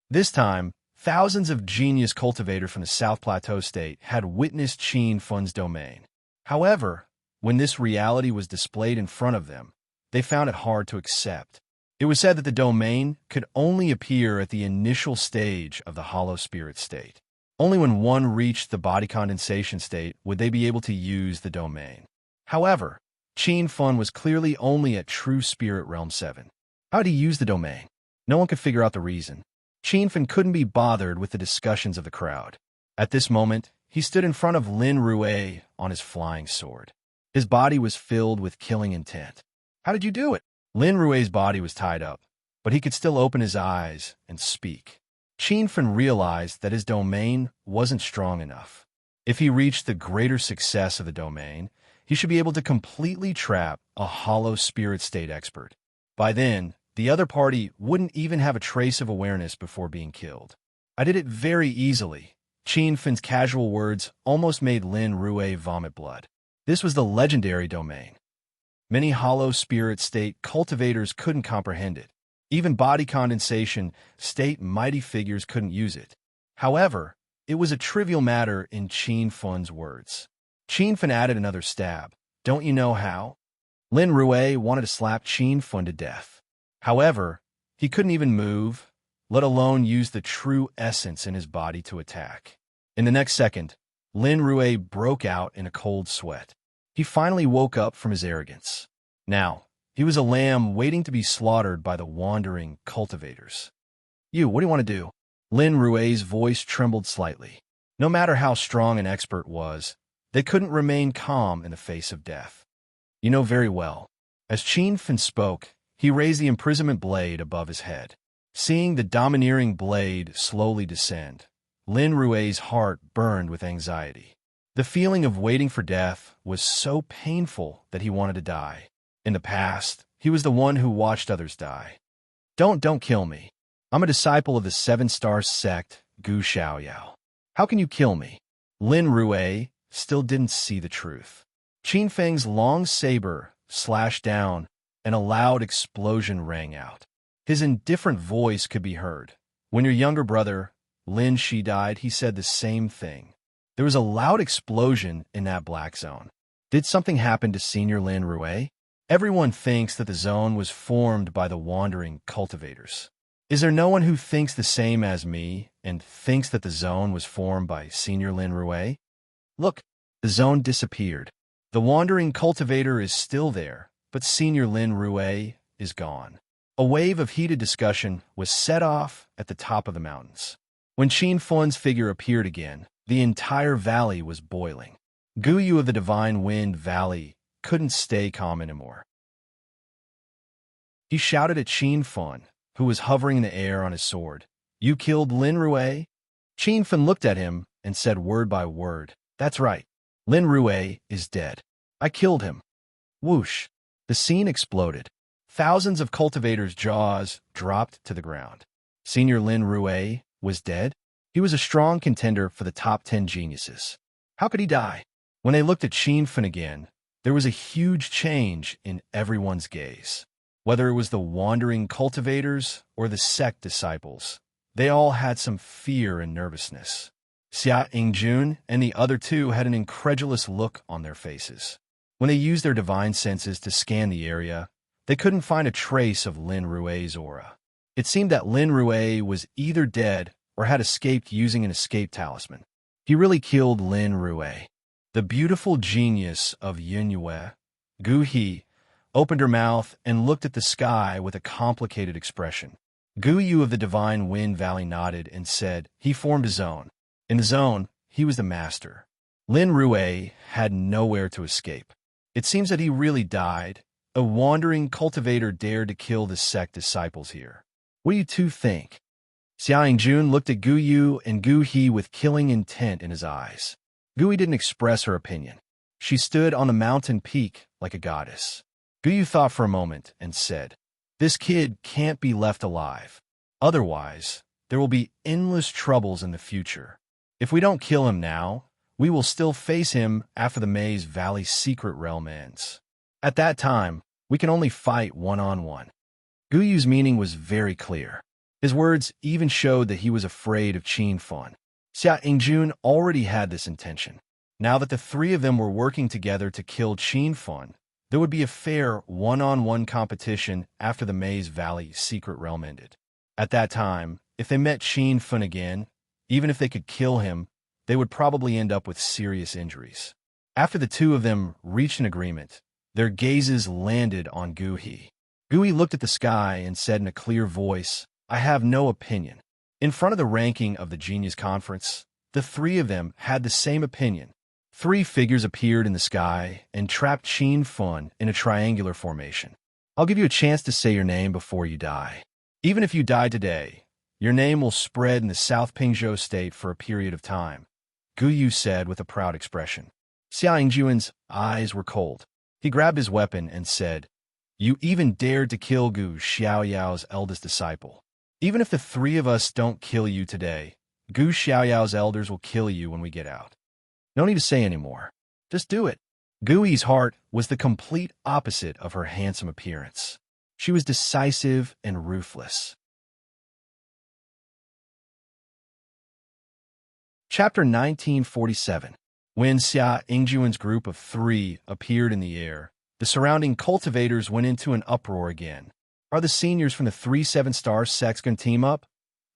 This time, thousands of genius cultivators from the South Plateau State had witnessed Qin Feng's domain. However, when this reality was displayed in front of them, they found it hard to accept. It was said that the domain could only appear at the initial stage of the hollow spirit state. Only when one reached the body condensation state would they be able to use the domain. However, Qin Feng was clearly only at True Spirit Realm 7. How did he use the domain? No one could figure out the reason. Qin Feng couldn't be bothered with the discussions of the crowd. At this moment, he stood in front of Lin Rue on his flying sword. His body was filled with killing intent. How did you do it? Lin Rue's body was tied up, but he could still open his eyes and speak. Qin Feng realized that his domain wasn't strong enough. If he reached the greater success of the domain, he should be able to completely trap a hollow spirit state expert. By then, the other party wouldn't even have a trace of awareness before being killed. I did it very easily. Qin Feng's casual words almost made Lin Rue vomit blood. This was the legendary domain. Many hollow spirit state cultivators couldn't comprehend it. Even body condensation state mighty figures couldn't use it. However, it was a trivial matter in Qin Feng's words. Qin Feng added another stab. Don't you know how? Lin Rue wanted to slap Qin Feng to death. However, he couldn't even move, let alone use the true essence in his body to attack. In the next second, Lin Rue broke out in a cold sweat. He finally woke up from his arrogance. Now, he was a lamb waiting to be slaughtered by the wandering cultivators. What do you want to do? Lin Rue's voice trembled slightly. No matter how strong an expert was, they couldn't remain calm in the face of death. You know very well. As Qin Fen spoke, he raised the imprisonment blade above his head. Seeing the domineering blade slowly descend, Lin Rui's heart burned with anxiety. The feeling of waiting for death was so painful that he wanted to die. In the past, he was the one who watched others die. Don't kill me. I'm a disciple of the seven-star sect, Gu Xiaoyao. How can you kill me? Lin Rui still didn't see the truth. Qin Feng's long saber slashed down, and a loud explosion rang out. His indifferent voice could be heard. When your younger brother, Lin Shi, died, he said the same thing. There was a loud explosion in that black zone. Did something happen to Senior Lin Rui? Everyone thinks that the zone was formed by the wandering cultivators. Is there no one who thinks the same as me and thinks that the zone was formed by Senior Lin Rui? Look, the zone disappeared. The wandering cultivator is still there, but Senior Lin Rui is gone. A wave of heated discussion was set off at the top of the mountains. When Qin Fen's figure appeared again, the entire valley was boiling. Gu Yu of the Divine Wind Valley couldn't stay calm anymore. He shouted at Qin Fen, who was hovering in the air on his sword. You killed Lin Rui? Qin Fen looked at him and said word by word, That's right. Lin Rui is dead. I killed him. Whoosh. The scene exploded. Thousands of cultivators' jaws dropped to the ground. Senior Lin Rui was dead? He was a strong contender for the top 10 geniuses. How could he die? When they looked at Qin Fen again, there was a huge change in everyone's gaze. Whether it was the wandering cultivators or the sect disciples, they all had some fear and nervousness. Xia Yingjun and the other two had an incredulous look on their faces. When they used their divine senses to scan the area, they couldn't find a trace of Lin Rui's aura. It seemed that Lin Rui was either dead or had escaped using an escape talisman. He really killed Lin Rui. The beautiful genius of Yunyue, Gu He, opened her mouth and looked at the sky with a complicated expression. Gu Yu of the Divine Wind Valley nodded and said he formed a zone. In the zone, he was the master. Lin Rui had nowhere to escape. It seems that he really died. A wandering cultivator dared to kill the sect disciples here. What do you two think? Xia Yingjun looked at Gu Yu and Gu He with killing intent in his eyes. Gu He didn't express her opinion. She stood on the mountain peak like a goddess. Gu Yu thought for a moment and said, This kid can't be left alive. Otherwise, there will be endless troubles in the future. If we don't kill him now, we will still face him after the Maze Valley secret realm ends. At that time, we can only fight one-on-one. Gu Yu's meaning was very clear. His words even showed that he was afraid of Qin Fen. Xia Yingjun already had this intention. Now that the three of them were working together to kill Qin Fen, there would be a fair one-on-one competition after the Maze Valley secret realm ended. At that time, if they met Qin Fen again, even if they could kill him, they would probably end up with serious injuries. After the two of them reached an agreement, their gazes landed on Gu He. Gu He looked at the sky and said in a clear voice, I have no opinion. In front of the ranking of the Genius Conference, the three of them had the same opinion. Three figures appeared in the sky and trapped Qin Fen in a triangular formation. I'll give you a chance to say your name before you die. Even if you die today, your name will spread in the South Pingzhou state for a period of time, Gu Yu said with a proud expression. Xia Yingjun's eyes were cold. He grabbed his weapon and said, You even dared to kill Gu Xiaoyao's eldest disciple. Even if the three of us don't kill you today, Gu Xiaoyao's elders will kill you when we get out. No need to say any more. Just do it. Gu Yi's heart was the complete opposite of her handsome appearance. She was decisive and ruthless. Chapter 1947. When Xia Yingjun's group of three appeared in the air, the surrounding cultivators went into an uproar again. Are the seniors from the three seven-star sects going to team up?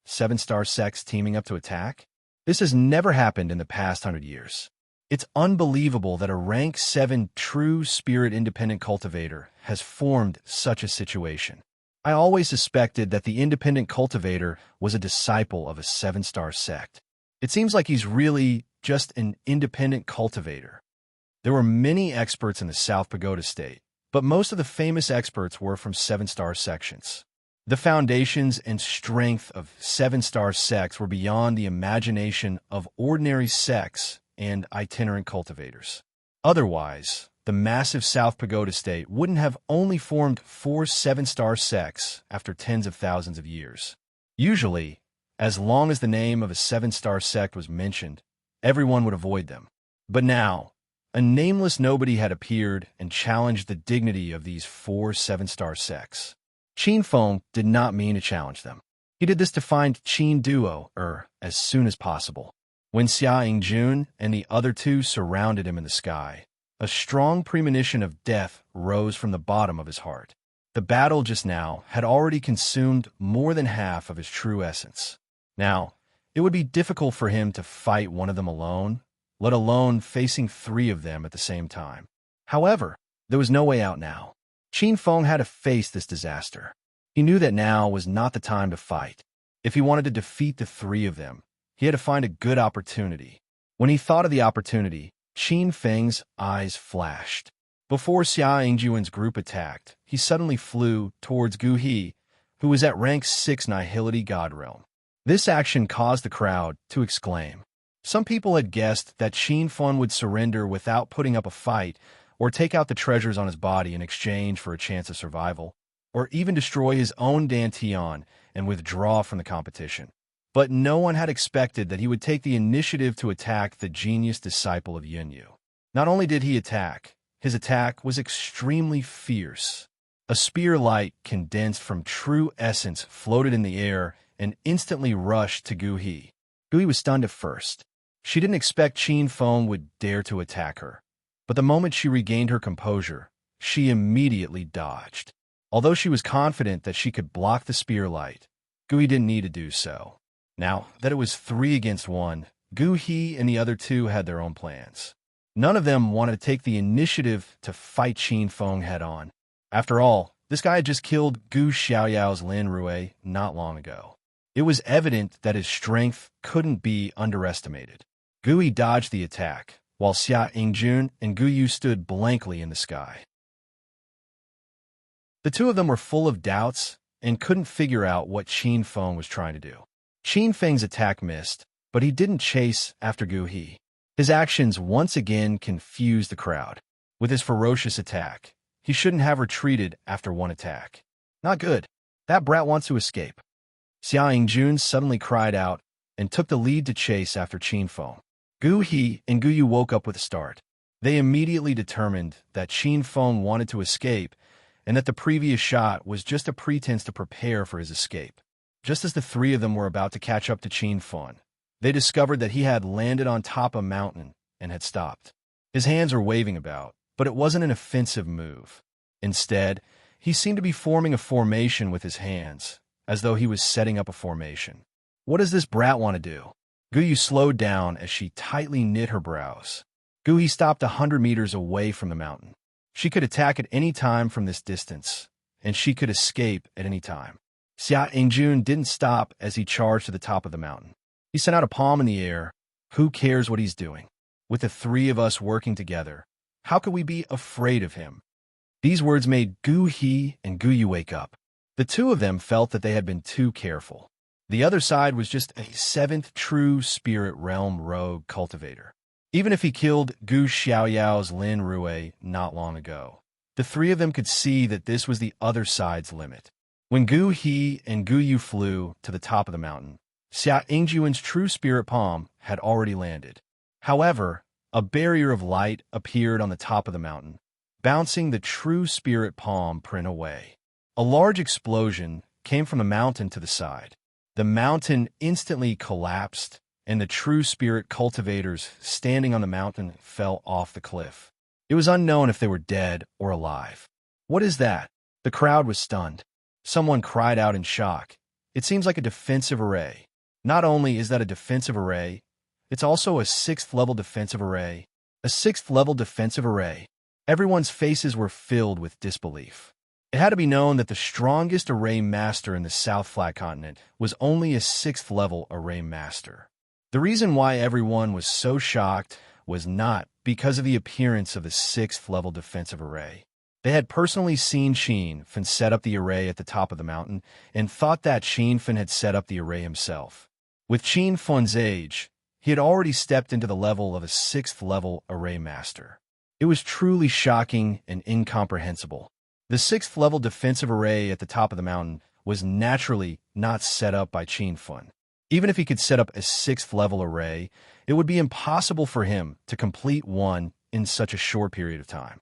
Seven-star sects teaming up to attack? This has never happened in the past 100 years. It's unbelievable that a rank 7 true spirit independent cultivator has formed such a situation. I always suspected that the independent cultivator was a disciple of a seven-star sect. It seems like he's really just an independent cultivator. There were many experts in the South Pagoda State, but most of the famous experts were from seven-star sections. The foundations and strength of seven-star sects were beyond the imagination of ordinary sects and itinerant cultivators. Otherwise, the massive South Pagoda State wouldn't have only formed 4 seven-star sects after tens of thousands of years. Usually, as long as the name of a seven-star sect was mentioned, everyone would avoid them. But now, a nameless nobody had appeared and challenged the dignity of these 4 seven-star sects. Qin Feng did not mean to challenge them. He did this to find Qin Duo, as soon as possible. When Xia Yingjun and the other two surrounded him in the sky, a strong premonition of death rose from the bottom of his heart. The battle just now had already consumed more than half of his true essence. Now, it would be difficult for him to fight one of them alone, let alone facing 3 of them at the same time. However, there was no way out now. Qin Feng had to face this disaster. He knew that now was not the time to fight. If he wanted to defeat the 3 of them, he had to find a good opportunity. When he thought of the opportunity, Qin Feng's eyes flashed. Before Xia Yingjun's group attacked, he suddenly flew towards Gu He, who was at rank 6 Nihility God Realm. This action caused the crowd to exclaim. Some people had guessed that Qin Feng would surrender without putting up a fight, or take out the treasures on his body in exchange for a chance of survival, or even destroy his own Dantian and withdraw from the competition. But no one had expected that he would take the initiative to attack the genius disciple of Yunyu. Not only did he attack, his attack was extremely fierce. A spear light condensed from true essence floated in the air and instantly rushed to Gu He. Gu He was stunned at first. She didn't expect Qin Feng would dare to attack her. But the moment she regained her composure, she immediately dodged. Although she was confident that she could block the spear light, Gu He didn't need to do so. Now that it was 3 against 1, Gu He and the other 2 had their own plans. None of them wanted to take the initiative to fight Qin Feng head-on. After all, this guy had just killed Gu Xiaoyao's Lin Rue not long ago. It was evident that his strength couldn't be underestimated. Gu He dodged the attack, while Xia Yingjun and Gu Yu stood blankly in the sky. The 2 of them were full of doubts and couldn't figure out what Qin Feng was trying to do. Qin Feng's attack missed, but he didn't chase after Gu He. His actions once again confused the crowd. With his ferocious attack, he shouldn't have retreated after 1 attack. Not good. That brat wants to escape. Xia Yingjun suddenly cried out and took the lead to chase after Qin Feng. Gu He and Gu Yu woke up with a start. They immediately determined that Qin Feng wanted to escape and that the previous shot was just a pretense to prepare for his escape. Just as the 3 of them were about to catch up to Qin Feng, they discovered that he had landed on top of a mountain and had stopped. His hands were waving about, but it wasn't an offensive move. Instead, he seemed to be forming a formation with his hands, as though he was setting up a formation. What does this brat want to do? Gu Yu slowed down as she tightly knit her brows. Gu He stopped 100 meters away from the mountain. She could attack at any time from this distance, and she could escape at any time. Xia Yingjun didn't stop as he charged to the top of the mountain. He sent out a palm in the air. Who cares what he's doing? With the 3 of us working together, how could we be afraid of him? These words made Gu He and Gu Yu wake up. The 2 of them felt that they had been too careful. The other side was just a 7th true spirit realm rogue cultivator. Even if he killed Gu Xiaoyao's Lin Rue not long ago, the 3 of them could see that this was the other side's limit. When Gu He and Gu Yu flew to the top of the mountain, Xia Yingjun's true spirit palm had already landed. However, a barrier of light appeared on the top of the mountain, bouncing the true spirit palm print away. A large explosion came from the mountain to the side. The mountain instantly collapsed, and the true spirit cultivators standing on the mountain fell off the cliff. It was unknown if they were dead or alive. What is that? The crowd was stunned. Someone cried out in shock. It seems like a defensive array. Not only is that a defensive array, it's also a 6th-level defensive array. A 6th-level defensive array. Everyone's faces were filled with disbelief. It had to be known that the strongest array master in the South Flat Continent was only a 6th-level array master. The reason why everyone was so shocked was not because of the appearance of the 6th level defensive array. They had personally seen Qin Fen set up the array at the top of the mountain and thought that Qin Fen had set up the array himself. With Qin Fen's age, he had already stepped into the level of a 6th level array master. It was truly shocking and incomprehensible. The 6th level defensive array at the top of the mountain was naturally not set up by Qin Fen. Even if he could set up a 6th level array, it would be impossible for him to complete one in such a short period of time.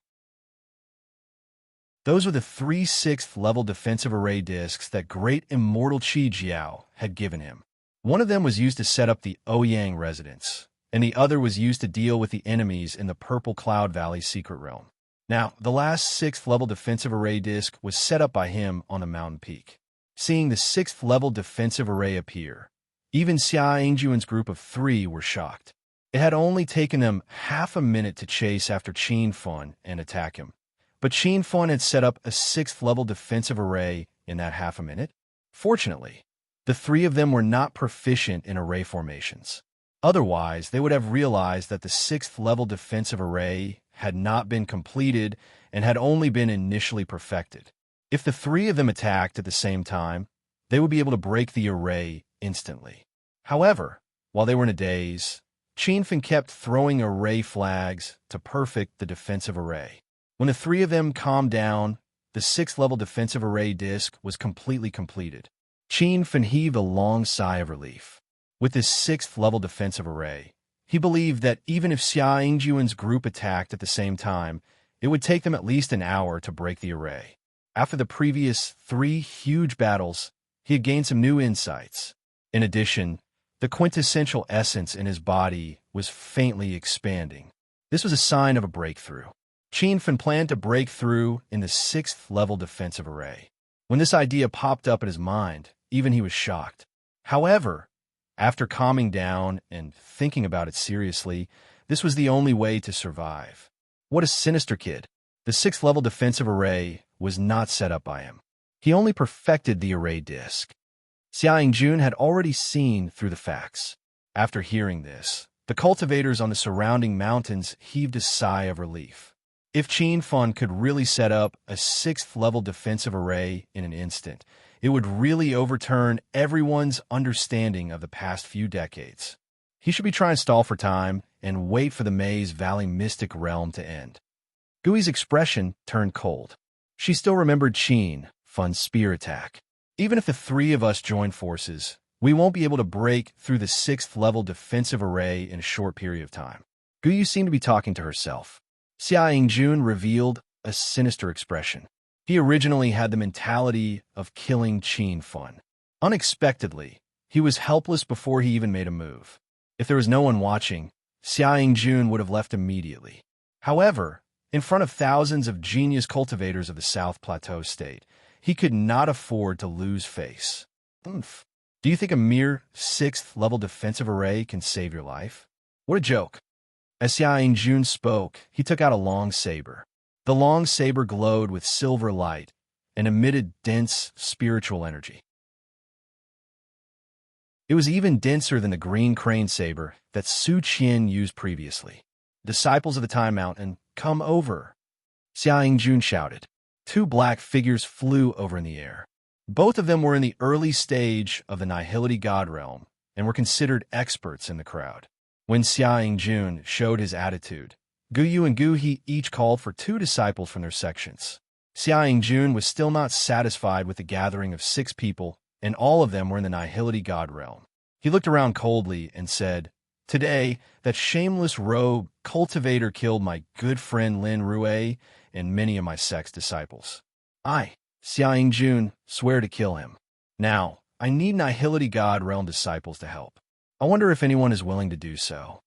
Those were the 3 6th level defensive array discs that great immortal Qi Jiao had given him. One of them was used to set up the Ouyang residence, and the other was used to deal with the enemies in the Purple Cloud Valley secret realm. Now, the last 6th level defensive array disc was set up by him on the mountain peak. Seeing the 6th level defensive array appear, even Xia Yingjuan's group of 3 were shocked. It had only taken them half a minute to chase after Qin Fen and attack him, but Qin Fen had set up a 6th level defensive array in that half a minute. Fortunately, the 3 of them were not proficient in array formations. Otherwise, they would have realized that the 6th level defensive array had not been completed and had only been initially perfected. If the 3 of them attacked at the same time, they would be able to break the array instantly. However, while they were in a daze, Qin Fen kept throwing array flags to perfect the defensive array. When the 3 of them calmed down, the 6th level defensive array disc was completely completed. Qin Fen heaved a long sigh of relief. With this 6th level defensive array, he believed that even if Xia Yingjuan's group attacked at the same time, it would take them at least an hour to break the array. After the previous 3 huge battles, he had gained some new insights. In addition, the quintessential essence in his body was faintly expanding. This was a sign of a breakthrough. Qin Fen planned to break through in the 6th level defensive array. When this idea popped up in his mind, even he was shocked. However, after calming down and thinking about it seriously, this was the only way to survive. What a sinister kid. The 6th level defensive array was not set up by him. He only perfected the array disc. Xia Yingjun had already seen through the facts. After hearing this, the cultivators on the surrounding mountains heaved a sigh of relief. If Qin Fen could really set up a 6th level defensive array in an instant, it would really overturn everyone's understanding of the past few decades. He should be trying to stall for time and wait for the Maze Valley mystic realm to end. Gui's expression turned cold. She still remembered Qin Fen's spear attack. Even if the 3 of us join forces, we won't be able to break through the 6th level defensive array in a short period of time. Gu seemed to be talking to herself. Xia Yingjun revealed a sinister expression. He originally had the mentality of killing Qin Fen. Unexpectedly, he was helpless before he even made a move. If there was no one watching, Xia Yingjun would have left immediately. However, in front of thousands of genius cultivators of the South Plateau State, he could not afford to lose face. Oomph. Do you think a mere 6th level defensive array can save your life? What a joke. As Xia Yingjun spoke, he took out a long saber. The long saber glowed with silver light and emitted dense spiritual energy. It was even denser than the green crane saber that Su Qian used previously. Disciples of the Time Mountain, come over, Xia Yingjun shouted. 2 black figures flew over in the air. Both of them were in the early stage of the Nihility God Realm and were considered experts in the crowd. When Xia Yingjun showed his attitude, Gu Yu and Gu He each called for 2 disciples from their sections. Xia Yingjun was still not satisfied with the gathering of 6 people, and all of them were in the Nihility God Realm. He looked around coldly and said, "Today, that shameless rogue cultivator killed my good friend Lin Rue and many of my sect's disciples. I, Xia Yingjun, swear to kill him. Now, I need Nihility God Realm disciples to help. I wonder if anyone is willing to do so."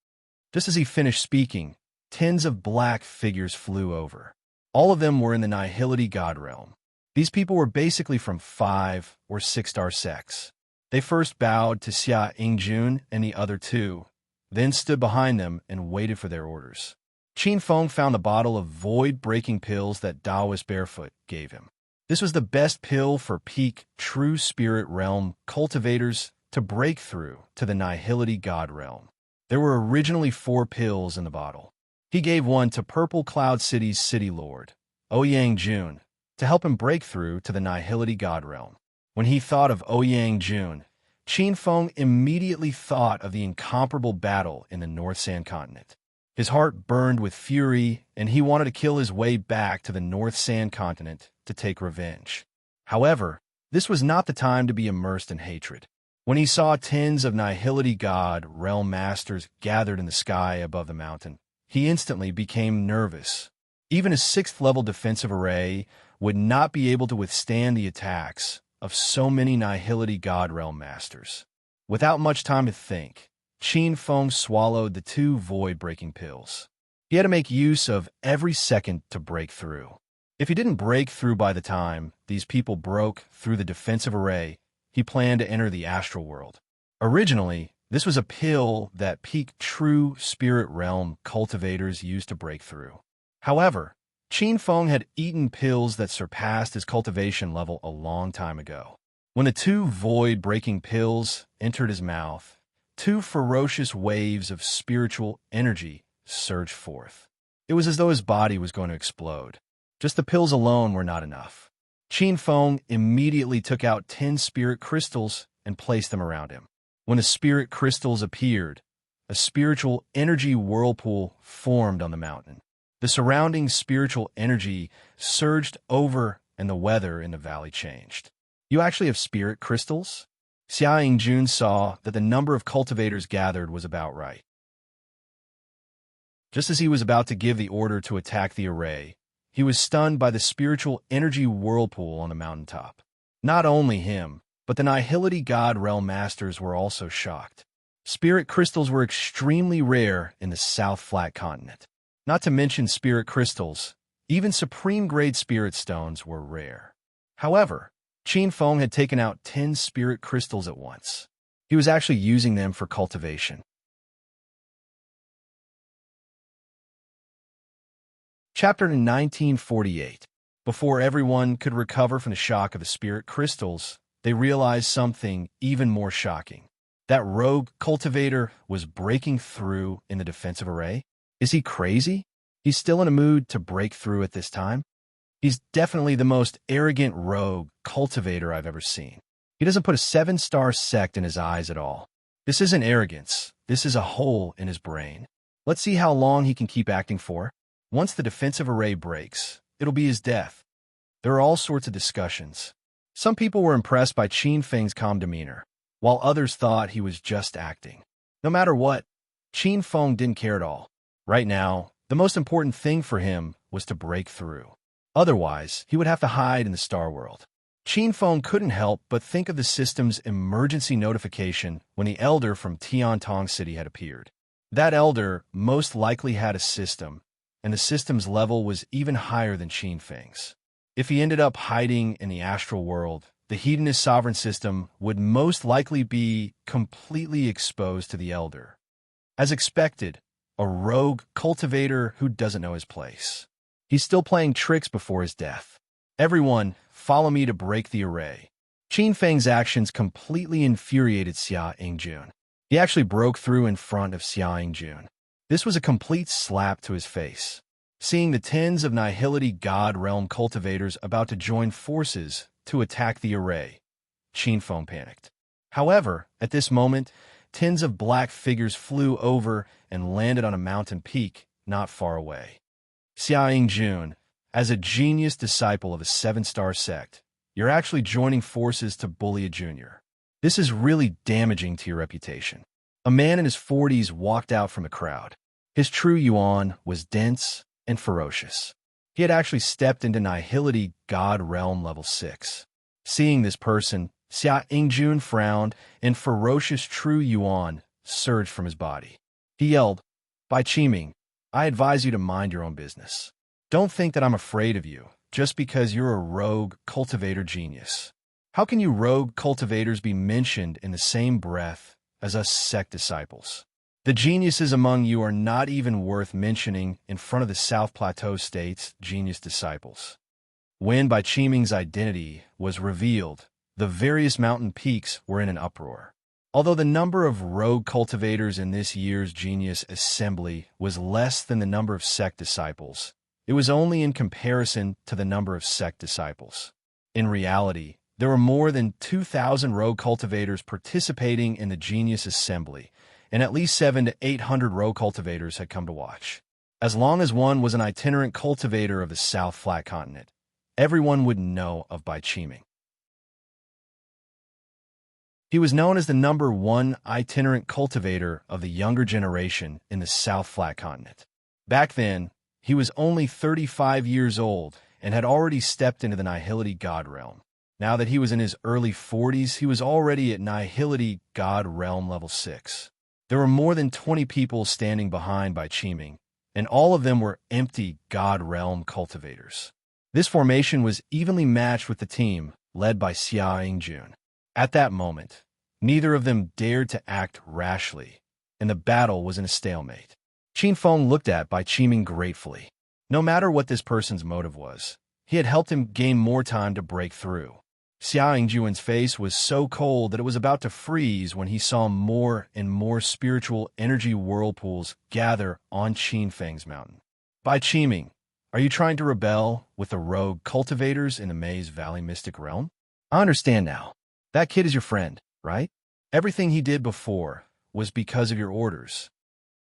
Just as he finished speaking, tens of black figures flew over. All of them were in the Nihility God Realm. These people were basically from 5 or 6-star sects. They first bowed to Xia Yingjun and the other 2, then stood behind them and waited for their orders. Qin Fen found a bottle of void-breaking pills that Taoist Barefoot gave him. This was the best pill for peak True Spirit Realm cultivators to break through to the Nihility God realm. There were originally 4 pills in the bottle. He gave one to Purple Cloud City's city lord, Ouyang Jun, to help him break through to the Nihility God realm. When he thought of Ouyang Jun, Qin Feng immediately thought of the incomparable battle in the North Sand Continent. His heart burned with fury, and he wanted to kill his way back to the North Sand Continent to take revenge. However, this was not the time to be immersed in hatred. When he saw tens of Nihility God realm masters gathered in the sky above the mountain, he instantly became nervous. Even a 6th-level defensive array would not be able to withstand the attacks of so many Nihility God realm masters. Without much time to think, Qin Feng swallowed the 2 void-breaking pills. He had to make use of every second to break through. If he didn't break through by the time these people broke through the defensive array, he planned to enter the astral world. Originally, this was a pill that peak true spirit realm cultivators used to break through. However, Qin Feng had eaten pills that surpassed his cultivation level a long time ago. When the 2 void-breaking pills entered his mouth, 2 ferocious waves of spiritual energy surged forth. It was as though his body was going to explode. Just the pills alone were not enough. Qin Feng immediately took out 10 spirit crystals and placed them around him. When the spirit crystals appeared, a spiritual energy whirlpool formed on the mountain. The surrounding spiritual energy surged over, and the weather in the valley changed. You actually have spirit crystals? Xia Yingjun saw that the number of cultivators gathered was about right. Just as he was about to give the order to attack the array, he was stunned by the spiritual energy whirlpool on the mountaintop. Not only him, but the Nihility God realm masters were also shocked. Spirit crystals were extremely rare in the South Flat Continent. Not to mention spirit crystals, even supreme-grade spirit stones were rare. However, Qin Feng had taken out 10 spirit crystals at once. He was actually using them for cultivation. Chapter 1948. Before everyone could recover from the shock of the spirit crystals, they realized something even more shocking. That rogue cultivator was breaking through in the defensive array. Is he crazy? He's still in a mood to break through at this time? He's definitely the most arrogant rogue cultivator I've ever seen. He doesn't put a 7-star sect in his eyes at all. This isn't arrogance. This is a hole in his brain. Let's see how long he can keep acting for. Once the defensive array breaks, it'll be his death. There are all sorts of discussions. Some people were impressed by Qin Feng's calm demeanor, while others thought he was just acting. No matter what, Qin Feng didn't care at all. Right now, the most important thing for him was to break through. Otherwise, he would have to hide in the Star World. Qin Feng couldn't help but think of the system's emergency notification when the elder from Tiantong City had appeared. That elder most likely had a system, and the system's level was even higher than Qin Feng's. If he ended up hiding in the astral world, the hedonist sovereign system would most likely be completely exposed to the elder. As expected, a rogue cultivator who doesn't know his place. He's still playing tricks before his death. Everyone, follow me to break the array. Qin Feng's actions completely infuriated Xia Yingjun. He actually broke through in front of Xia Yingjun. This was a complete slap to his face. Seeing the tens of Nihility God realm cultivators about to join forces to attack the array, Qin Feng panicked. However, at this moment, tens of black figures flew over and landed on a mountain peak not far away. Xia Yingjun, as a genius disciple of a 7-star sect, you're actually joining forces to bully a junior. This is really damaging to your reputation. A man in his 40s walked out from the crowd. His true yuan was dense and ferocious. He had actually stepped into Nihility God Realm Level 6. Seeing this person, Xia Yingjun frowned, and ferocious true yuan surged from his body. He yelled, "Bai Qiming, I advise you to mind your own business. Don't think that I'm afraid of you, just because you're a rogue cultivator genius. How can you rogue cultivators be mentioned in the same breath as us sect disciples? The geniuses among you are not even worth mentioning in front of the South Plateau State's genius disciples." When Bai Qiming's identity was revealed, the various mountain peaks were in an uproar. Although the number of rogue cultivators in this year's Genius Assembly was less than the number of sect disciples, it was only in comparison to the number of sect disciples. In reality, there were more than 2,000 rogue cultivators participating in the Genius Assembly, and at least 700 to 800 rogue cultivators had come to watch. As long as one was an itinerant cultivator of the South Flat Continent, everyone would know of Bai Qiming. He was known as the #1 itinerant cultivator of the younger generation in the South Flat Continent. Back then, he was only 35 years old and had already stepped into the Nihility God Realm. Now that he was in his early 40s, he was already at Nihility God Realm level 6. There were more than 20 people standing behind Bai Qiming, and all of them were empty God Realm cultivators. This formation was evenly matched with the team led by Xia Yingjun. At that moment, neither of them dared to act rashly, and the battle was in a stalemate. Qin Feng looked at Bai Qiming gratefully. No matter what this person's motive was, he had helped him gain more time to break through. Xia Yingjun's face was so cold that it was about to freeze when he saw more and more spiritual energy whirlpools gather on Qin Feng's mountain. Bai Qiming, are you trying to rebel with the rogue cultivators in the Maze Valley Mystic Realm? I understand now. That kid is your friend, right? Everything he did before was because of your orders.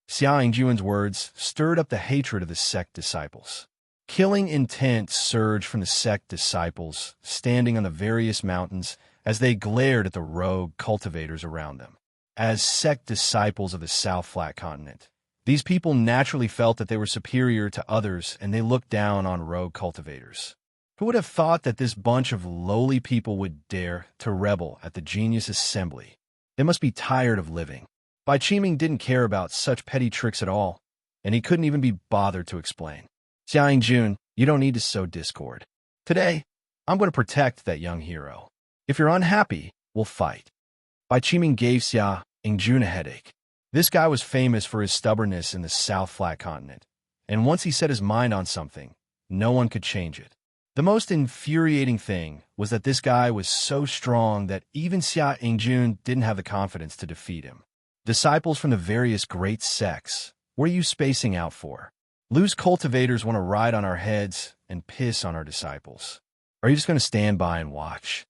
Xia Yingjun's words stirred up the hatred of the sect disciples. Killing intent surged from the sect disciples standing on the various mountains as they glared at the rogue cultivators around them. As sect disciples of the South Flat Continent, these people naturally felt that they were superior to others and they looked down on rogue cultivators. Who would have thought that this bunch of lowly people would dare to rebel at the Genius Assembly? They must be tired of living. Bai Qiming didn't care about such petty tricks at all, and he couldn't even be bothered to explain. Xia Yingjun, you don't need to sow discord. Today, I'm going to protect that young hero. If you're unhappy, we'll fight. Bai Qiming gave Xia Yingjun a headache. This guy was famous for his stubbornness in the South Flat Continent, and once he set his mind on something, no one could change it. The most infuriating thing was that this guy was so strong that even Xia Yingjun didn't have the confidence to defeat him. Disciples from the various great sects, what are you spacing out for? Loose cultivators want to ride on our heads and piss on our disciples. Are you just going to stand by and watch?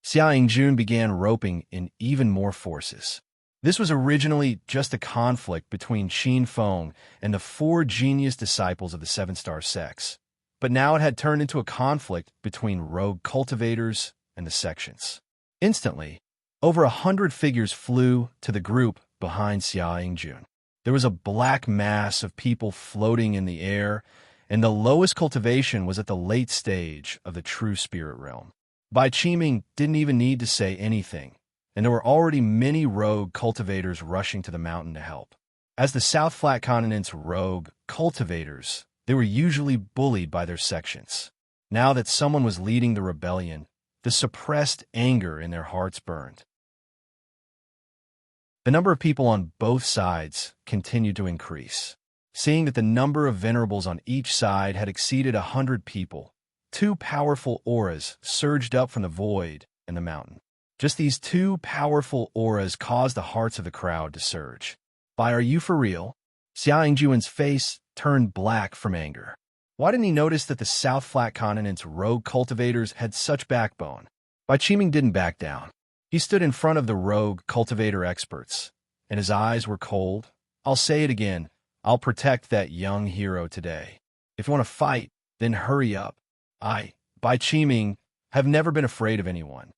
Xia Yingjun began roping in even more forces. This was originally just a conflict between Qin Feng and the 4 genius disciples of the 7-star sects, but now it had turned into a conflict between rogue cultivators and the sections. Instantly, over 100 figures flew to the group behind Xia Yingjun. There was a black mass of people floating in the air, and the lowest cultivation was at the late stage of the true spirit realm. Bai Qiming didn't even need to say anything, and there were already many rogue cultivators rushing to the mountain to help. As the South Flat Continent's rogue cultivators, they were usually bullied by their sections. Now that someone was leading the rebellion, the suppressed anger in their hearts burned. The number of people on both sides continued to increase. Seeing that the number of venerables on each side had exceeded 100 people, 2 powerful auras surged up from the void and the mountain. Just these 2 powerful auras caused the hearts of the crowd to surge. Bai, are you for real? Xia Yingjun's face turned black from anger. Why didn't he notice that the South Flat Continent's rogue cultivators had such backbone? Bai Qiming didn't back down. He stood in front of the rogue cultivator experts, and his eyes were cold. I'll say it again. I'll protect that young hero today. If you want to fight, then hurry up. I, Bai Qiming, have never been afraid of anyone.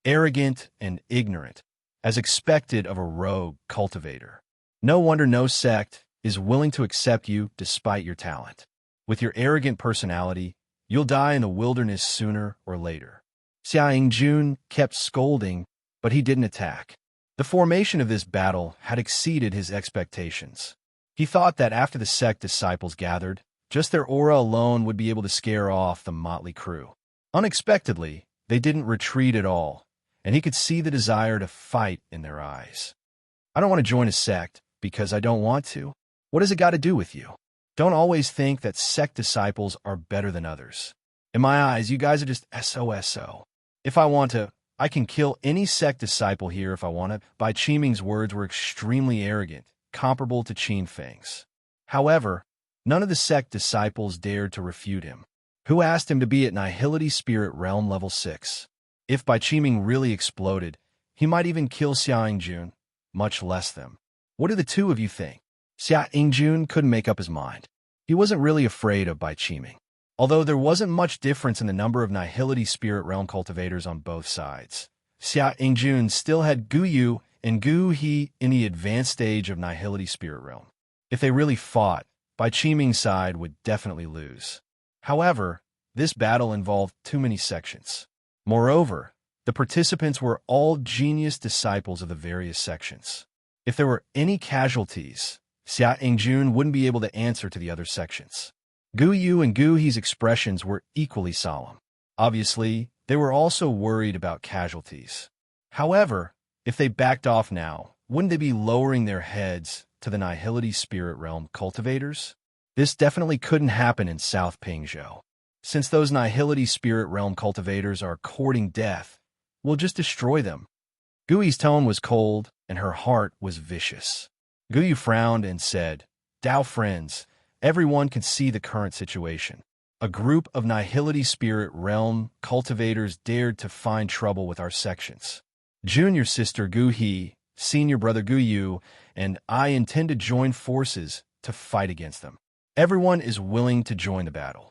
Arrogant and ignorant, as expected of a rogue cultivator. No wonder no sect is willing to accept you despite your talent. With your arrogant personality, you'll die in the wilderness sooner or later. Xia Yingjun kept scolding, but he didn't attack. The formation of this battle had exceeded his expectations. He thought that after the sect disciples gathered, just their aura alone would be able to scare off the motley crew. Unexpectedly, they didn't retreat at all, and he could see the desire to fight in their eyes. I don't want to join a sect because I don't want to. What has it got to do with you? Don't always think that sect disciples are better than others. In my eyes, you guys are just SOSO. If I want to I can kill any sect disciple here if I want to. Bai Qiming's words were extremely arrogant, comparable to Qin Feng's. However, none of the sect disciples dared to refute him. Who asked him to be at Nihility Spirit Realm Level 6? If Bai Qiming really exploded, he might even kill Xia Yingjun, much less them. What do the two of you think? Xia Yingjun couldn't make up his mind. He wasn't really afraid of Bai Qiming. Although there wasn't much difference in the number of Nihility Spirit Realm cultivators on both sides, Xia Yingjun still had Gu Yu and Gu He in the advanced stage of Nihility Spirit Realm. If they really fought, Bai Qiming's side would definitely lose. However, this battle involved too many sections. Moreover, the participants were all genius disciples of the various sections. If there were any casualties, Xia Yingjun wouldn't be able to answer to the other sections. Gu Yu and Gu He's expressions were equally solemn. Obviously, they were also worried about casualties. However, if they backed off now, wouldn't they be lowering their heads to the Nihility Spirit Realm cultivators? This definitely couldn't happen in South Pingzhou. Since those Nihility Spirit Realm cultivators are courting death, we'll just destroy them. Gui's tone was cold, and her heart was vicious. Gui frowned and said, Dao friends, everyone can see the current situation. A group of Nihility Spirit Realm cultivators dared to find trouble with our sections. Junior sister Gu He, senior brother Gu Yu, and I intend to join forces to fight against them. Everyone is willing to join the battle.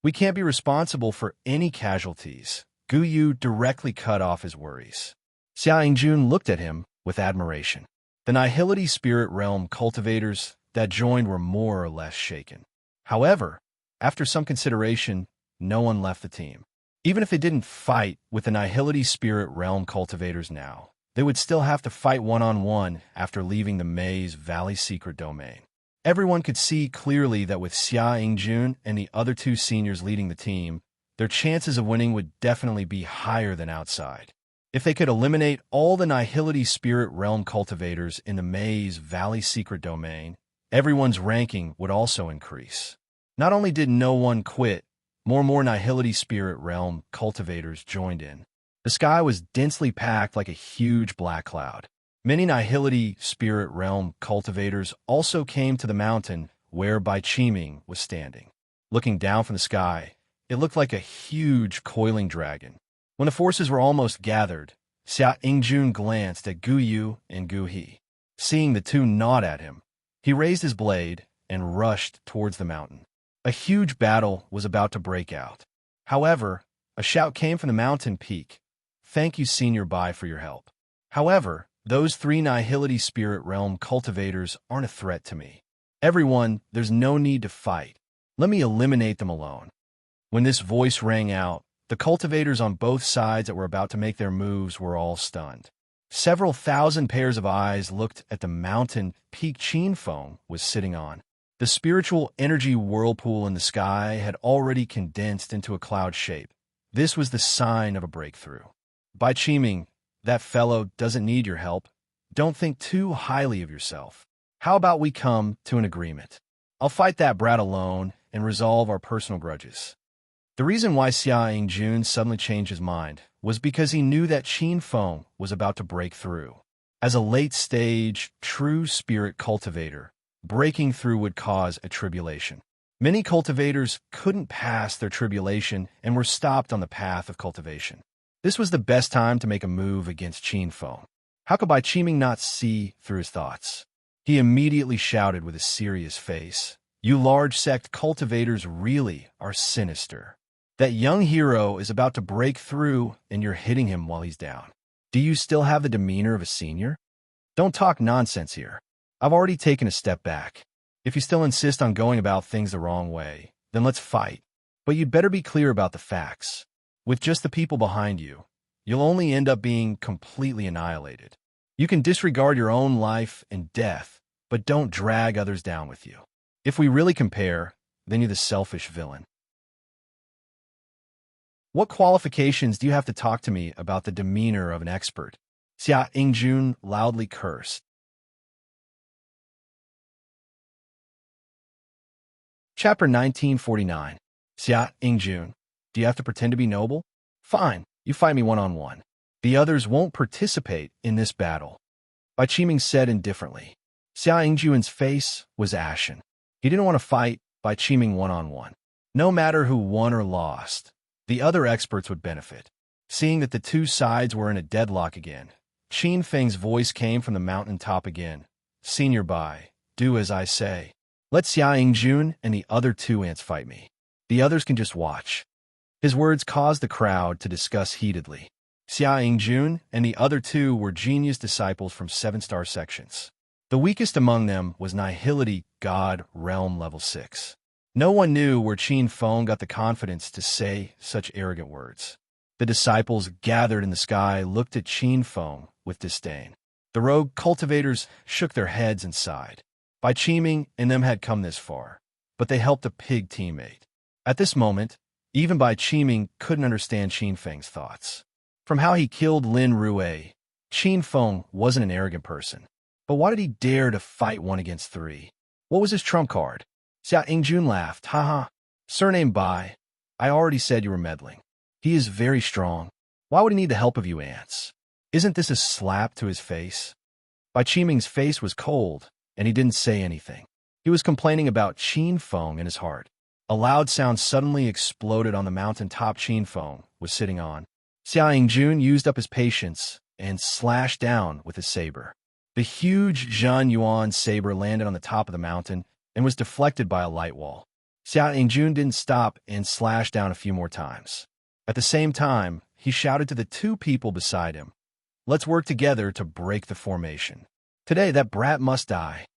We can't be responsible for any casualties. Gu Yu directly cut off his worries. Xia Yingjun looked at him with admiration. The Nihility Spirit Realm cultivators that joined were more or less shaken. However, after some consideration, no one left the team. Even if they didn't fight with the Nihility Spirit Realm cultivators now, they would still have to fight one-on-one after leaving the Maze Valley Secret Domain. Everyone could see clearly that with Xia Yingjun and the other two seniors leading the team, their chances of winning would definitely be higher than outside. If they could eliminate all the Nihility Spirit Realm cultivators in the Maze Valley Secret Domain, everyone's ranking would also increase. Not only did no one quit, more and more Nihility Spirit Realm cultivators joined in. The sky was densely packed like a huge black cloud. Many Nihility Spirit Realm cultivators also came to the mountain where Bai Qiming was standing. Looking down from the sky, it looked like a huge coiling dragon. When the forces were almost gathered, Xia Yingjun glanced at Gu Yu and Gu He. Seeing the two nod at him, he raised his blade and rushed towards the mountain. A huge battle was about to break out. However, a shout came from the mountain peak. Thank you, Senior Bai, for your help. However, those three Nihility Spirit Realm cultivators aren't a threat to me. Everyone, there's no need to fight. Let me eliminate them alone. When this voice rang out, the cultivators on both sides that were about to make their moves were all stunned. Several thousand pairs of eyes looked at the mountain peak Qin Feng was sitting on. The spiritual energy whirlpool in the sky had already condensed into a cloud shape. This was the sign of a breakthrough. Bai Qiming, that fellow doesn't need your help. Don't think too highly of yourself. How about we come to an agreement? I'll fight that brat alone and resolve our personal grudges. The reason why Xia Yingjun suddenly changed his mind was because he knew that Qin Feng was about to break through. As a late-stage, true spirit cultivator, breaking through would cause a tribulation. Many cultivators couldn't pass their tribulation and were stopped on the path of cultivation. This was the best time to make a move against Qin Feng. How could Bai Qiming not see through his thoughts? He immediately shouted with a serious face, "You large sect cultivators really are sinister. That young hero is about to break through and you're hitting him while he's down. Do you still have the demeanor of a senior? Don't talk nonsense here. I've already taken a step back. If you still insist on going about things the wrong way, then let's fight. But you'd better be clear about the facts. With just the people behind you, you'll only end up being completely annihilated. You can disregard your own life and death, but don't drag others down with you. If we really compare, then you're the selfish villain. What qualifications do you have to talk to me about the demeanor of an expert?" Xia Yingjun loudly cursed. Chapter 1949. Xia Yingjun, do you have to pretend to be noble? Fine, you fight me one-on-one. The others won't participate in this battle. Bai Qiming said indifferently. Xia Yingjuan's face was ashen. He didn't want to fight Bai Qiming one-on-one. No matter who won or lost, the other experts would benefit. Seeing that the two sides were in a deadlock again, Qin Feng's voice came from the mountain top again. Senior Bai, do as I say. Let Xia Yingjun and the other two ants fight me. The others can just watch. His words caused the crowd to discuss heatedly. Xia Yingjun and the other two were genius disciples from 7-star sections. The weakest among them was Nihility God Realm Level 6. No one knew where Qin Feng got the confidence to say such arrogant words. The disciples gathered in the sky looked at Qin Feng with disdain. The rogue cultivators shook their heads and sighed. Bai Qiming and them had come this far, but they helped a pig teammate. At this moment, even Bai Qiming couldn't understand Qin Feng's thoughts. From how he killed Lin Rue, Qin Feng wasn't an arrogant person. But why did he dare to fight 1 against 3? What was his trump card? Xia Yingjun laughed. Haha. Surname Bai. I already said you were meddling. He is very strong. Why would he need the help of you ants? Isn't this a slap to his face? Bai Qiming's face was cold, and he didn't say anything. He was complaining about Qin Feng in his heart. A loud sound suddenly exploded on the mountain top Qin Feng was sitting on. Xia Yingjun used up his patience and slashed down with his saber. The huge Zhan Yuan saber landed on the top of the mountain and was deflected by a light wall. Xia Yingjun didn't stop and slashed down a few more times. At the same time, he shouted to the two people beside him, "Let's work together to break the formation. Today, that brat must die."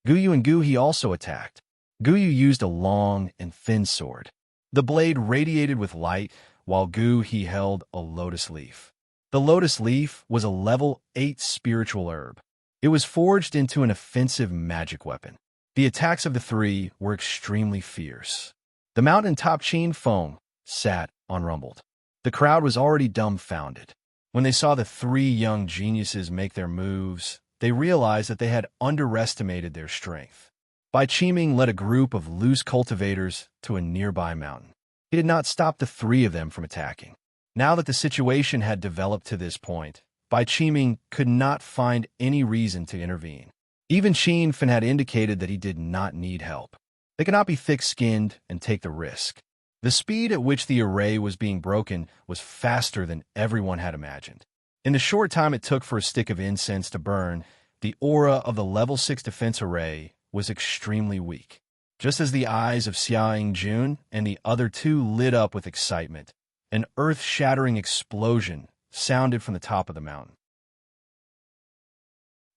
Guyu and Gu He also attacked. Guyu used a long and thin sword. The blade radiated with light, while Gu He held a lotus leaf. The lotus leaf was a level 8 spiritual herb. It was forged into an offensive magic weapon. The attacks of the three were extremely fierce. The mountain-top Qin Feng sat unrumbled. The crowd was already dumbfounded. When they saw the three young geniuses make their moves, they realized that they had underestimated their strength. Bai Qiming led a group of loose cultivators to a nearby mountain. He did not stop the three of them from attacking. Now that the situation had developed to this point, Bai Qiming could not find any reason to intervene. Even Qin Feng had indicated that he did not need help. They could not be thick-skinned and take the risk. The speed at which the array was being broken was faster than everyone had imagined. In the short time it took for a stick of incense to burn, the aura of the level 6 defense array was extremely weak. Just as the eyes of Xia Yingjun and the other two lit up with excitement, an earth-shattering explosion sounded from the top of the mountain.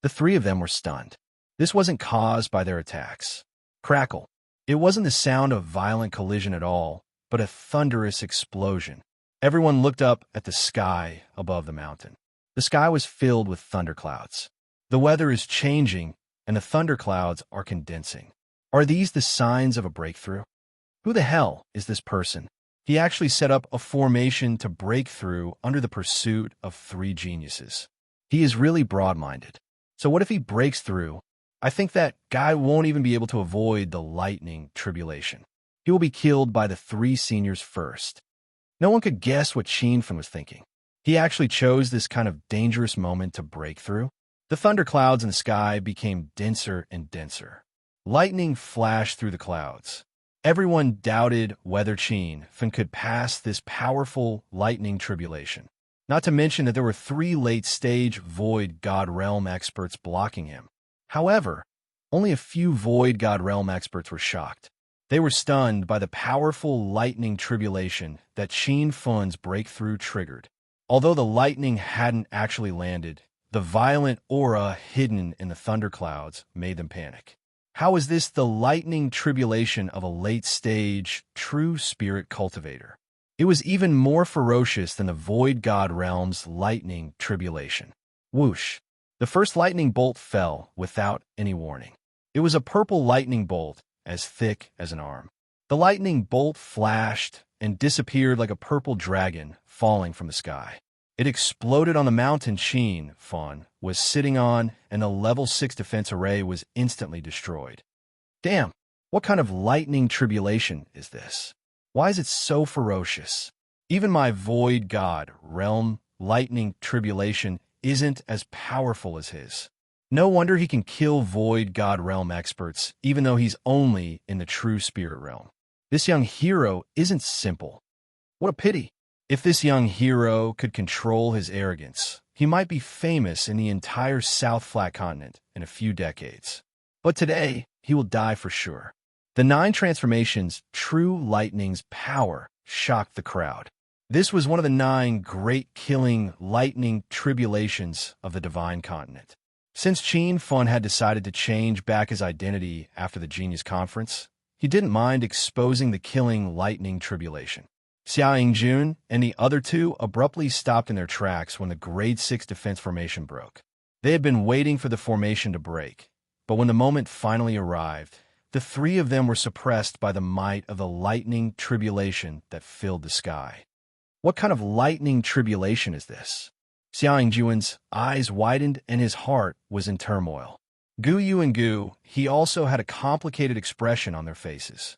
The three of them were stunned. This wasn't caused by their attacks. Crackle. It wasn't the sound of violent collision at all, but a thunderous explosion. Everyone looked up at the sky above the mountain. The sky was filled with thunderclouds. The weather is changing, and the thunderclouds are condensing. Are these the signs of a breakthrough? Who the hell is this person? He actually set up a formation to break through under the pursuit of three geniuses. He is really broad-minded. So what if he breaks through? I think that guy won't even be able to avoid the lightning tribulation. He will be killed by the three seniors first. No one could guess what Qin Feng was thinking. He actually chose this kind of dangerous moment to break through. The thunderclouds in the sky became denser and denser. Lightning flashed through the clouds. Everyone doubted whether Qin Feng could pass this powerful lightning tribulation. Not to mention that there were three late-stage Void God Realm experts blocking him. However, only a few Void God Realm experts were shocked. They were stunned by the powerful lightning tribulation that Qin Feng's breakthrough triggered. Although the lightning hadn't actually landed, the violent aura hidden in the thunderclouds made them panic. How is this the lightning tribulation of a late-stage, true spirit cultivator? It was even more ferocious than the Void God Realm's lightning tribulation. Whoosh! The first lightning bolt fell without any warning. It was a purple lightning bolt, as thick as an arm. The lightning bolt flashed and disappeared like a purple dragon falling from the sky. It exploded on the mountain Qin Feng was sitting on, and the level 6 defense array was instantly destroyed. Damn, what kind of lightning tribulation is this? Why is it so ferocious? Even my void god, realm, lightning, tribulation isn't as powerful as his. No wonder he can kill void god realm experts, even though he's only in the true spirit realm. This young hero isn't simple. What a pity. If this young hero could control his arrogance, he might be famous in the entire South Flat Continent in a few decades. But today, he will die for sure. The 9 transformations, true lightning's power, shocked the crowd. This was one of the 9 great killing lightning tribulations of the Divine Continent. Since Qin Fun had decided to change back his identity after the Genius Conference, he didn't mind exposing the killing lightning tribulation. Xia Yingjun and the other 2 abruptly stopped in their tracks when the Grade 6 defense formation broke. They had been waiting for the formation to break, but when the moment finally arrived, the 3 of them were suppressed by the might of the lightning tribulation that filled the sky. What kind of lightning tribulation is this? Xia Yingjun's eyes widened and his heart was in turmoil. Gu Yu and Gu, he also had a complicated expression on their faces.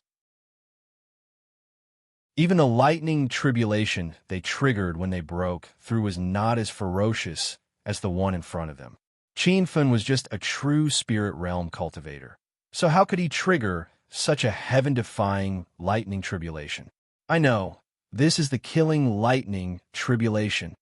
Even the lightning tribulation they triggered when they broke through was not as ferocious as the one in front of them. Qin Fun was just a true spirit realm cultivator. So how could he trigger such a heaven-defying lightning tribulation? I know, this is the killing lightning tribulation.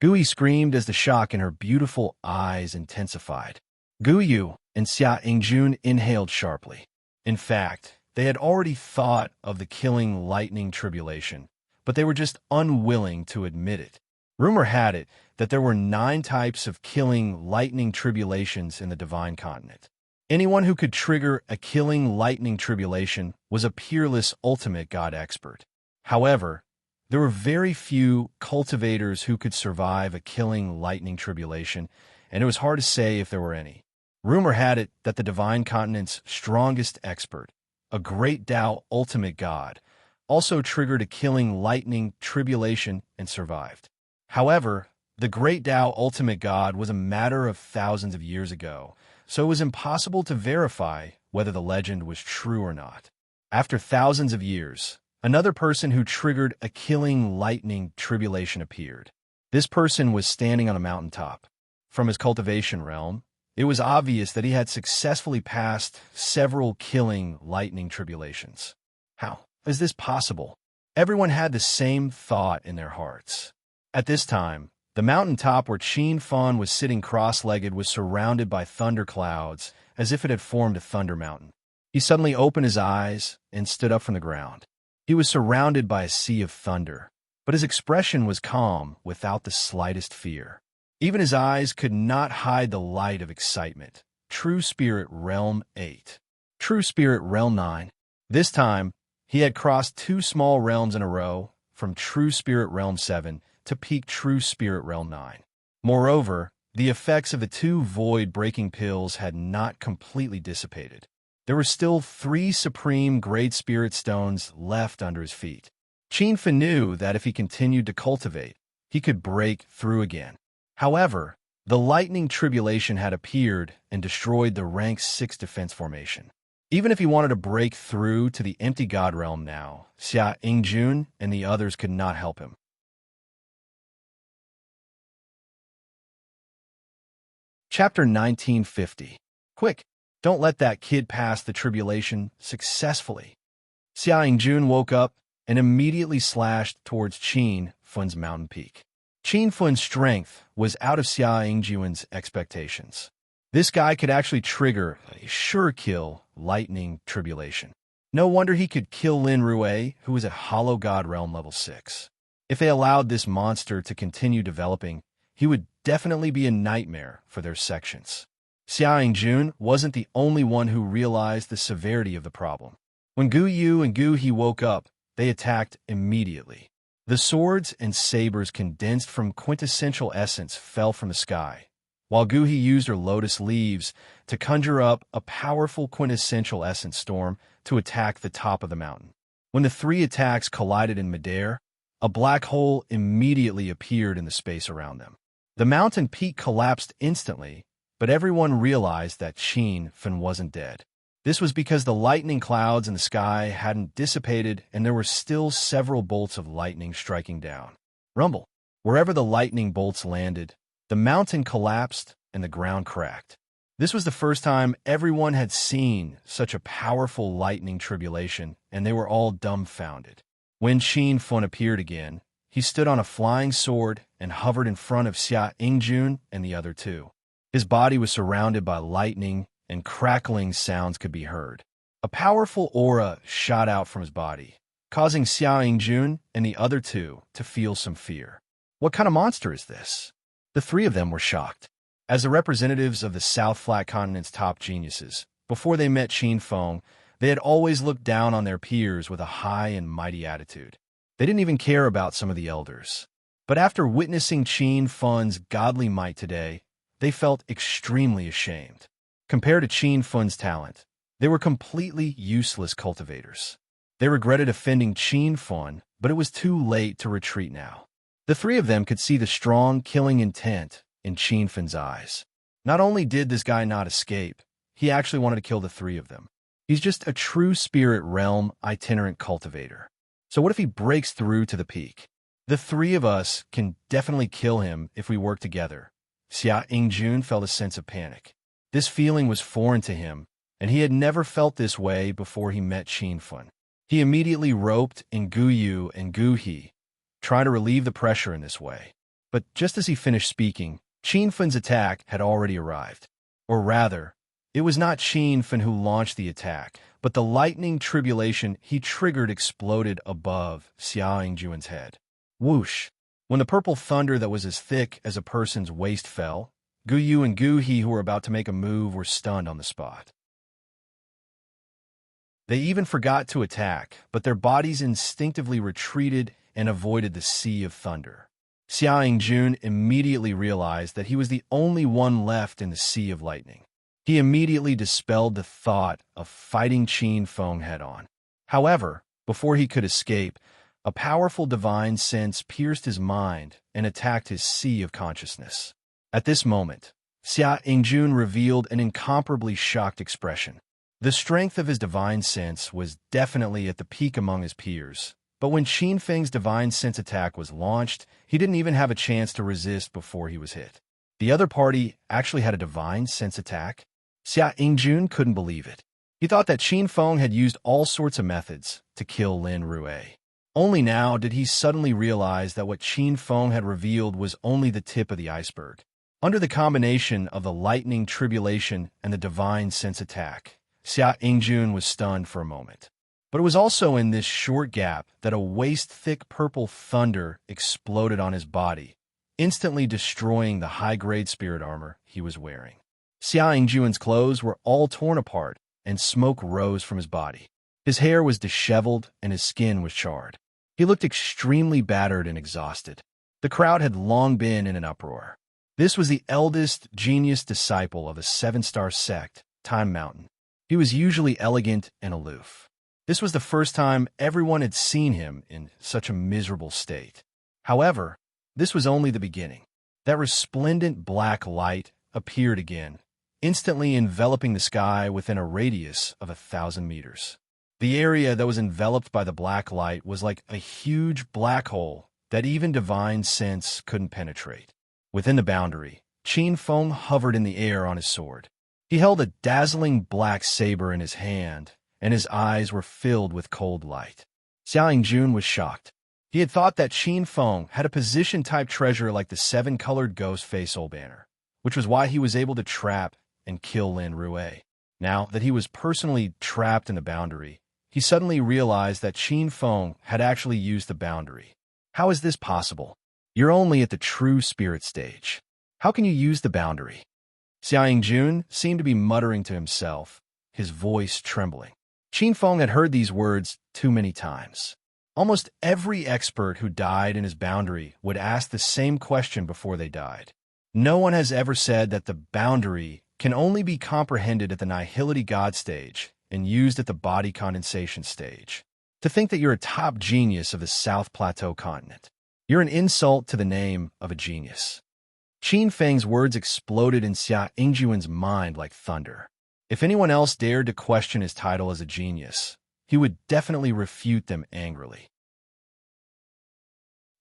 Gui screamed as the shock in her beautiful eyes intensified. Gu Yu and Xia Yingjun inhaled sharply. In fact, they had already thought of the killing lightning tribulation, but they were just unwilling to admit it. Rumor had it that there were 9 types of killing lightning tribulations in the Divine Continent. Anyone who could trigger a killing lightning tribulation was a peerless ultimate god expert. However, there were very few cultivators who could survive a killing lightning tribulation, and it was hard to say if there were any. Rumor had it that the Divine Continent's strongest expert, a great Tao ultimate god, also triggered a killing lightning tribulation and survived. However, the great Tao ultimate god was a matter of thousands of years ago, so it was impossible to verify whether the legend was true or not. After thousands of years, another person who triggered a killing lightning tribulation appeared. This person was standing on a mountaintop. From his cultivation realm, it was obvious that he had successfully passed several killing lightning tribulations. How is this possible? Everyone had the same thought in their hearts. At this time, the mountaintop where Qin Fun was sitting cross-legged was surrounded by thunder clouds, as if it had formed a thunder mountain. He suddenly opened his eyes and stood up from the ground. He was surrounded by a sea of thunder, but his expression was calm without the slightest fear. Even his eyes could not hide the light of excitement. True Spirit Realm 8. True Spirit Realm 9. This time, he had crossed 2 small realms in a row, from True Spirit Realm 7 to peak True Spirit Realm 9. Moreover, the effects of the 2 void-breaking pills had not completely dissipated. There were still 3 supreme Great Spirit Stones left under his feet. Qin Fun knew that if he continued to cultivate, he could break through again. However, the lightning tribulation had appeared and destroyed the rank 6 defense formation. Even if he wanted to break through to the empty god realm now, Xia Yingjun and the others could not help him. Chapter 1950. Quick, don't let that kid pass the tribulation successfully. Xia Yingjun woke up and immediately slashed towards Qin Fun's mountain peak. Qin Fun's strength was out of Xia Yingjun's expectations. This guy could actually trigger a sure-kill lightning tribulation. No wonder he could kill Lin Rui, who was at Hollow God Realm level 6. If they allowed this monster to continue developing, he would definitely be a nightmare for their sections. Xia Yingjun wasn't the only one who realized the severity of the problem. When Gu Yu and Gu He woke up, they attacked immediately. The swords and sabers condensed from quintessential essence fell from the sky, while Gu He used her lotus leaves to conjure up a powerful quintessential essence storm to attack the top of the mountain. When the 3 attacks collided in midair, a black hole immediately appeared in the space around them. The mountain peak collapsed instantly, but everyone realized that Qin Fun wasn't dead. This was because the lightning clouds in the sky hadn't dissipated and there were still several bolts of lightning striking down. Rumble. Wherever the lightning bolts landed, the mountain collapsed and the ground cracked. This was the first time everyone had seen such a powerful lightning tribulation, and they were all dumbfounded. When Qin Fun appeared again, he stood on a flying sword and hovered in front of Xia Yingjun and the other two. His body was surrounded by lightning, and crackling sounds could be heard. A powerful aura shot out from his body, causing Xia Yingjun and the other two to feel some fear. What kind of monster is this? The three of them were shocked. As the representatives of the South Flat Continent's top geniuses, before they met Qin Feng, they had always looked down on their peers with a high and mighty attitude. They didn't even care about some of the elders. But after witnessing Qin Feng's godly might today, they felt extremely ashamed. Compared to Qin Feng's talent, they were completely useless cultivators. They regretted offending Qin Feng, but it was too late to retreat now. The three of them could see the strong, killing intent in Qin Feng's eyes. Not only did this guy not escape, he actually wanted to kill the three of them. He's just a true spirit realm itinerant cultivator. So what if he breaks through to the peak? The three of us can definitely kill him if we work together. Xia Yingjun felt a sense of panic. This feeling was foreign to him, and he had never felt this way before he met Qin Feng. He immediately roped in Guyu and Guhi, trying to relieve the pressure in this way. But just as he finished speaking, Qin Feng's attack had already arrived. Or rather, it was not Qin Feng who launched the attack, but the lightning tribulation he triggered exploded above Xia Yingjun's head. Whoosh! When the purple thunder that was as thick as a person's waist fell, Guyu and Guhi, who were about to make a move, were stunned on the spot. They even forgot to attack, but their bodies instinctively retreated and avoided the sea of thunder. Xia Yingjun immediately realized that he was the only one left in the sea of lightning. He immediately dispelled the thought of fighting Qin Feng head-on. However, before he could escape, a powerful divine sense pierced his mind and attacked his sea of consciousness. At this moment, Xia Yingjun revealed an incomparably shocked expression. The strength of his divine sense was definitely at the peak among his peers, but when Qin Feng's divine sense attack was launched, he didn't even have a chance to resist before he was hit. The other party actually had a divine sense attack. Xia Yingjun couldn't believe it. He thought that Qin Feng had used all sorts of methods to kill Lin Rue. Only now did he suddenly realize that what Qin Feng had revealed was only the tip of the iceberg. Under the combination of the lightning tribulation and the divine sense attack, Xia Yingjun was stunned for a moment. But it was also in this short gap that a waist-thick purple thunder exploded on his body, instantly destroying the high-grade spirit armor he was wearing. Xia Yingjun's clothes were all torn apart, and smoke rose from his body. His hair was disheveled, and his skin was charred. He looked extremely battered and exhausted. The crowd had long been in an uproar. This was the eldest genius disciple of the seven-star sect, Time Mountain. He was usually elegant and aloof. This was the first time everyone had seen him in such a miserable state. However, this was only the beginning. That resplendent black light appeared again, instantly enveloping the sky within a radius of 1,000 meters. The area that was enveloped by the black light was like a huge black hole that even divine sense couldn't penetrate. Within the boundary, Qin Feng hovered in the air on his sword. He held a dazzling black saber in his hand, and his eyes were filled with cold light. Xia Yingjun was shocked. He had thought that Qin Feng had a position-type treasure like the seven-colored ghost face soul banner, which was why he was able to trap and kill Lin Rue. Now that he was personally trapped in the boundary, he suddenly realized that Qin Feng had actually used the boundary. How is this possible? You're only at the true spirit stage. How can you use the boundary? Xia Yingjun seemed to be muttering to himself, his voice trembling. Qin Feng had heard these words too many times. Almost every expert who died in his boundary would ask the same question before they died. No one has ever said that the boundary can only be comprehended at the nihility God stage and used at the body condensation stage. To think that you're a top genius of the South Plateau continent. You're an insult to the name of a genius. Qin Feng's words exploded in Xia Yingjun's mind like thunder. If anyone else dared to question his title as a genius, he would definitely refute them angrily.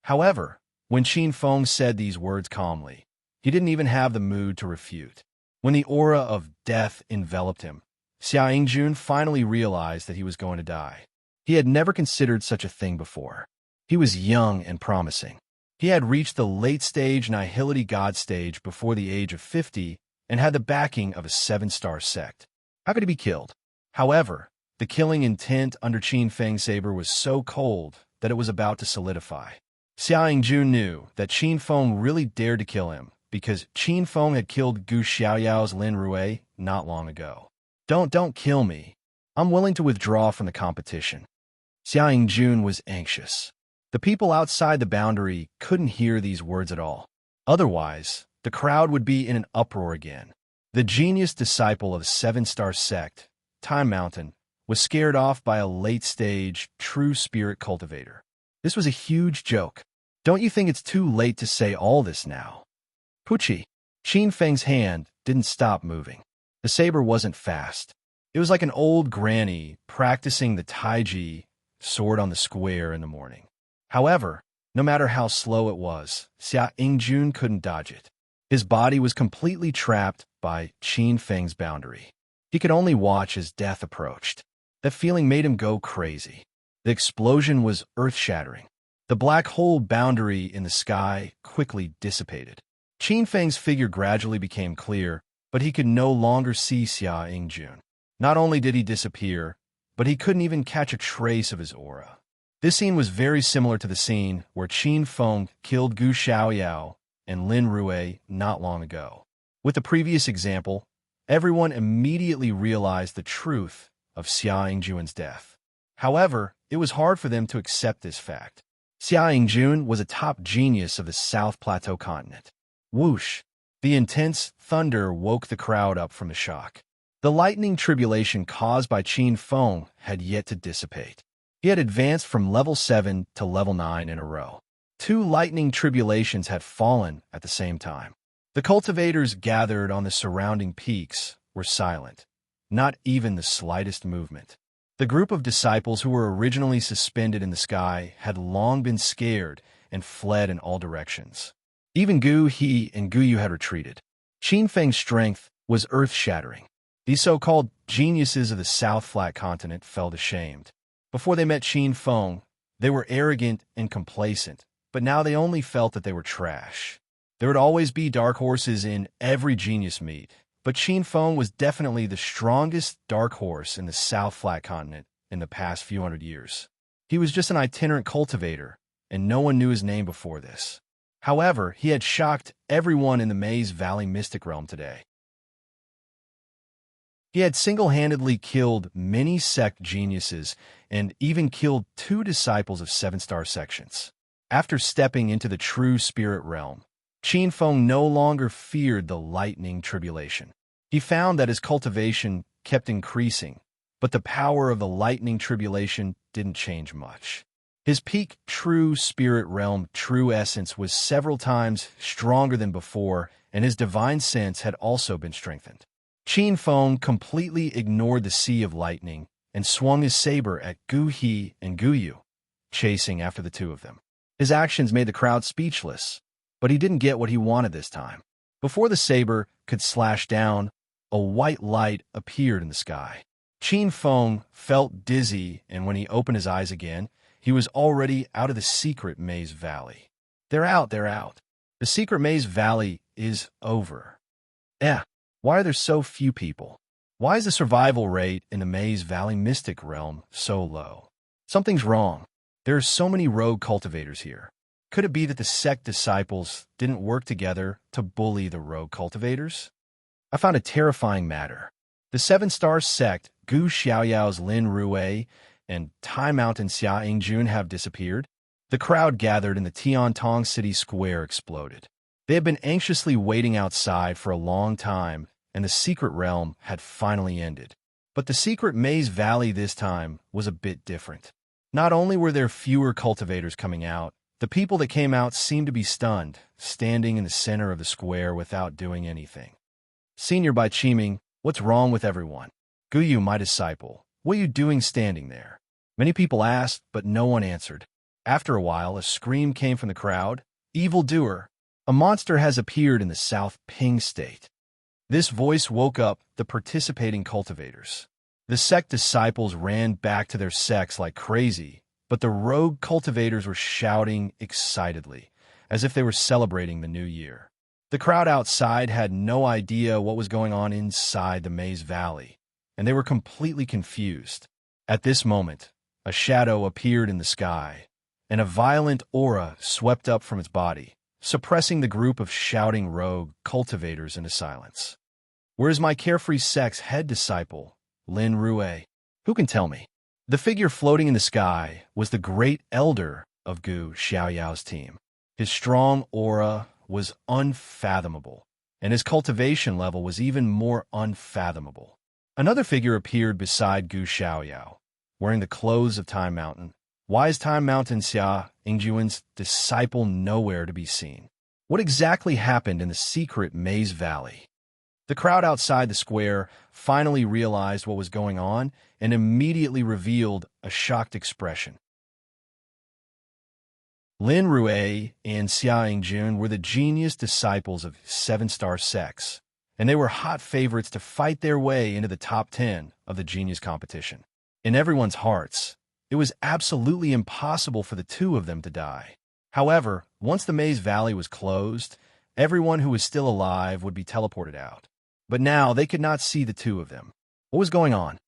However, when Qin Feng said these words calmly, he didn't even have the mood to refute. When the aura of death enveloped him, Xia Yingjun finally realized that he was going to die. He had never considered such a thing before. He was young and promising. He had reached the late-stage nihility god stage before the age of 50 and had the backing of a 7-star sect. How could he be killed? However, the killing intent under Qin Feng's saber was so cold that it was about to solidify. Xia Yingjun knew that Qin Feng really dared to kill him because Qin Feng had killed Gu Xiaoyao's Lin Rui not long ago. Don't kill me. I'm willing to withdraw from the competition. Xia Yingjun was anxious. The people outside the boundary couldn't hear these words at all. Otherwise, the crowd would be in an uproar again. The genius disciple of the 7-star sect, Time Mountain, was scared off by a late-stage, true spirit cultivator. This was a huge joke. Don't you think it's too late to say all this now? Puchi. Qin Feng's hand didn't stop moving. The saber wasn't fast. It was like an old granny practicing the taiji sword on the square in the morning. However, no matter how slow it was, Xia Yingjun couldn't dodge it. His body was completely trapped by Qin Feng's boundary. He could only watch as death approached. That feeling made him go crazy. The explosion was earth-shattering. The black hole boundary in the sky quickly dissipated. Qin Feng's figure gradually became clear, but he could no longer see Xia Yingjun. Not only did he disappear, but he couldn't even catch a trace of his aura. This scene was very similar to the scene where Qin Feng killed Gu Xiaoyao and Lin Rui not long ago. With the previous example, everyone immediately realized the truth of Xia Yingjun's death. However, it was hard for them to accept this fact. Xia Yingjun was a top genius of the South Plateau continent. Whoosh! The intense thunder woke the crowd up from the shock. The lightning tribulation caused by Qin Feng had yet to dissipate. He had advanced from level 7 to level 9 in a row. 2 lightning tribulations had fallen at the same time. The cultivators gathered on the surrounding peaks were silent, not even the slightest movement. The group of disciples who were originally suspended in the sky had long been scared and fled in all directions. Even Gu He and Gu Yu had retreated. Qin Feng's strength was earth-shattering. These so-called geniuses of the South Flat Continent felt ashamed. Before they met Qin Feng, they were arrogant and complacent, but now they only felt that they were trash. There would always be dark horses in every genius meet, but Qin Feng was definitely the strongest dark horse in the South Flat Continent in the past few hundred years. He was just an itinerant cultivator, and no one knew his name before this. However, he had shocked everyone in the Maze Valley Mystic Realm today. He had single-handedly killed many sect geniuses and even killed 2 disciples of 7-star sections. After stepping into the true spirit realm, Qin Feng no longer feared the lightning tribulation. He found that his cultivation kept increasing, but the power of the lightning tribulation didn't change much. His peak true spirit realm true essence was several times stronger than before, and his divine sense had also been strengthened. Qin Feng completely ignored the sea of lightning and swung his saber at Gu He and Gu Yu, chasing after the 2 of them. His actions made the crowd speechless, but he didn't get what he wanted this time. Before the saber could slash down, a white light appeared in the sky. Qin Feng felt dizzy, and when he opened his eyes again, he was already out of the secret Maze Valley. They're out. The secret Maze Valley is over. Why are there so few people? Why is the survival rate in the Maze Valley Mystic Realm so low? Something's wrong. There are so many rogue cultivators here. Could it be that the sect disciples didn't work together to bully the rogue cultivators? I found a terrifying matter. The 7-star sect, Gu Xiaoyao's Lin Rui and Tai Mountain Xia Yingjun have disappeared. The crowd gathered in the Tiantong City Square exploded. They had been anxiously waiting outside for a long time, and the secret realm had finally ended. But the secret Maze Valley this time was a bit different. Not only were there fewer cultivators coming out, the people that came out seemed to be stunned, standing in the center of the square without doing anything. Senior by Chiming, "What's wrong with everyone? Guyu, my disciple, what are you doing standing there?" Many people asked, but no one answered. After a while, a scream came from the crowd. "Evildoer! A monster has appeared in the South Ping state." This voice woke up the participating cultivators. The sect disciples ran back to their sects like crazy, but the rogue cultivators were shouting excitedly, as if they were celebrating the new year. The crowd outside had no idea what was going on inside the maze valley, and they were completely confused. At this moment, a shadow appeared in the sky, and a violent aura swept up from its body, suppressing the group of shouting rogue cultivators into silence. "Where is my carefree sect's head disciple, Lin Rue? Who can tell me?" The figure floating in the sky was the great elder of Gu Xiaoyao's team. His strong aura was unfathomable, and his cultivation level was even more unfathomable. Another figure appeared beside Gu Xiaoyao, wearing the clothes of Time Mountain. Why is Time Mountain Xia Ingjuan's disciple nowhere to be seen? What exactly happened in the secret Maze Valley? The crowd outside the square finally realized what was going on and immediately revealed a shocked expression. Lin Rue and Xia Ingjun were the genius disciples of 7-star sects, and they were hot favorites to fight their way into the top 10 of the genius competition. In everyone's hearts, it was absolutely impossible for the two of them to die. However, once the Maze Valley was closed, everyone who was still alive would be teleported out. But now they could not see the two of them. What was going on?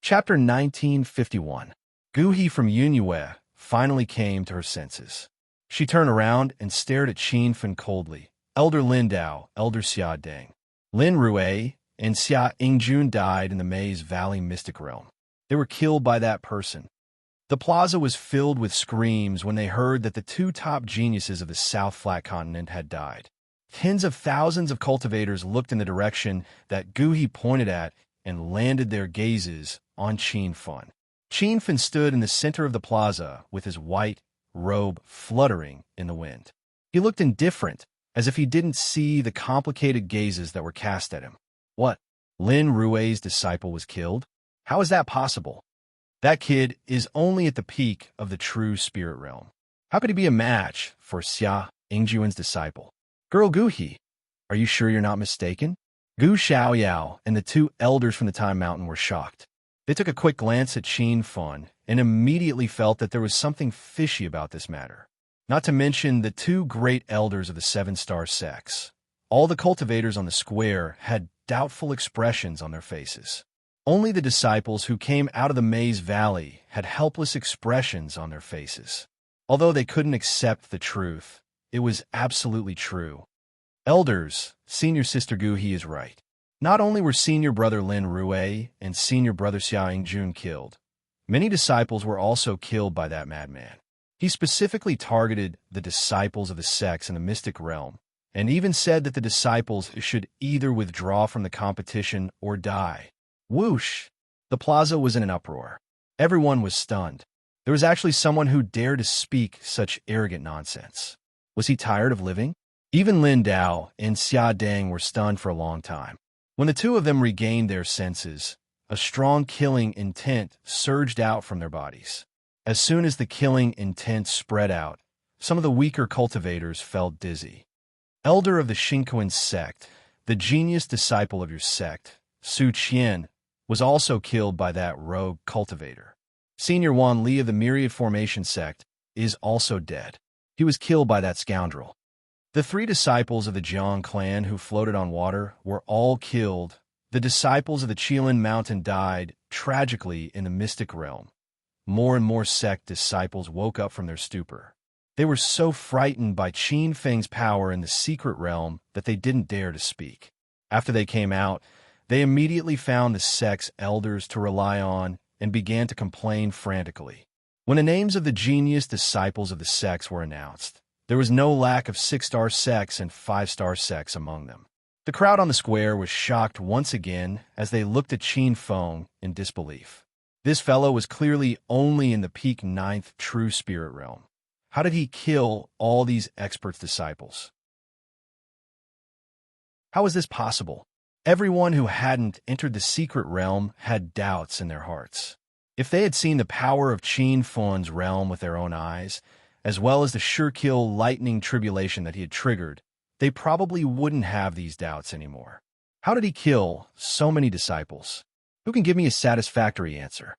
Chapter 1951. Gu He from Yunyue finally came to her senses. She turned around and stared at Qin Fen coldly. Elder Lin Dao, Elder Xia Deng. Lin Rue and Xia Ingjun died in the Maze Valley Mystic Realm. They were killed by that person. The plaza was filled with screams when they heard that the two top geniuses of the South Flat Continent had died. Tens of thousands of cultivators looked in the direction that Gu He pointed at and landed their gazes on Qin Fen. Qin Fen stood in the center of the plaza with his white robe fluttering in the wind. He looked indifferent, as if he didn't see the complicated gazes that were cast at him. What? Lin Rue's disciple was killed? How is that possible? That kid is only at the peak of the true spirit realm. How could he be a match for Xia Ingjuan's disciple? Girl Gu He, are you sure you're not mistaken? Gu Xiaoyao and the two elders from the Time Mountain were shocked. They took a quick glance at Qin Fen and immediately felt that there was something fishy about this matter. Not to mention the two great elders of the 7-star sects. All the cultivators on the square had doubtful expressions on their faces. Only the disciples who came out of the Maze Valley had helpless expressions on their faces. Although they couldn't accept the truth, it was absolutely true. Elders, senior sister Gu He is right. Not only were senior brother Lin Rue and senior brother Xia Ingjun killed, many disciples were also killed by that madman. He specifically targeted the disciples of the sects in the mystic realm, and even said that the disciples should either withdraw from the competition or die. Whoosh! The plaza was in an uproar. Everyone was stunned. There was actually someone who dared to speak such arrogant nonsense. Was he tired of living? Even Lin Dao and Xia Deng were stunned for a long time. When the two of them regained their senses, a strong killing intent surged out from their bodies. As soon as the killing intent spread out, some of the weaker cultivators felt dizzy. Elder of the Xinquan sect, the genius disciple of your sect, Su Qian, was also killed by that rogue cultivator. Senior Wan Li of the Myriad Formation sect is also dead. He was killed by that scoundrel. The 3 disciples of the Jiang clan who floated on water were all killed. The disciples of the Qilin Mountain died tragically in the mystic realm. More and more sect disciples woke up from their stupor. They were so frightened by Qin Feng's power in the secret realm that they didn't dare to speak. After they came out, they immediately found the sect's elders to rely on and began to complain frantically. When the names of the genius disciples of the sects were announced, there was no lack of 6-star sects and 5-star sects among them. The crowd on the square was shocked once again as they looked at Qin Feng in disbelief. This fellow was clearly only in the peak 9th true spirit realm. How did he kill all these expert disciples? How was this possible? Everyone who hadn't entered the secret realm had doubts in their hearts. If they had seen the power of Qin Fun's realm with their own eyes, as well as the sure-kill lightning tribulation that he had triggered, they probably wouldn't have these doubts anymore. How did he kill so many disciples? Who can give me a satisfactory answer?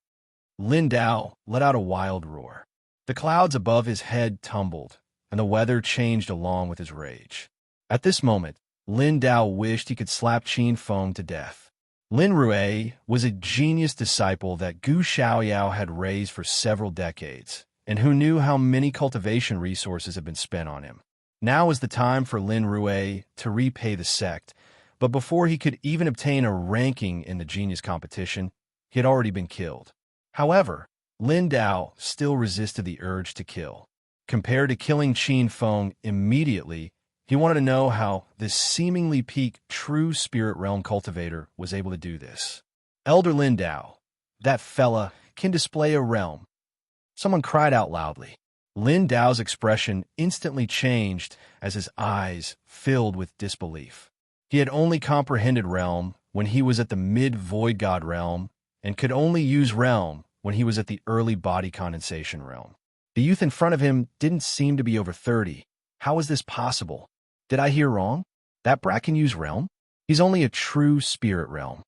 Lin Dao let out a wild roar. The clouds above his head tumbled, and the weather changed along with his rage. At this moment, Lin Dao wished he could slap Qin Feng to death. Lin Rui was a genius disciple that Gu Xiaoyao had raised for several decades, and who knew how many cultivation resources had been spent on him. Now was the time for Lin Rui to repay the sect, but before he could even obtain a ranking in the genius competition, he had already been killed. However, Lin Dao still resisted the urge to kill. Compared to killing Qin Feng immediately, he wanted to know how this seemingly peak true spirit realm cultivator was able to do this. Elder Lin Dao, that fella can display a realm. Someone cried out loudly. Lin Dao's expression instantly changed as his eyes filled with disbelief. He had only comprehended realm when he was at the mid-void god realm, and could only use realm when he was at the early body condensation realm. The youth in front of him didn't seem to be over 30. How was this possible? Did I hear wrong? That brat can use realm? He's only a true spirit realm.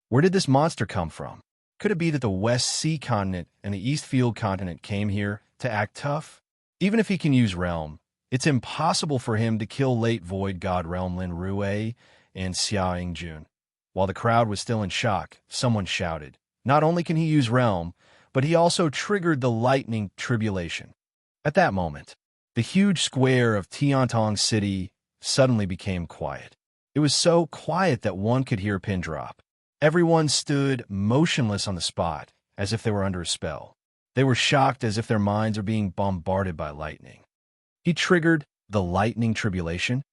Where did this monster come from? Could it be that the West Sea continent and the East Field continent came here to act tough? Even if he can use realm, it's impossible for him to kill late void god realm Lin Rui and Xia Yingjun. While the crowd was still in shock, someone shouted, not only can he use realm, but he also triggered the lightning tribulation. At that moment, the huge square of Tiantong City suddenly became quiet. It was so quiet that one could hear a pin drop. Everyone stood motionless on the spot, as if they were under a spell. They were shocked as if their minds are being bombarded by lightning. He triggered the lightning tribulation?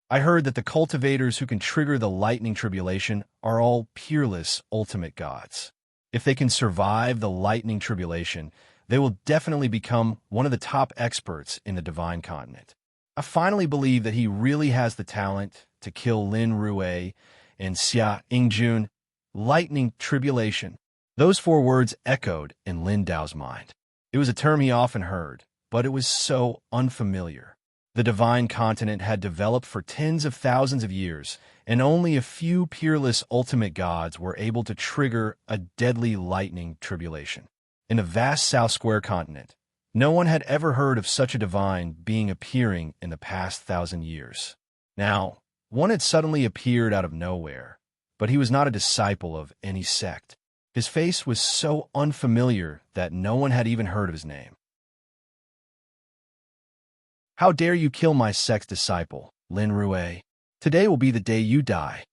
I heard that the cultivators who can trigger the lightning tribulation are all peerless ultimate gods. If they can survive the lightning tribulation, they will definitely become one of the top experts in the divine continent. I finally believe that he really has the talent to kill Lin Rui and Xia Yingjun. Lightning tribulation. Those 4 words echoed in Lin Dao's mind. It was a term he often heard, but it was so unfamiliar. The divine continent had developed for tens of thousands of years, and only a few peerless ultimate gods were able to trigger a deadly lightning tribulation. In the vast South Square continent, no one had ever heard of such a divine being appearing in the past 1,000 years. Now, one had suddenly appeared out of nowhere, but he was not a disciple of any sect. His face was so unfamiliar that no one had even heard of his name. How dare you kill my sect's disciple, Lin Rui? Today will be the day you die.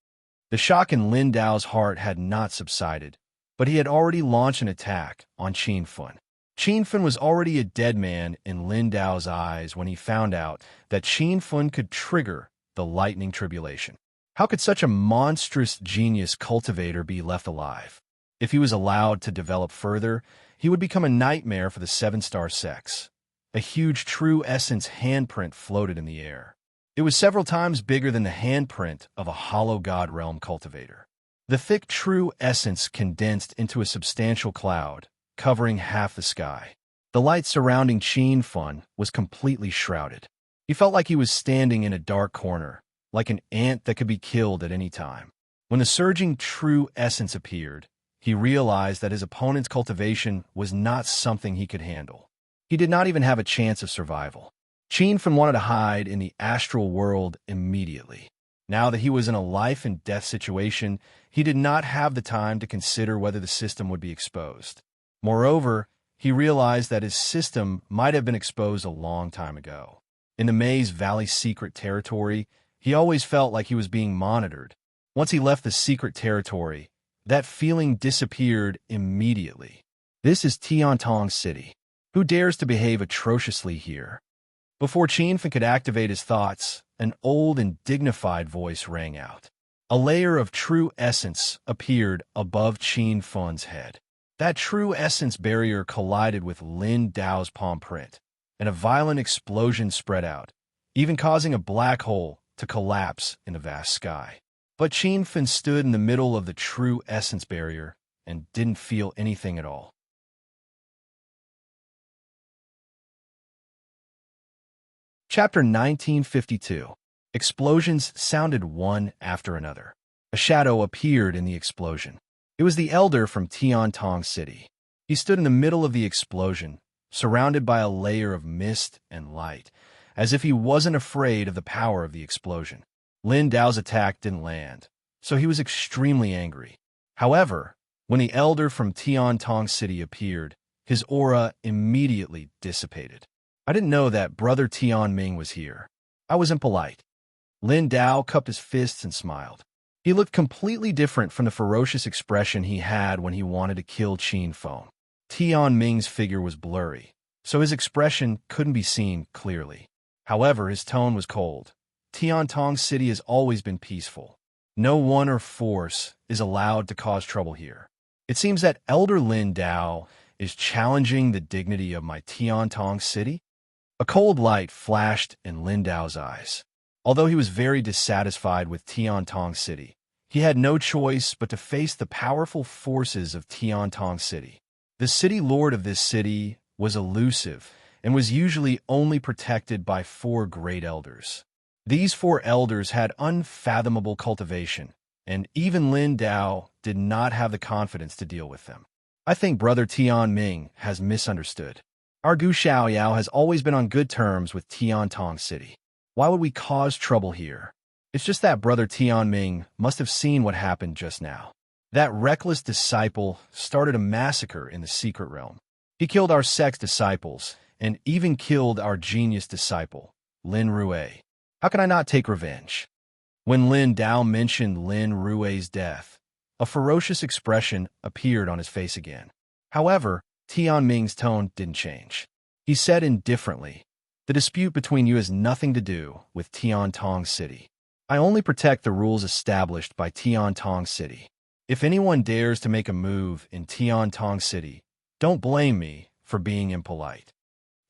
The shock in Lin Dao's heart had not subsided, but he had already launched an attack on Qin Feng. Qin Feng was already a dead man in Lin Dao's eyes when he found out that Qin Feng could trigger the lightning tribulation. How could such a monstrous genius cultivator be left alive? If he was allowed to develop further, he would become a nightmare for the 7-star sects. A huge true essence handprint floated in the air. It was several times bigger than the handprint of a hollow god realm cultivator. The thick true essence condensed into a substantial cloud, covering half the sky. The light surrounding Qin Feng was completely shrouded. He felt like he was standing in a dark corner, like an ant that could be killed at any time. When the surging true essence appeared, he realized that his opponent's cultivation was not something he could handle. He did not even have a chance of survival. Qin Feng wanted to hide in the astral world immediately. Now that he was in a life-and-death situation, he did not have the time to consider whether the system would be exposed. Moreover, he realized that his system might have been exposed a long time ago. In the Maze Valley secret territory, he always felt like he was being monitored. Once he left the secret territory, that feeling disappeared immediately. This is Tiantong City. Who dares to behave atrociously here? Before Qin Feng could activate his thoughts, an old and dignified voice rang out. A layer of true essence appeared above Qin Feng's head. That true essence barrier collided with Lin Dao's palm print, and a violent explosion spread out, even causing a black hole to collapse in the vast sky. But Qin Fin stood in the middle of the true essence barrier and didn't feel anything at all. Chapter 1952. Explosions sounded one after another. A shadow appeared in the explosion. It was the elder from Tiantong City. He stood in the middle of the explosion, surrounded by a layer of mist and light, as if he wasn't afraid of the power of the explosion. Lin Dao's attack didn't land, so he was extremely angry. However, when the elder from Tiantong City appeared, his aura immediately dissipated. I didn't know that Brother Tianming was here. I was impolite. Lin Dao cupped his fists and smiled. He looked completely different from the ferocious expression he had when he wanted to kill Qin Feng. Tianming's figure was blurry, so his expression couldn't be seen clearly. However, his tone was cold. Tiantong City has always been peaceful. No one or force is allowed to cause trouble here. It seems that Elder Lin Dao is challenging the dignity of my Tiantong City. A cold light flashed in Lin Dao's eyes. Although he was very dissatisfied with Tiantong City, he had no choice but to face the powerful forces of Tiantong City. The city lord of this city was elusive and was usually only protected by 4 great elders. These 4 elders had unfathomable cultivation, and even Lin Dao did not have the confidence to deal with them. I think Brother Tianming has misunderstood. Our Gu Xiaoyao has always been on good terms with Tiantong City. Why would we cause trouble here? It's just that Brother Tianming must have seen what happened just now. That reckless disciple started a massacre in the secret realm. He killed our sect's disciples, and even killed our genius disciple, Lin Rue. How can I not take revenge? When Lin Dao mentioned Lin Rue's death, a ferocious expression appeared on his face again. However, Tianming's tone didn't change. He said indifferently, "The dispute between you has nothing to do with Tiantong City. I only protect the rules established by Tiantong City. If anyone dares to make a move in Tiantong City, don't blame me for being impolite."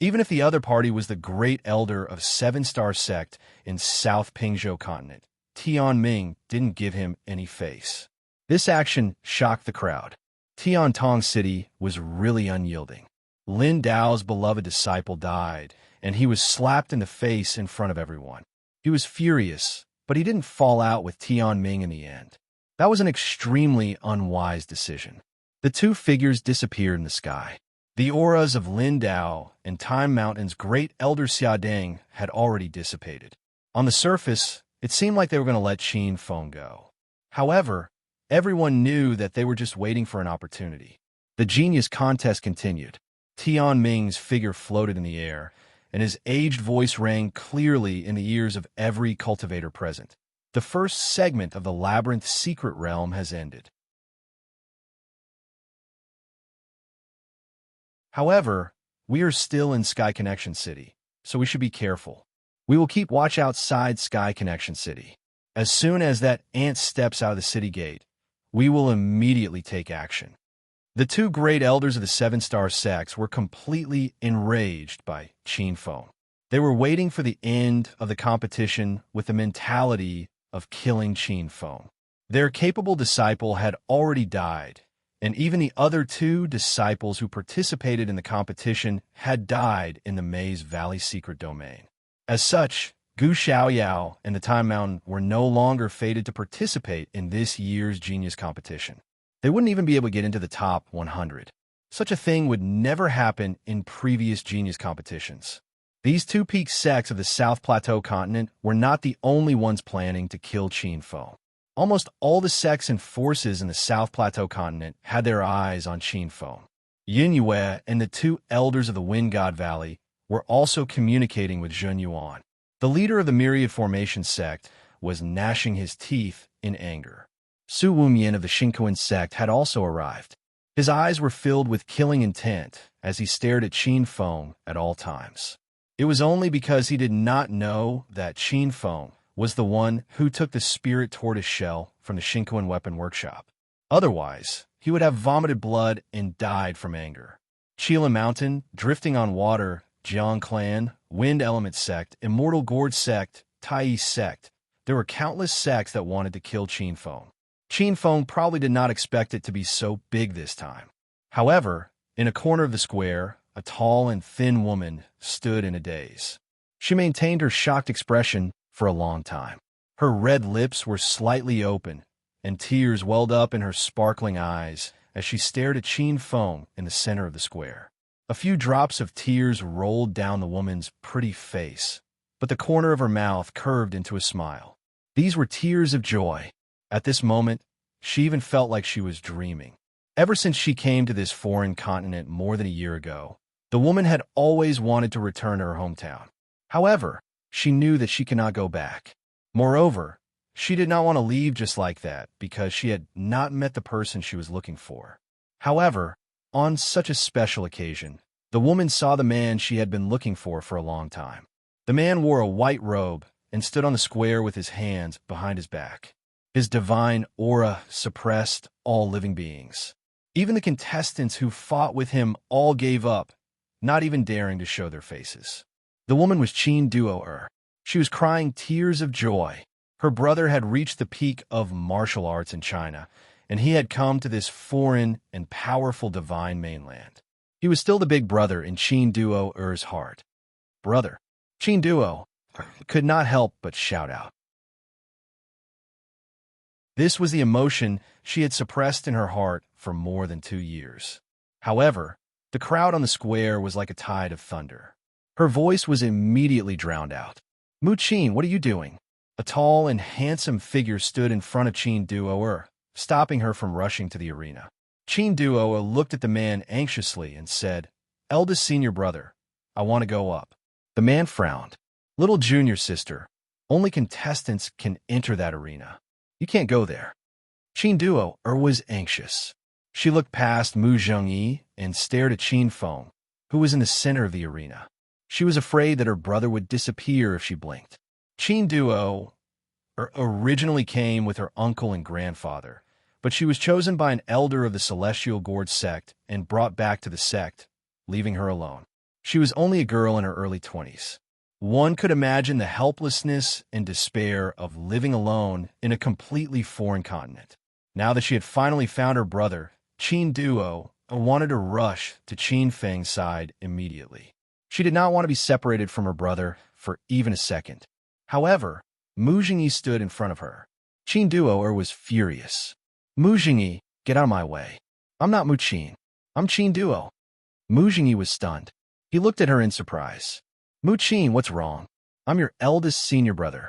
Even if the other party was the great elder of 7-star sect in South Pingzhou continent, Tianming didn't give him any face. This action shocked the crowd. Tiantong City was really unyielding. Lin Dao's beloved disciple died, and he was slapped in the face in front of everyone. He was furious, but he didn't fall out with Tianming in the end. That was an extremely unwise decision. The 2 figures disappeared in the sky. The auras of Lin Dao and Time Mountain's great elder Xiadeng had already dissipated. On the surface, it seemed like they were going to let Qin Feng go. However, everyone knew that they were just waiting for an opportunity. The genius contest continued. Tianming's figure floated in the air, and his aged voice rang clearly in the ears of every cultivator present. The first segment of the Labyrinth secret realm has ended. However, we are still in Sky Connection City, so we should be careful. We will keep watch outside Sky Connection City. As soon as that ant steps out of the city gate, we will immediately take action. The 2 great elders of the 7-star sects were completely enraged by Qin Feng. They were waiting for the end of the competition with the mentality of killing Qin Feng. Their capable disciple had already died, and even the other 2 disciples who participated in the competition had died in the Maze Valley secret domain. As such, Gu Xiaoyao and the Time Mountain were no longer fated to participate in this year's genius competition. They wouldn't even be able to get into the top 100. Such a thing would never happen in previous genius competitions. These 2 peak sects of the South Plateau continent were not the only ones planning to kill Qin Feng. Almost all the sects and forces in the South Plateau continent had their eyes on Qin Feng. Yin Yue and the 2 elders of the Wind God Valley were also communicating with Zhen Yuan. The leader of the Myriad Formation sect was gnashing his teeth in anger. Su Wumyin of the Shinkuan sect had also arrived. His eyes were filled with killing intent as he stared at Qin Feng at all times. It was only because he did not know that Qin Feng was the one who took the spirit tortoise shell from the Shinkuan weapon workshop. Otherwise, he would have vomited blood and died from anger. Chila Mountain, Drifting on Water, Jiang Clan, Wind Element Sect, Immortal Gourd Sect, Tai sect, There were countless sects that wanted to kill Qin Feng. Qin Feng probably did not expect it to be so big this time. However, in a corner of the square, a tall and thin woman stood in a daze. She maintained her shocked expression for a long time. Her red lips were slightly open, and tears welled up in her sparkling eyes as she stared at Qin Feng in the center of the square. A few drops of tears rolled down the woman's pretty face, but the corner of her mouth curved into a smile. These were tears of joy. At this moment, she even felt like she was dreaming. Ever since she came to this foreign continent more than a year ago, the woman had always wanted to return to her hometown. However, she knew that she cannot go back. Moreover, she did not want to leave just like that because she had not met the person she was looking for. However, on such a special occasion, the woman saw the man she had been looking for a long time. The man wore a white robe and stood on the square with his hands behind his back. His divine aura suppressed all living beings. Even the contestants who fought with him all gave up, not even daring to show their faces. The woman was Qin Duo. She was crying tears of joy. Her brother had reached the peak of martial arts in China, and he had come to this foreign and powerful divine mainland. He was still the big brother in Qin Duo's heart. Brother. Qin Duo could not help but shout out. This was the emotion she had suppressed in her heart for more than 2 years. However, the crowd on the square was like a tide of thunder. Her voice was immediately drowned out. Mu Qin, what are you doing? A tall and handsome figure stood in front of Qin Duo, stopping her from rushing to the arena. Qin Duo looked at the man anxiously and said, Eldest senior brother, I want to go up. The man frowned. Little junior sister, only contestants can enter that arena. You can't go there. Qin Duo was anxious. She looked past Mu Zhengyi and stared at Qin Feng, who was in the center of the arena. She was afraid that her brother would disappear if she blinked. Qin Duo originally came with her uncle and grandfather, but she was chosen by an elder of the Celestial Gorge sect and brought back to the sect, leaving her alone. She was only a girl in her early 20s. One could imagine the helplessness and despair of living alone in a completely foreign continent. Now that she had finally found her brother, Qin Duo wanted to rush to Qin Feng's side immediately. She did not want to be separated from her brother for even a second. However, Mu Zhengyi stood in front of her. Qin Duo was furious. Mu Zhengyi, get out of my way. I'm not Mu Qin. I'm Qin Duo. Mu Zhengyi was stunned. He looked at her in surprise. Mu Qin, what's wrong? I'm your eldest senior brother.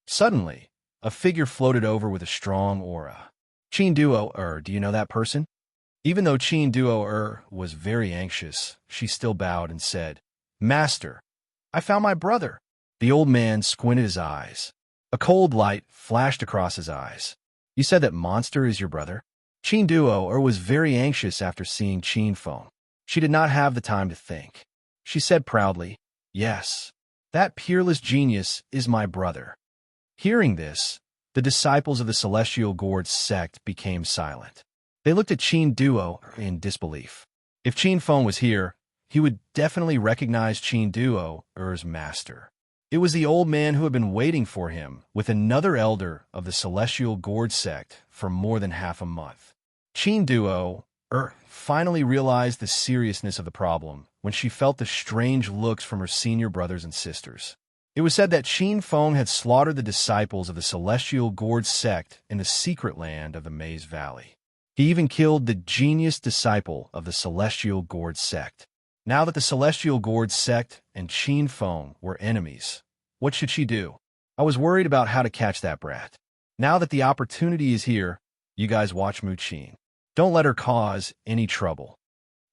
Suddenly, a figure floated over with a strong aura. Qin Duo, do you know that person? Even though Qin Duo was very anxious, she still bowed and said, Master, I found my brother. The old man squinted his eyes. A cold light flashed across his eyes. You said that monster is your brother? Qin Duo was very anxious after seeing Qin Feng. She did not have the time to think. She said proudly, Yes, that peerless genius is my brother. Hearing this, the disciples of the Celestial Gorge sect became silent. They looked at Qin Duo in disbelief. If Qin Feng was here, he would definitely recognize Qin Duo's master. It was the old man who had been waiting for him with another elder of the Celestial Gorge sect for more than half a month. Qin Duo finally realized the seriousness of the problem when she felt the strange looks from her senior brothers and sisters. It was said that Qin Feng had slaughtered the disciples of the Celestial Gorge sect in the secret land of the Maze Valley. He even killed the genius disciple of the Celestial Gorge sect. Now that the Celestial Gorge sect and Qin Feng were enemies, what should she do? I was worried about how to catch that brat. Now that the opportunity is here, you guys watch Mu Qin. Don't let her cause any trouble.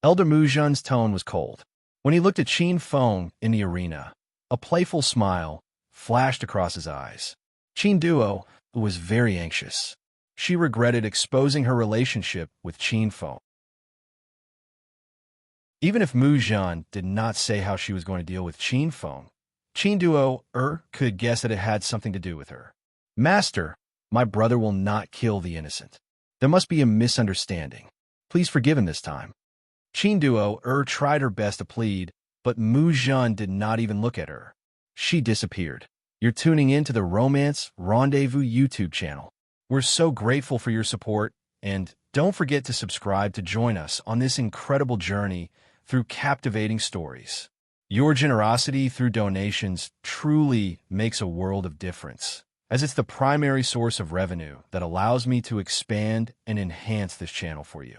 Elder Mu Zhen's tone was cold. When he looked at Qin Feng in the arena, a playful smile flashed across his eyes. Qin Duo was very anxious. She regretted exposing her relationship with Qin Feng. Even if Mu Zhen did not say how she was going to deal with Qin Feng, Qin Duo could guess that it had something to do with her. Master, my brother will not kill the innocent. There must be a misunderstanding. Please forgive him this time. Qin Duo tried her best to plead, but Mu Zhen did not even look at her. She disappeared. You're tuning in to the Romance Rendezvous YouTube channel. We're so grateful for your support, and don't forget to subscribe to join us on this incredible journey through captivating stories. Your generosity through donations truly makes a world of difference, as it's the primary source of revenue that allows me to expand and enhance this channel for you.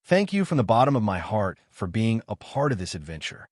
Thank you from the bottom of my heart for being a part of this adventure.